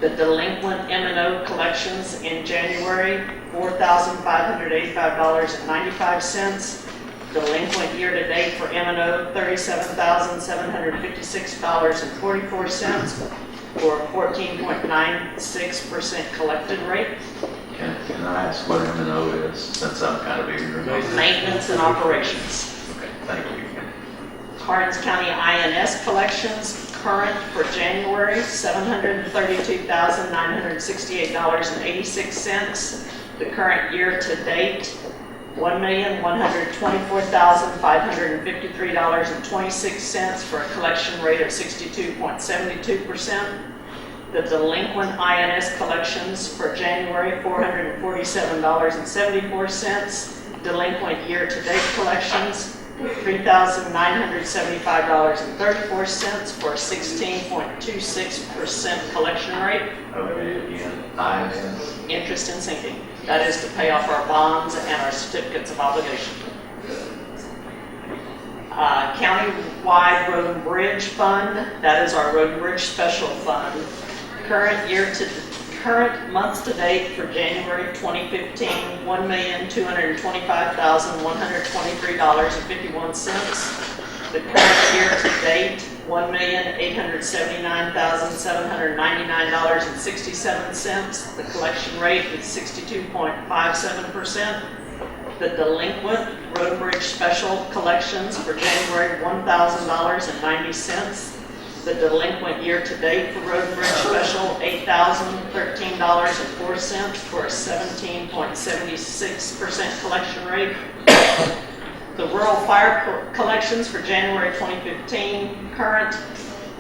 The delinquent M&O collections in January, $4,585.95. Delinquent year-to-date for M&O, $37,756.44, for a 14.96% collected rate. Can I ask what M&O is, since I'm kind of ignorant? Maintenance and operations. Okay, thank you. Karnes County INS collections, current for January, $732,968.86. The current year-to-date, $1,124,553.26, for a collection rate of 62.72%. The delinquent INS collections for January, $447.74. Delinquent year-to-date collections, $3,975.34, for a 16.26% collection rate. Okay, again, INS. Interest and sinking. That is to pay off our bonds and our certificates of obligation. Countywide Road and Bridge Fund, that is our Road and Bridge Special Fund. Current month to date for January 2015, $1,225,123.51. The current year to date, $1,879,799.67. The collection rate is 62.57%. The delinquent Road and Bridge Special collections for January, $1,000.90. The delinquent year-to-date for Road and Bridge Special, $8,013.04, for a 17.76% collection rate. The rural fire collections for January 2015, current,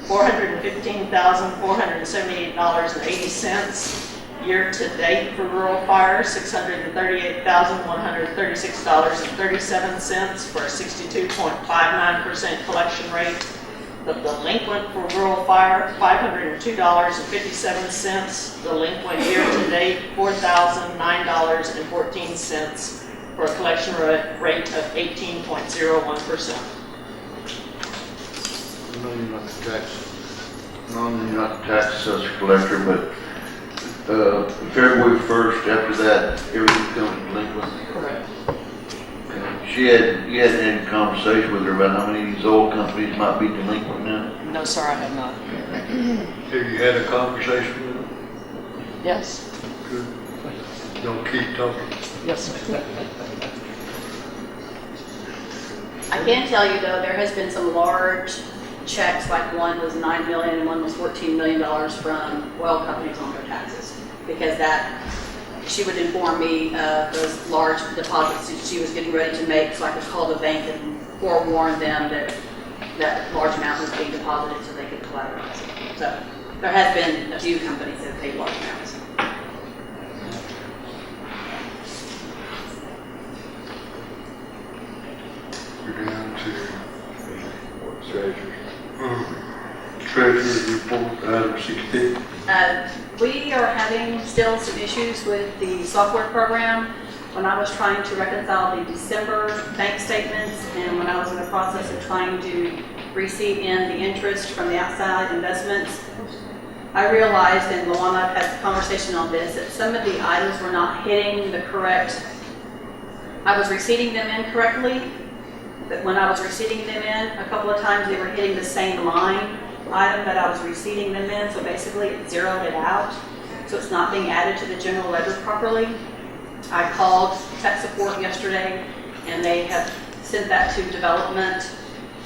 $415,478.80. Year-to-date for rural fire, $638,136.37, for a 62.59% collection rate. The delinquent for rural fire, $502.57. Delinquent year-to-date, $4,009.14, for a collection rate of 18.01%. No, you're not the tax assessor collector, but February 1st, after that, everything becomes delinquent. Correct. You hadn't had any conversation with her about how many of these old companies might be delinquent now? No, sir, I have not. Have you had a conversation with them? Yes, Good. Don't keep talking. yes, sir. I can tell you though, there has been some large checks, like one was $9 million and one was $14 million from oil companies on their taxes. Because that, she would inform me of those large deposits that she was getting ready to make, so I could call the bank and forewarn them that that large amount was being deposited so they could collateralize it. So there has been a few companies that have paid large amounts. We're down to treasurer's report, item 16. We are having still some issues with the software program. When I was trying to reconcile the December bank statements and when I was in the process of trying to receive in the interest from the outside investments, I realized, and Luana had a conversation on this, that some of the items were not hitting the correct, I was receiving them incorrectly, but when I was receiving them in, a couple of times they were hitting the same line item that I was receiving them in, so basically it zeroed it out. So it's not being added to the general ledger properly. I called tech support yesterday and they have sent that to development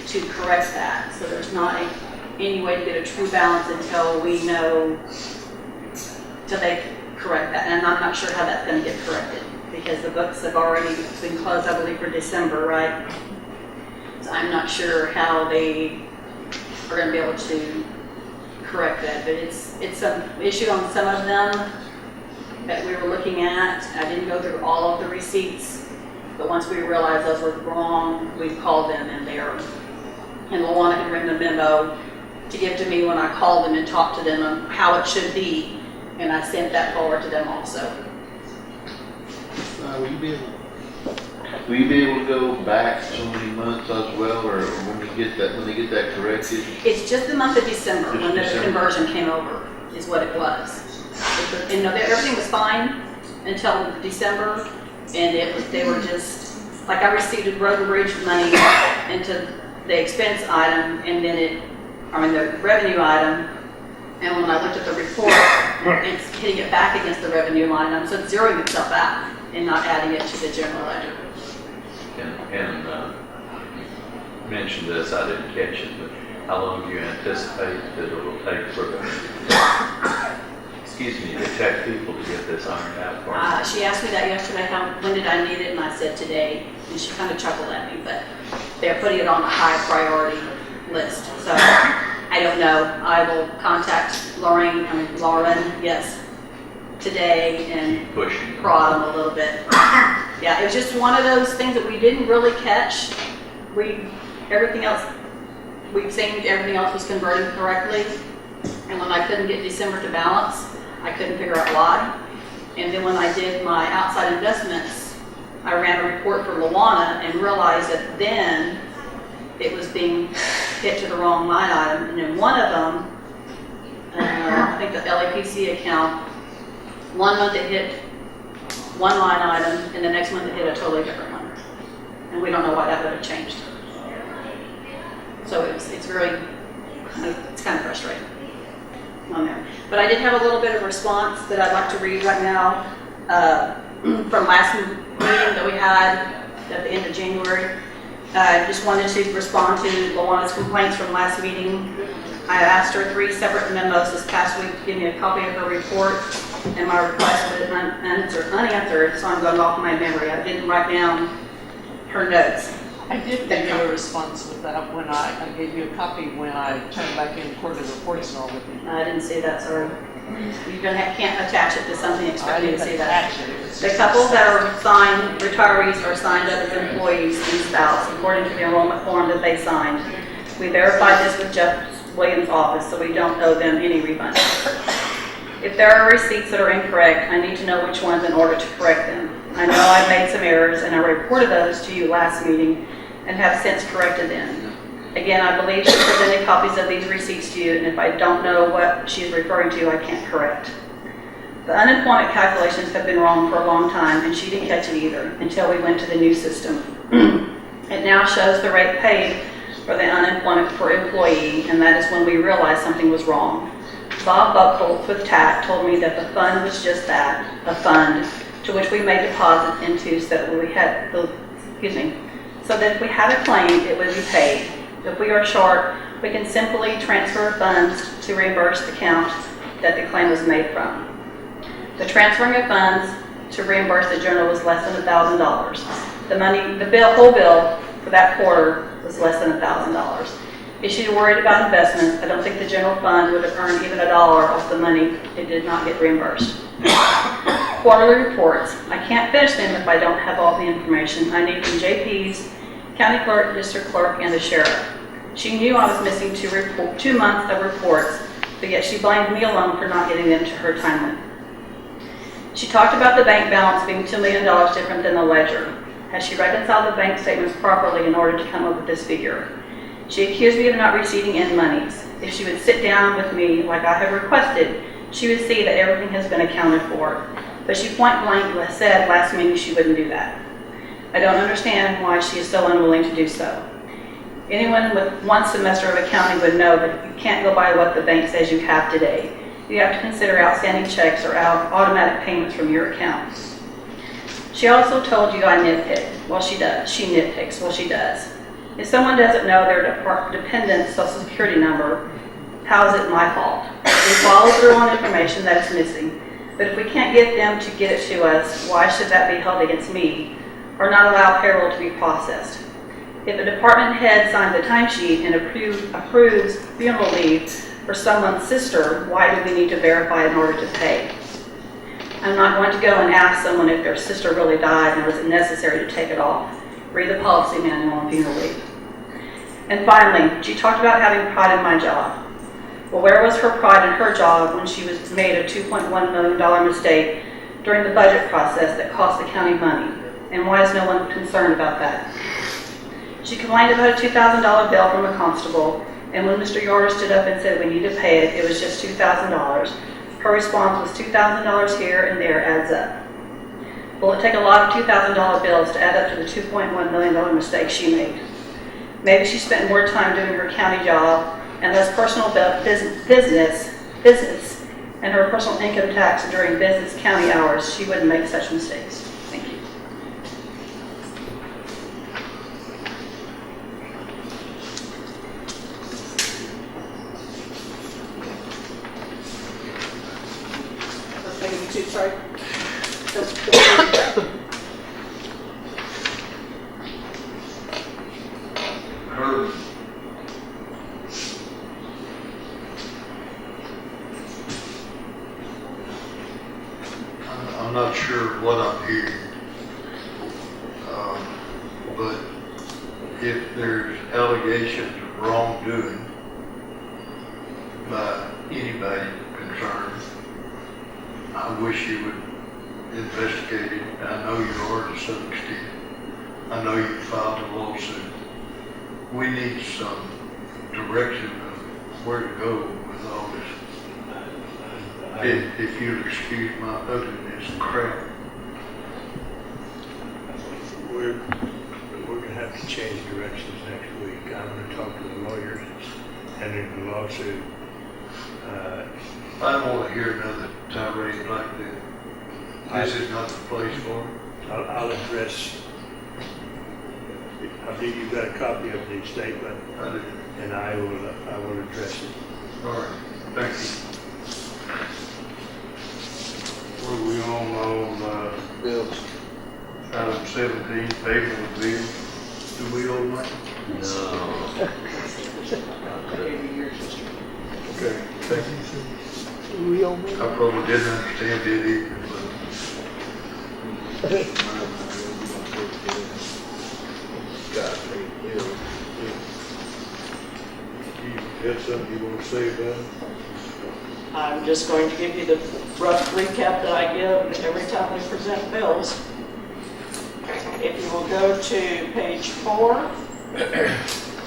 to correct that. So there's not any way to get a true balance until we know, till they correct that. And I'm not sure how that's going to get corrected because the books have already been closed, I believe, for December, right? So I'm not sure how they are going to be able to correct that, but it's some issue on some of them that we were looking at. I didn't go through all of the receipts, but once we realized those were wrong, we called them and Luana had written a memo to give to me when I called them and talked to them on how it should be, and I sent that forward to them also. Will you be able to go back so many months as well, or when they get that corrected? It's just the month of December Just when the December. conversion came over is what it was. And no, everything was fine until December, and they were just, like I received a road and bridge money into the expense item, and then the revenue item, and when I looked at the report, it's hitting it back against the revenue line item, so it's zeroing itself out and not adding it to the general ledger. And mentioned this, I didn't catch it, but how long do you anticipate that it will take for the, the tech people to get this ironed out for you? She asked me that yesterday, when did I need it, and I said today, and she kind of chuckled at me, but they're putting it on a high priority list, so I don't know. I will contact Lauren, yes, today and pushing, prod them a little bit. Yeah, it was just one of those things that we didn't really catch. Everything else was converting correctly, and when I couldn't get December to balance, I couldn't figure out why. And then when I did my outside investments, I ran a report for Luana and realized that then it was being hit to the wrong line item. And in one of them, I think the LAPC account, 1 month it hit one line item, and the next month it hit a totally different one. And we don't know why that would have changed. So it's kind of frustrating on there. But I did have a little bit of response that I'd like to read right now from last meeting that we had at the end of January. I just wanted to respond to Luana's complaints from last meeting. I asked her 3 separate memos this past week to give me a copy of her report, and my request was unanswered, so I'm going off my memory. I didn't write down her notes. I did give you a response with that when I gave you a copy when I turned back in quarterly reports and all with you. I didn't see that, sorry. You can't attach it to something, expect me to see that. The The couples that are signed, retirees are signed up as employees and spouse according to the enrollment form that they signed. We verified this with Jeff Williams' office, so we don't owe them any refund. If there are receipts that are incorrect, I need to know which ones in order to correct them. I know I made some errors, and I reported those to you last meeting and have since corrected them. Again, I believe she presented copies of these receipts to you, and if I don't know what she is referring to, I can't correct. The unemployment calculations have been wrong for a long time, and she didn't catch it either until we went to the new system. It now shows the rate paid for the unemployment per employee, and that is when we realized something was wrong. Bob Buckholz with TAC told me that the fund was just that, a fund, to which we made deposits into so that if we had a claim, it would be paid. If we are short, we can simply transfer funds to reimburse the account that the claim was made from. The transferring of funds to reimburse the general was less than $1,000. The whole bill for that quarter was less than $1,000. If she's worried about investments, I don't think the general fund would have earned even $1 off the money it did not get reimbursed. Quarterly reports. I can't finish them if I don't have all the information. I need from JP's, county clerk, district clerk, and the sheriff. She knew I was missing 2 months of reports, but yet she blamed me alone for not getting them to her timely. She talked about the bank balance being $2 million different than the ledger. Has she reconciled the bank statements properly in order to come up with this figure? She accused me of not receiving end monies. If she would sit down with me like I have requested, she would see that everything has been accounted for. But she point blank said last meeting she wouldn't do that. I don't understand why she is so unwilling to do so. Anyone with 1 semester of accounting would know that you can't go by what the bank says you have today. You have to consider outstanding checks or automatic payments from your account. She also told you I nitpick. Well, she does. She nitpicks. Well, she does. If someone doesn't know their dependent social security number, how is it my fault? We follow through on information that is missing. But if we can't get them to get it to us, why should that be held against me or not allow payroll to be processed? If a department head signs a timesheet and approves funeral leave for someone's sister, why do we need to verify in order to pay? I'm not going to go and ask someone if their sister really died and was it necessary to take it off. Read the policy manual on funeral leave. And finally, she talked about having pride in my job. Well, where was her pride in her job when she was made a $2.1 million mistake during the budget process that cost the county money? And why is no one concerned about that? She complained about a $2,000 bill from a constable, and when Mr. Yorter stood up and said we need to pay it, it was just $2,000. Her response was $2,000 here and there adds up. Will it take a lot of $2,000 bills to add up to the $2.1 million mistake she made? Maybe she spent more time doing her county job and less personal business, and her personal income tax during business county hours. She wouldn't make such mistakes. Thank you. Let's make it YouTube, sorry. Her, I'm not sure what I'm hearing, but if there's allegations of wrongdoing by anybody concerned, I wish you would investigate it. I know you are to some extent. I know you filed a lawsuit. We need some direction of where to go with all this. If you'll excuse my ugliness and crap. We're gonna have to change directions next week. I'm gonna talk to the lawyers handling the lawsuit. I don't want to hear another tirade like that. This is not the place for it. I'll address, I think you've got a copy of the statement. I do. And I will address it. All right, thank you. Where are we on, Bills. item 17, payment of bills? Do we owe money? No. Okay, thank you. Real I probably didn't understand it either, you had something you want to say about it? I'm just going to give you the rough recap that I give every time we present bills. If you will go to page 4,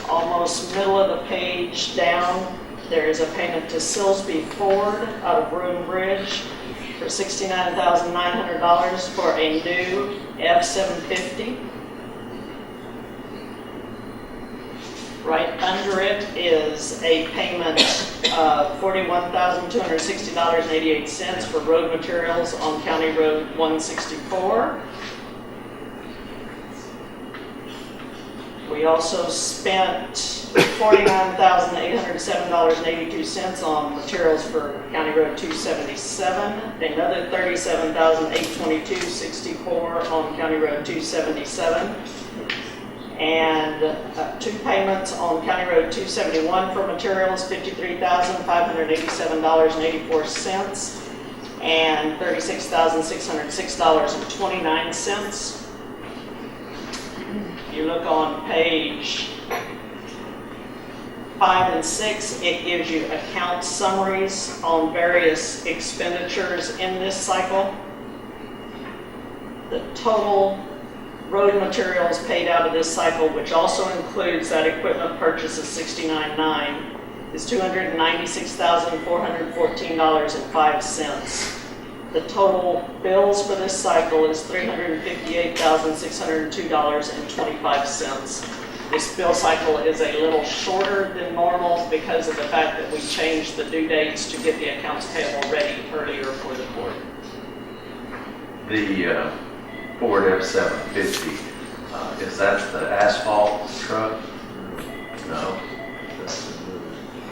almost middle of the page down, there is a payment to Silsby Ford out of Room Bridge for $69,900 for a new F-750. Right under it is a payment of $41,260.88 for road materials on County Road 164. We also spent $49,807.82 on materials for County Road 277, another $37,822.64 on County Road 277, and 2 payments on County Road 271 for materials, $53,587.84, and $36,606.29. You look on page 5 and 6, it gives you account summaries on various expenditures in this cycle. The total road materials paid out of this cycle, which also includes that equipment purchase of $69,900, is $296,414.05. The total bills for this cycle is $358,602.25. This bill cycle is a little shorter than normal because of the fact that we changed the due dates to get the accounts payable ready earlier for the court. The Ford F-750, is that the asphalt truck? No.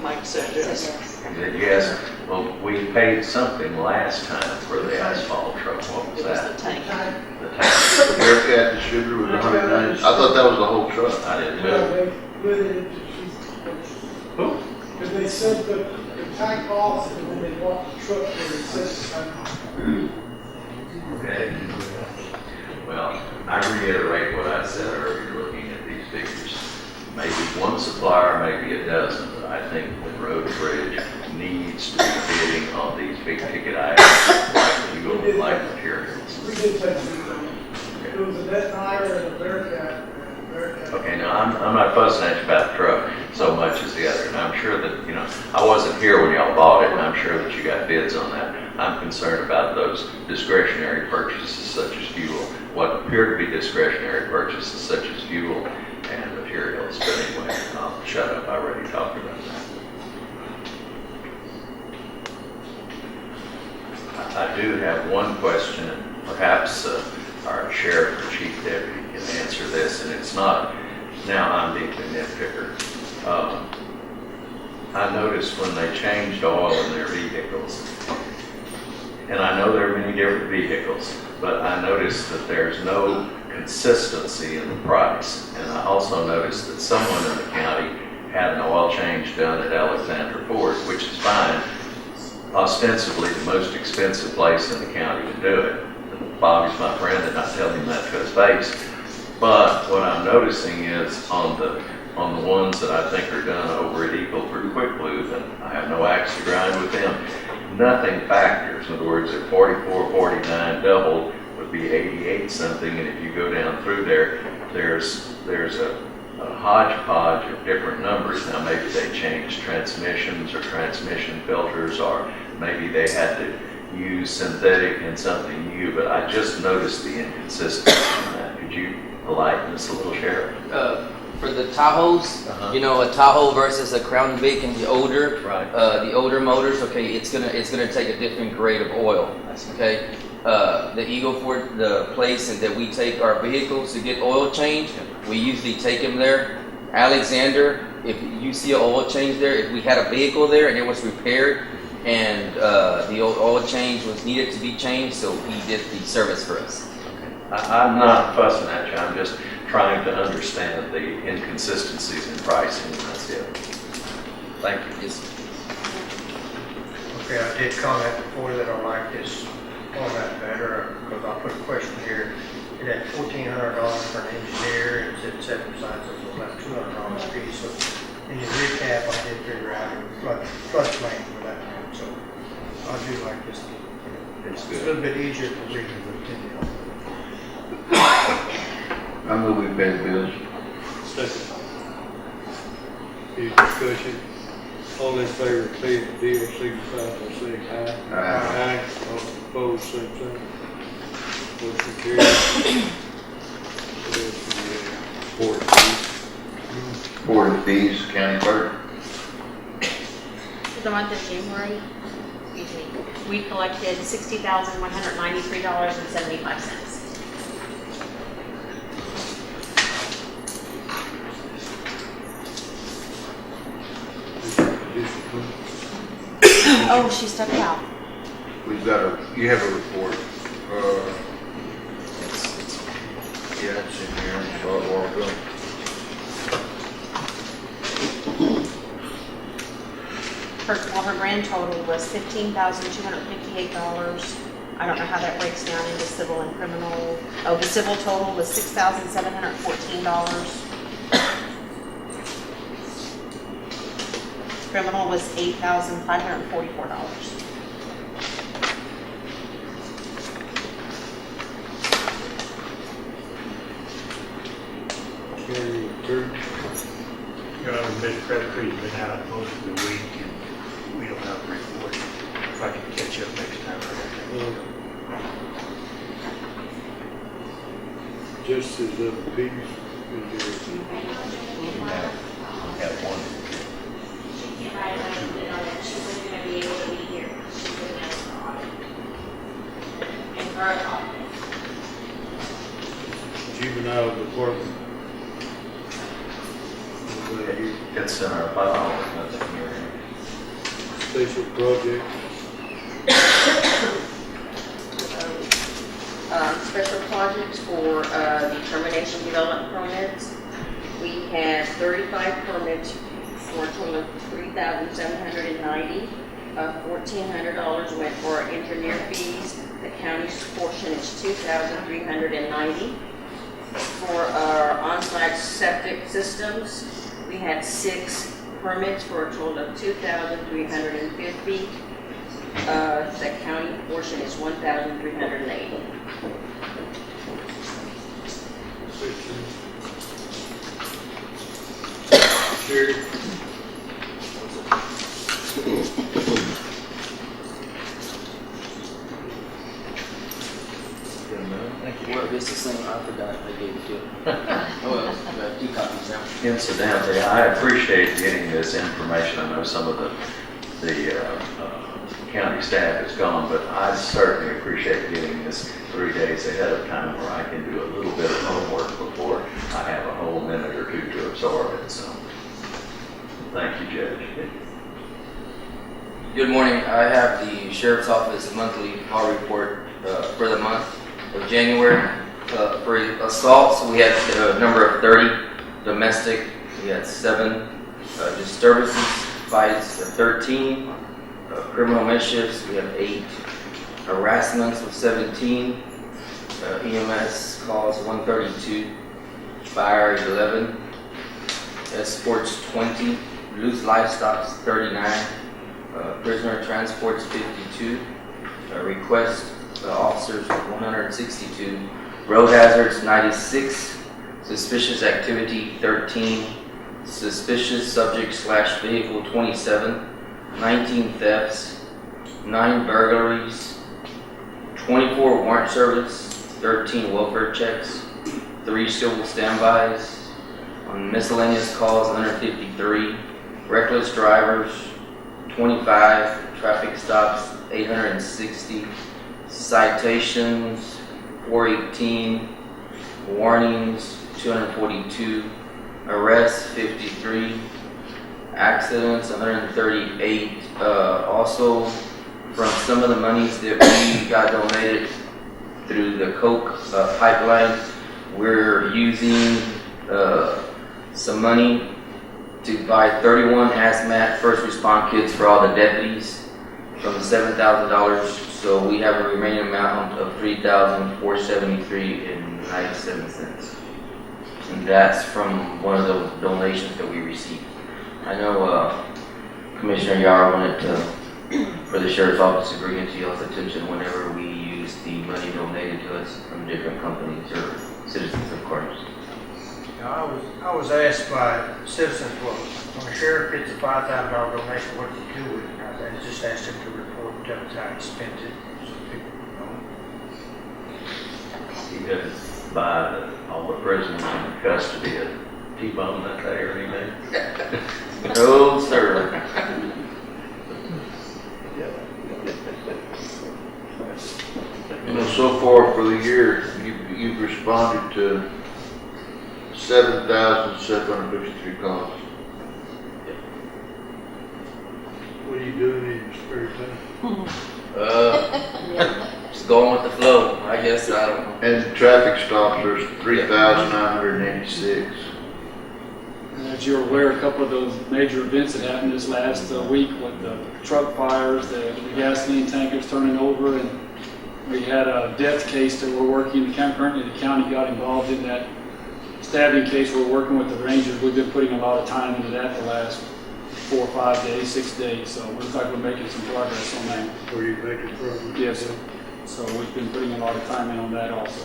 Mike said yes. Yes. Well, we paid something last time for the asphalt truck. What was It was that? the tank. The tank. The Bearcat distributor was 190. I thought that was the whole truck. I didn't Yeah, know. they put it into Who? because they sent the tank off and then they bought the truck and they sent the tank off. Okay. Well, I reiterate what I said earlier, looking at these figures. Maybe one supplier, maybe a dozen, but I think the road and bridge needs to be bidding on these big ticket items like fuel and like materials. We did take it. It was a net tire and a Bearcat. Okay, now I'm not fussing at you about the truck so much as the other, and I'm sure that, I wasn't here when y'all bought it, and I'm sure that you got bids on that. I'm concerned about those discretionary purchases such as fuel, what appear to be discretionary purchases such as fuel and materials. But anyway, I'll shut up. I already talked about that. I do have one question, and perhaps our sheriff or chief deputy can answer this, and it's not, now I'm being a nitpicker. I noticed when they changed oil in their vehicles, and I know there are many different vehicles, but I noticed that there's no consistency in the price. And I also noticed that someone in the county had an oil change done at Alexander Ford, which is fine, ostensibly the most expensive place in the county to do it. And Bobby's my friend, and I tell him that to his face. But what I'm noticing is on the ones that I think are done over at Eagle for Quick Lube, and I have no axe to grind with them, nothing factors. In other words, at 44, 49 doubled would be 88 something, and if you go down through there, there's a hodgepodge of different numbers. Now maybe they changed transmissions or transmission filters, or maybe they had to use synthetic and something new, but I just noticed the inconsistency in that. Could you enlighten us a little, Sheriff? For the Tahoes, you know, a Tahoe versus a Crown Vic and the older, the older motors, okay, it's gonna take a different grade of oil, okay. The Eagle Ford, the place that we take our vehicles to get oil changed, we usually take them there. Alexander, if you see an oil change there, if we had a vehicle there and it was repaired and the oil change was needed to be changed, so he did the service for us. I'm not fussing at you, I'm just trying to understand the inconsistencies in pricing, and that's it. Thank you. Yes. Okay, I did comment before that I like this format better, because I put a question here. It had $1,400 for an engineer, and it said 7 sides, so it was about $200 a piece. So in the recap, I did figure out it was floodplain for that one, so I do like this. It's a little bit easier to read, but I move we pay the bills. Second. Any discussion? All in favor of paying the bill, signify by saying aye. Aye. All opposed, same sign. Motion carries. Board fees. Board and fees, county clerk. For the month of January, excuse me, we collected $60,193.75. Oh, she stepped out. We've got you have a report. Yeah, it's in here, so I'll go. Her grand total was $15,258. I don't know how that breaks down into civil and criminal. Oh, the civil total was $6,714. Criminal was $8,544. Mr. Crabtree's been out most of the week and we don't have a report. If I can catch up next time. Just as a piece, Have one. She wasn't going to be able to be here. She's in the audit. And her office. juvenile department. It's in our file, nothing here. Special projects. Special projects for the termination development permits. We had 35 permits for a total of $3,790. $1,400 went for our engineer fees. The county's portion is $2,390. For our on-site septic systems, we had 6 permits for a total of $2,350. The county portion is $1,380. Sherry? Incidentally, I appreciate getting this information. I know some of the county staff is gone, but I certainly appreciate getting this 3 days ahead of time where I can do a little bit of homework before I have a whole minute or two to absorb it. So, thank you, Judge. Good morning. I have the Sheriff's Office monthly call report for the month of January. For assaults, we had a number of 30. Domestic, we had 7. Disturbances, fights, 13. Criminal mischiefs, we have 8. Harassments of 17. EMS calls 132. Fire 11. Escorts 20. Loose livestock 39. Prisoner transports 52. Request officers 162. Road hazards 96. Suspicious activity 13. Suspicious subject / vehicle 27. 19 thefts. 9 burglaries. 24 warrant service. 13 welfare checks. 3 civil standbys. On miscellaneous calls 153. Reckless drivers 25. Traffic stops 860. Citations 418. Warnings 242. Arrests 53. Accidents 138. Also, from some of the monies that we got donated through the Coke pipeline, we're using some money to buy 31 hazmat first respond kits for all the deputies from $7,000. So we have a remaining amount of $3,473.97. And that's from one of those donations that we received. I know Commissioner Yar wanted for the Sheriff's Office to bring it to y'all's attention whenever we use the money donated to us from different companies or citizens of Karnes. Now, I was asked by citizens, well, when a sheriff gets a $5,000 donation, what do you do with it? I just asked him to report and tell us how he spent it, so people know. He didn't buy all the prisoners in custody at T-Bone that day or anything. No, sir. You know, so far for the year, you've responded to 7,753 calls. What are you doing in your spare time? Just going with the flow. I guess I don't know. And traffic stops, there's 3,986. And as you're aware, a couple of those major events that happened this last week with the truck fires, the gasoline tankers turning over, and we had a death case that we're working. Currently, the county got involved in that stabbing case. We're working with the Rangers. We've been putting a lot of time into that the last 4 or 5 days, 6 days. So it looks like we're making some progress on that. Were you making progress? Yes, sir. So we've been putting a lot of time in on that also.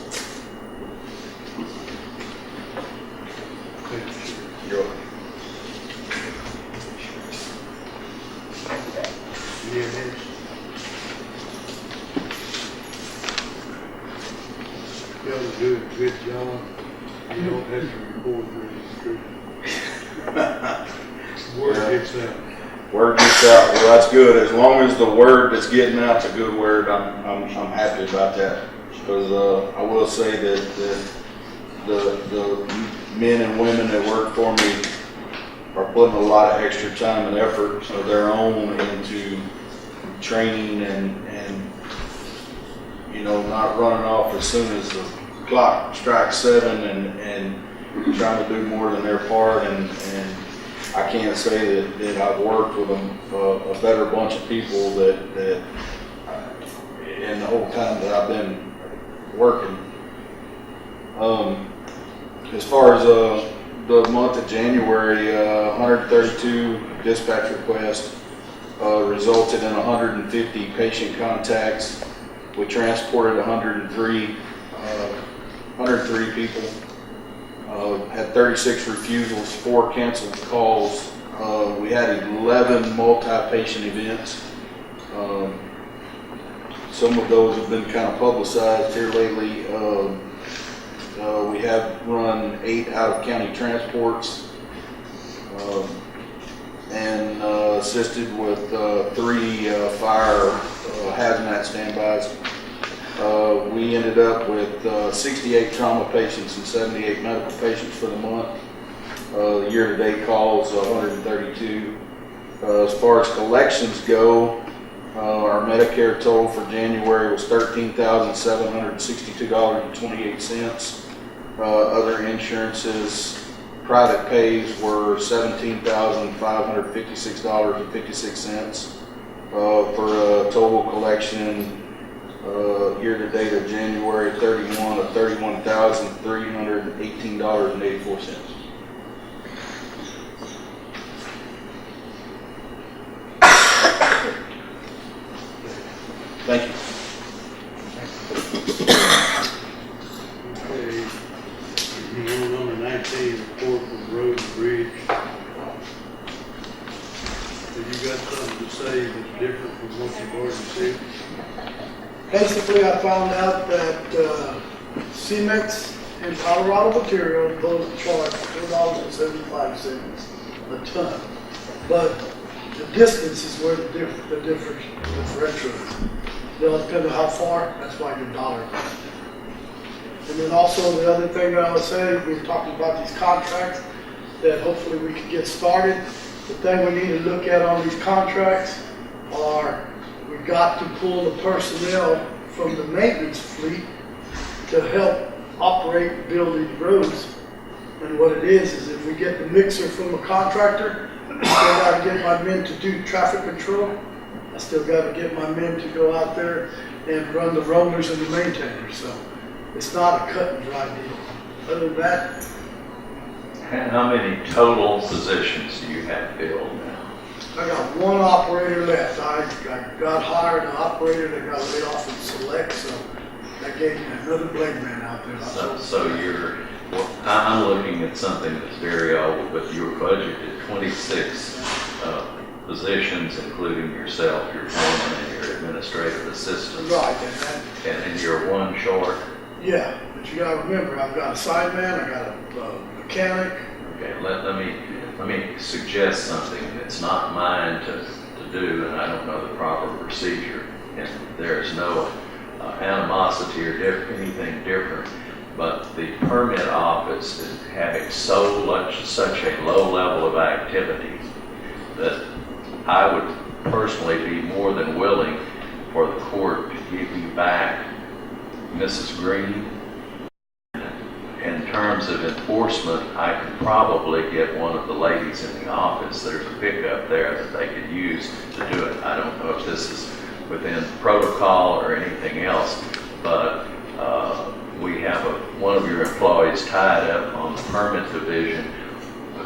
You're Yeah, it is. Y'all do a good job. You don't have to report for any word gets out. Word gets out. Well, that's good. As long as the word that's getting out's a good word, I'm happy about that. Because I will say that the men and women that work for me are putting a lot of extra time and effort of their own into training and you know, not running off as soon as the clock strikes 7 and trying to do more than their part. And I can't say that I've worked with a better bunch of people that in the whole time that I've been working. As far as the month of January, 132 dispatch requests resulted in 150 patient contacts. We transported 103 people. Had 36 refusals, 4 canceled calls. We had 11 multi-patient events. Some of those have been kind of publicized here lately. We have run 8 out-of-county transports. and assisted with 3 fire hazmat standbys. We ended up with 68 trauma patients and 78 medical patients for the month. The year-to-date calls 132. As far as collections go, our Medicare total for January was $13,762.28. Other insurances, private pays were $17,556.56 for a total collection year-to-date of January 31 of $31,318.84. Thank you. Okay, number 19, report from Road and Bridge. Have you got something to say that's different from what you've already said? Basically, I found out that Cemex and Colorado Material both charge $4.75 a ton. But the distance is where the differential is. They'll depend on how far, that's why your dollar is. And then also the other thing that I would say, we were talking about these contracts, that hopefully we could get started. The thing we need to look at on these contracts are, we've got to pull the personnel from the maintenance fleet to help operate and build these roads. And what it is if we get the mixer from a contractor, I still got to get my men to do traffic control. I still got to get my men to go out there and run the rollers and the maintainers. So it's not a cut and dry deal. Other than that, And how many total positions do you have filled now? I got one operator left. I got hired an operator that got laid off in Select, so that gave me another blade man out there. So I'm looking at something that's very old, but your budget is 26 positions, including yourself, your foreman, and your administrative assistant. Right, And you're one short? yeah, but you gotta remember, I've got a sideman, I got a mechanic. Okay, let me suggest something. It's not mine to do, and I don't know the proper procedure. And there's no animosity or anything different. But the permit office is having such a low level of activity that I would personally be more than willing for the court to give you back Mrs. Green. In terms of enforcement, I could probably get one of the ladies in the office. There's a pickup there that they could use to do it. I don't know if this is within protocol or anything else, but we have one of your employees tied up on the permit division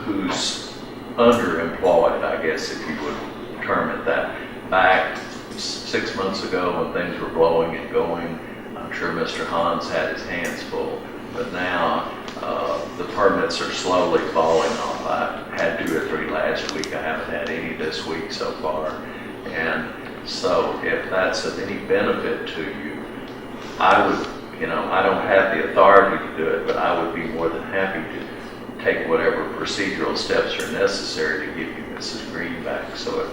who's underemployed, I guess, if you would term it that. Back 6 months ago when things were blowing and going, I'm sure Mr. Hans had his hands full. But now, the permits are slowly falling off. I had 2 or 3 last week. I haven't had any this week so far. And so if that's of any benefit to you, I would, I don't have the authority to do it, but I would be more than happy to take whatever procedural steps are necessary to give you Mrs. Green back. So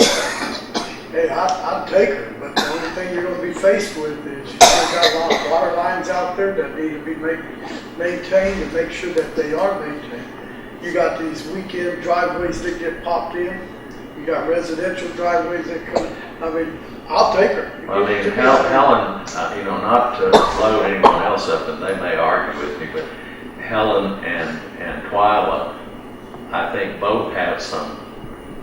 Hey, I'd take her, but the only thing you're gonna be faced with is you still got a lot of water lines out there that need to be maintained and make sure that they are maintained. You got these weekend driveways that get popped in. You got residential driveways that come. I mean, I'll take her. Helen, not to load anyone else up, and they may argue with me, but Helen and Twyla, I think both have some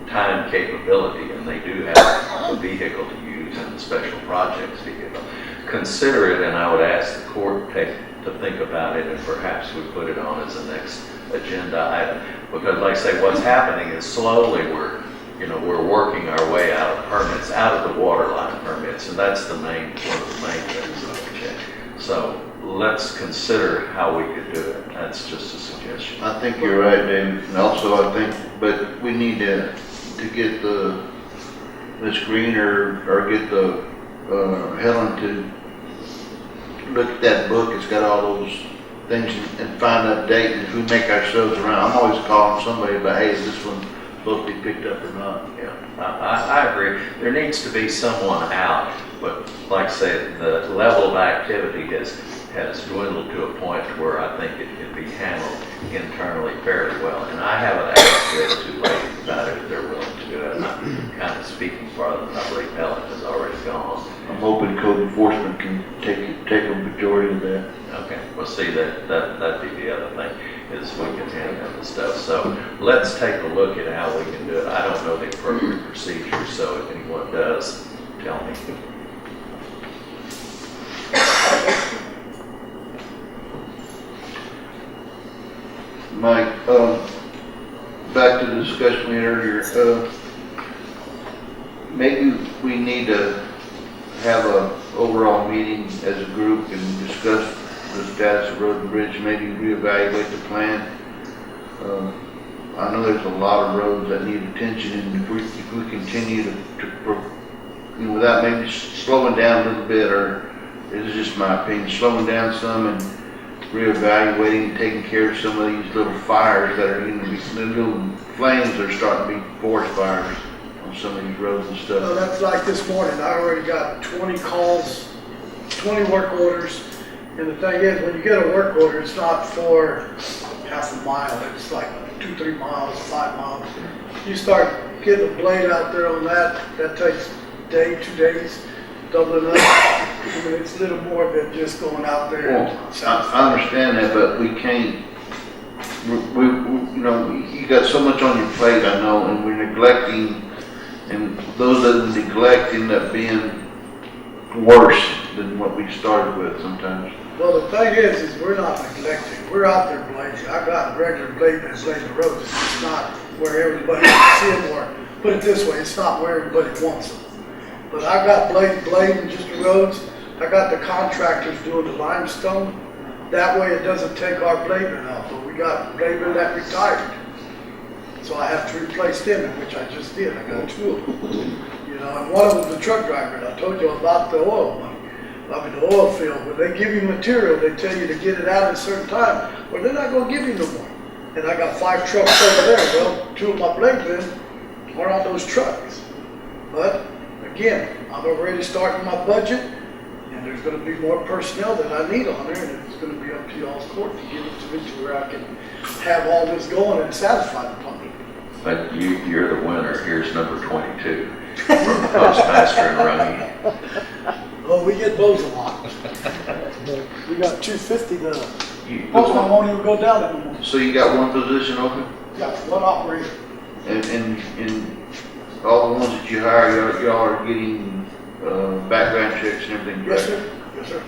time capability, and they do have a vehicle to use in the special projects vehicle. Consider it, and I would ask the court to think about it, and perhaps we put it on as the next agenda item. Because like I say, what's happening is slowly we're working our way out of permits, out of the water line permits, and that's one of the main things that we check. So let's consider how we could do it. That's just a suggestion. I think you're right, David. And also, I think, but we need to get the Ms. Green or get the Helen to look at that book. It's got all those things and find that date. And if we make ourselves around, I'm always calling somebody about, hey, is this one supposed to be picked up or not. Yeah, I agree. There needs to be someone out, but like I said, the level of activity has dwindled to a point where I think it can be handled internally fairly well. And I haven't asked the other two ladies about it if they're willing to do it. And I'm kind of speaking for them. I believe Helen has already gone. I'm hoping code enforcement can take a majority of that. Okay, well, see, that'd be the other thing, is we can handle the stuff. So let's take a look at how we can do it. I don't know the appropriate procedure, so if anyone does, tell me. Mike, back to the discussion we had earlier, maybe we need to have a overall meeting as a group and discuss the status of road and bridge, maybe reevaluate the plan. I know there's a lot of roads that need attention, and if we continue to without maybe slowing down a little bit, or this is just my opinion, slowing down some and reevaluating and taking care of some of these little fires that are the little flames that are starting to be forest fires on some of these roads and stuff. Well, that's like this morning, I already got 20 calls, 20 work orders, and the thing is, when you get a work order, it's not for half a mile, it's like 2-3 miles, 5 miles. You start getting a blade out there on that takes a day, 2 days, doubling up. I mean, it's a little more than just going out there. Well, I understand that, but we can't, you got so much on your plate, I know, and we're neglecting, and those that neglect end up being worse than what we started with sometimes. Well, the thing is we're not neglecting. We're out there blading. I got regular blading that's laying the roads. It's not where everybody see them, or put it this way, it's not where everybody wants them. But I got blading just the roads. I got the contractors doing the limestone. That way it doesn't take our blading out. But we got blading that retired. So I have to replace them, which I just did. I got 2 of them. And one of them's the truck driver. And I told you about the oil money. I mean, the oil field, when they give you material, they tell you to get it out at a certain time. Well, they're not going to give you no more. And I got 5 trucks over there. Well, 2 of my bladesmen are on those trucks. But again, I'm already starting my budget, and there's going to be more personnel that I need on there, and it's going to be up to y'all's court to give it to me to where I can have all this going and satisfy the public. But you're the winner. Here's number 22 from the postmaster in Running. Oh, we get those a lot. We got 250 to, postman won't even go down anymore. So you got one position open? Yeah, one operator. And all the ones that you hire, y'all are getting background checks and everything, Yes, correct? sir. Yes, sir.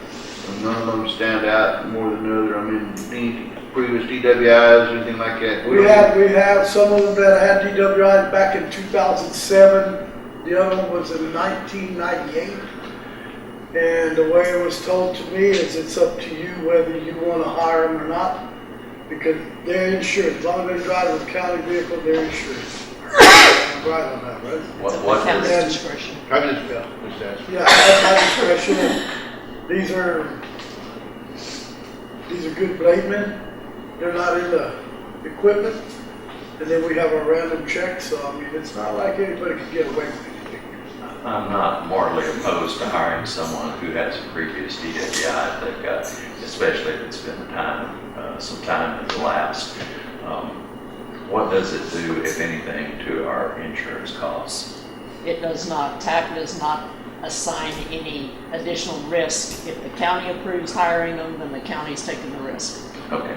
And none of them stand out more than the other. I mean, any previous DWIs, anything like that? We have some of them that had DWIs back in 2007. The other one was in 1998. And the way it was told to me is it's up to you whether you want to hire them or not, because they're insured. As long as they're driving a county vehicle, they're insured. I'm right on that, right? What And- discretion. I just Yeah, that's my discretion. And these are good blademen. They're not in the equipment. And then we have our random checks, so I mean, it's not like anybody can get away with anything. I'm not morally opposed to hiring someone who has a previous DWI if they've got, especially if it's been some time has elapsed. What does it do, if anything, to our insurance costs? It does not, TAC does not assign any additional risk. If the county approves hiring them, then the county's taking the risk. Okay.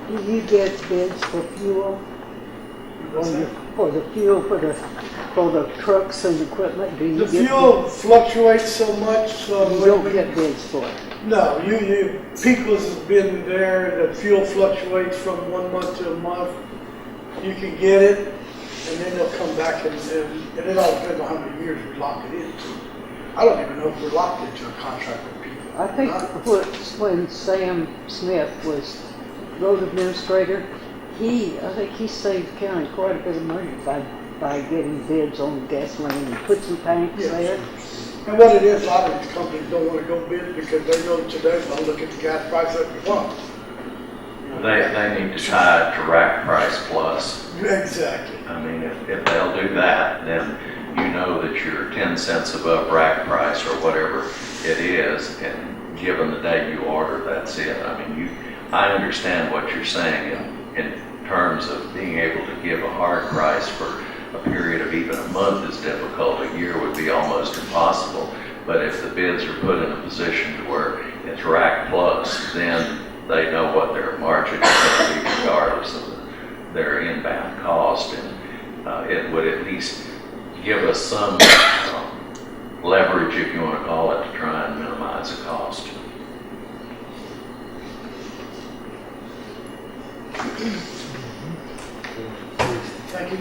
Do you get bids for fuel? For the fuel for the trucks and equipment? Do you The get fuel fluctuates so much, so You don't get bids for it. No, Peebles has been there, the fuel fluctuates from 1 month to a month. You can get it, and then they'll come back and it all depends on how many years we lock it into. I don't even know if we're locked into a contract with people. I think when Sam Smith was road administrator, I think he saved the county quite a bit of money by getting bids on gasoline and put some tanks there. And what it is, a lot of these companies don't want to go bid because they know today they'll look at the gas price at the pump. They need to tie it to rack price plus. Exactly. I mean, if they'll do that, then you know that you're 10 cents above rack price or whatever it is, and given the day you order, that's it. I mean, I understand what you're saying in terms of being able to give a hard price for a period of even a month is difficult. A year would be almost impossible. But if the bids are put in a position to where it's rack plus, then they know what their margin is going to be regardless of their inbound cost. And it would at least give us some leverage, if you want to call it, to try and minimize the cost. Thank you.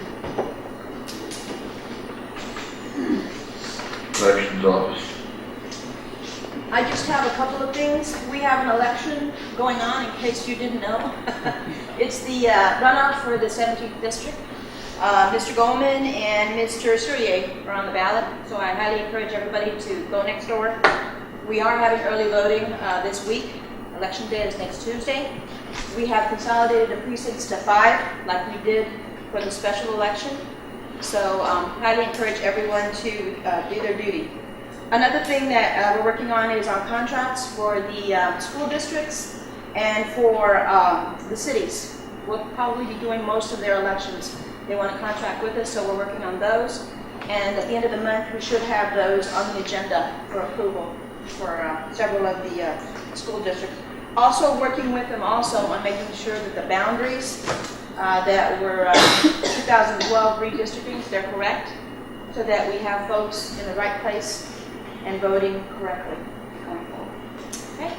Elections office. I just have a couple of things. We have an election going on, in case you didn't know. It's the runoff for the 17th district. Mr. Goldman and Mr. Surya are on the ballot, so I highly encourage everybody to go next door. We are having early voting this week. Election day is next Tuesday. We have consolidated the precincts to 5, like we did for the special election. So highly encourage everyone to do their duty. Another thing that we're working on is on contracts for the school districts and for the cities. We'll probably be doing most of their elections. They want to contract with us, so we're working on those. And at the end of the month, we should have those on the agenda for approval for several of the school districts. Also working with them also on making sure that the boundaries that were 2012 redistricting, they're correct, so that we have folks in the right place and voting correctly going forward. Okay?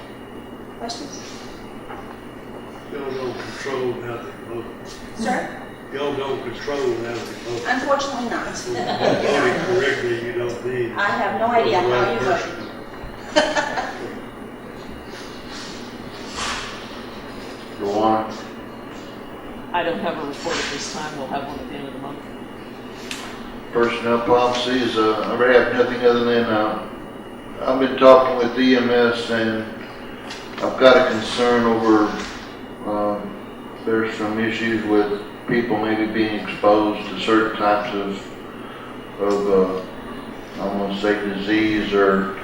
Questions? Y'all don't control how they vote. Sir? Y'all don't control how they vote. Unfortunately not. Voting correctly, you don't need. I have no idea how you vote. Go on. I don't have a report at this time. We'll have one at the end of the month. Personnel policies, I really have nothing other than, I've been talking with EMS and I've got a concern over, there's some issues with people maybe being exposed to certain types of I'm gonna say disease, or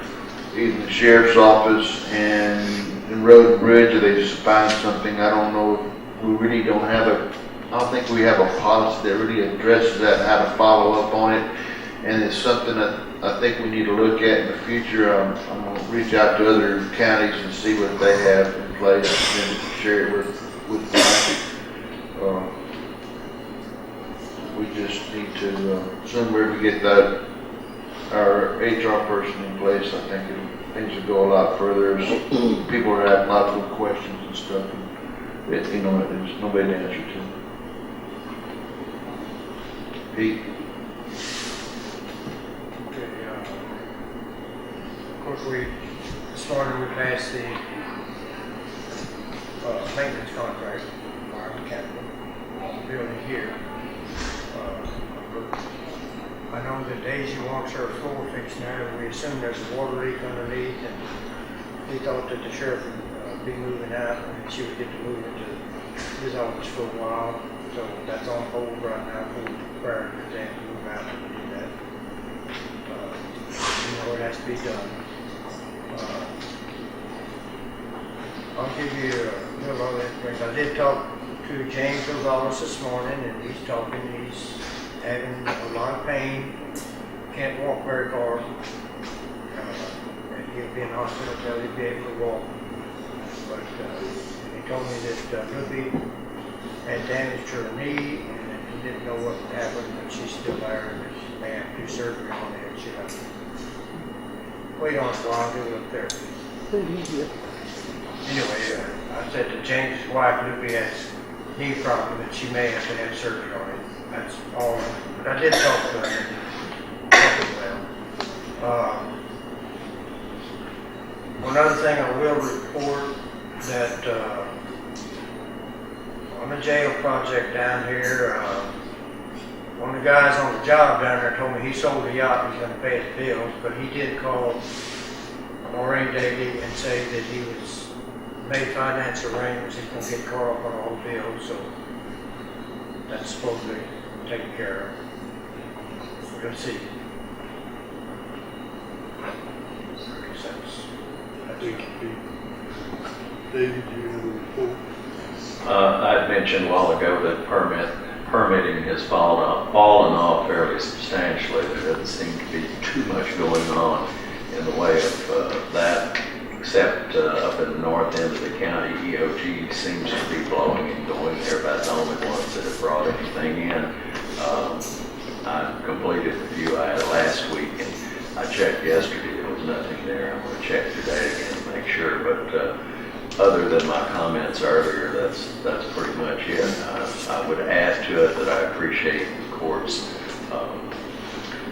even the sheriff's office and in Road and Bridge, they just find something, I don't know, we really don't have I don't think we have a policy that really addresses that and how to follow up on it. And it's something that I think we need to look at in the future. I'm going to reach out to other counties and see what they have in place and share it with Brian. We just need to, somewhere we get that, our HR person in place, I think things will go a lot further. People are having lots of questions and stuff. And, you know, there's nobody to answer to. Pete? Okay, of course, this morning we passed the maintenance contract for our mechanical building here. I know that Daisy wants her floor fixed now, and we assume there's a water leak underneath, and he thought that the sheriff would be moving out, and she would get to move into his office for a while. So that's on hold right now for prior to them to move out and do that. You know, it has to be done. I'll give you a little other information. I did talk to James Gonzalez this morning, and he's having a lot of pain, can't walk very far. And he'll be in the hospital until he'll be able to walk. But he told me that Ruby had damage to her knee, and he didn't know what happened, but she's still there, and they have to do surgery on it. She'll have to wait on it while I do up there. Anyway, I said to James' wife, Ruby has knee problem, that she may have to have surgery on it. That's all. But I did talk to her. One other thing I will report that on the jail project down here, one of the guys on the job down there told me he sold a yacht and he's going to pay his bills, but he did call Maureen Daly and say that he was May finance arrangements, he's gonna get caught up on all the bills, so that's supposed to be taken care of. We're gonna see. I guess that's David, you have a report? I mentioned a while ago that permitting has fallen off fairly substantially. There doesn't seem to be too much going on in the way of that, except up in the north end of the county. EOG seems to be blowing and going. They're about the only ones that have brought anything in. I completed the review I had last week, and I checked yesterday. There was nothing there. I'm going to check today again to make sure, but other than my comments earlier, that's pretty much it. I would add to it that I appreciate the court's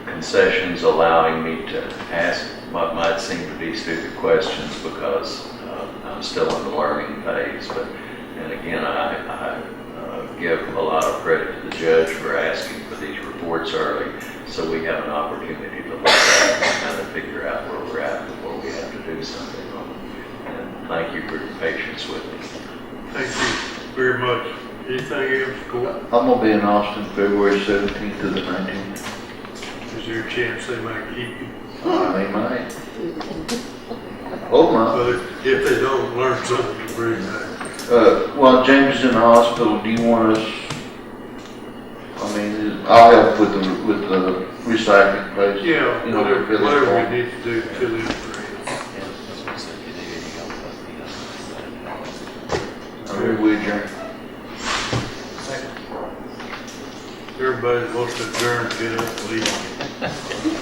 concessions allowing me to ask what might seem to be stupid questions because I'm still in the learning phase. And again, I give a lot of credit to the judge for asking for these reports early so we have an opportunity to look at them and kind of figure out where we're at before we have to do something on them. And thank you for your patience with me. Thank you very much. Anything else, Court? I'm gonna be in Austin February 17th to the 19th. Is there a chance they might keep you? They might. Oh, my. But if they don't learn something, you bring that. While James is in the hospital, do you want us, I mean, I'll help with the recycling place. Yeah, You know, they're filling whatever form. we need to do, fill in. I mean, we adjourn. Everybody wants to adjourn, get up and leave.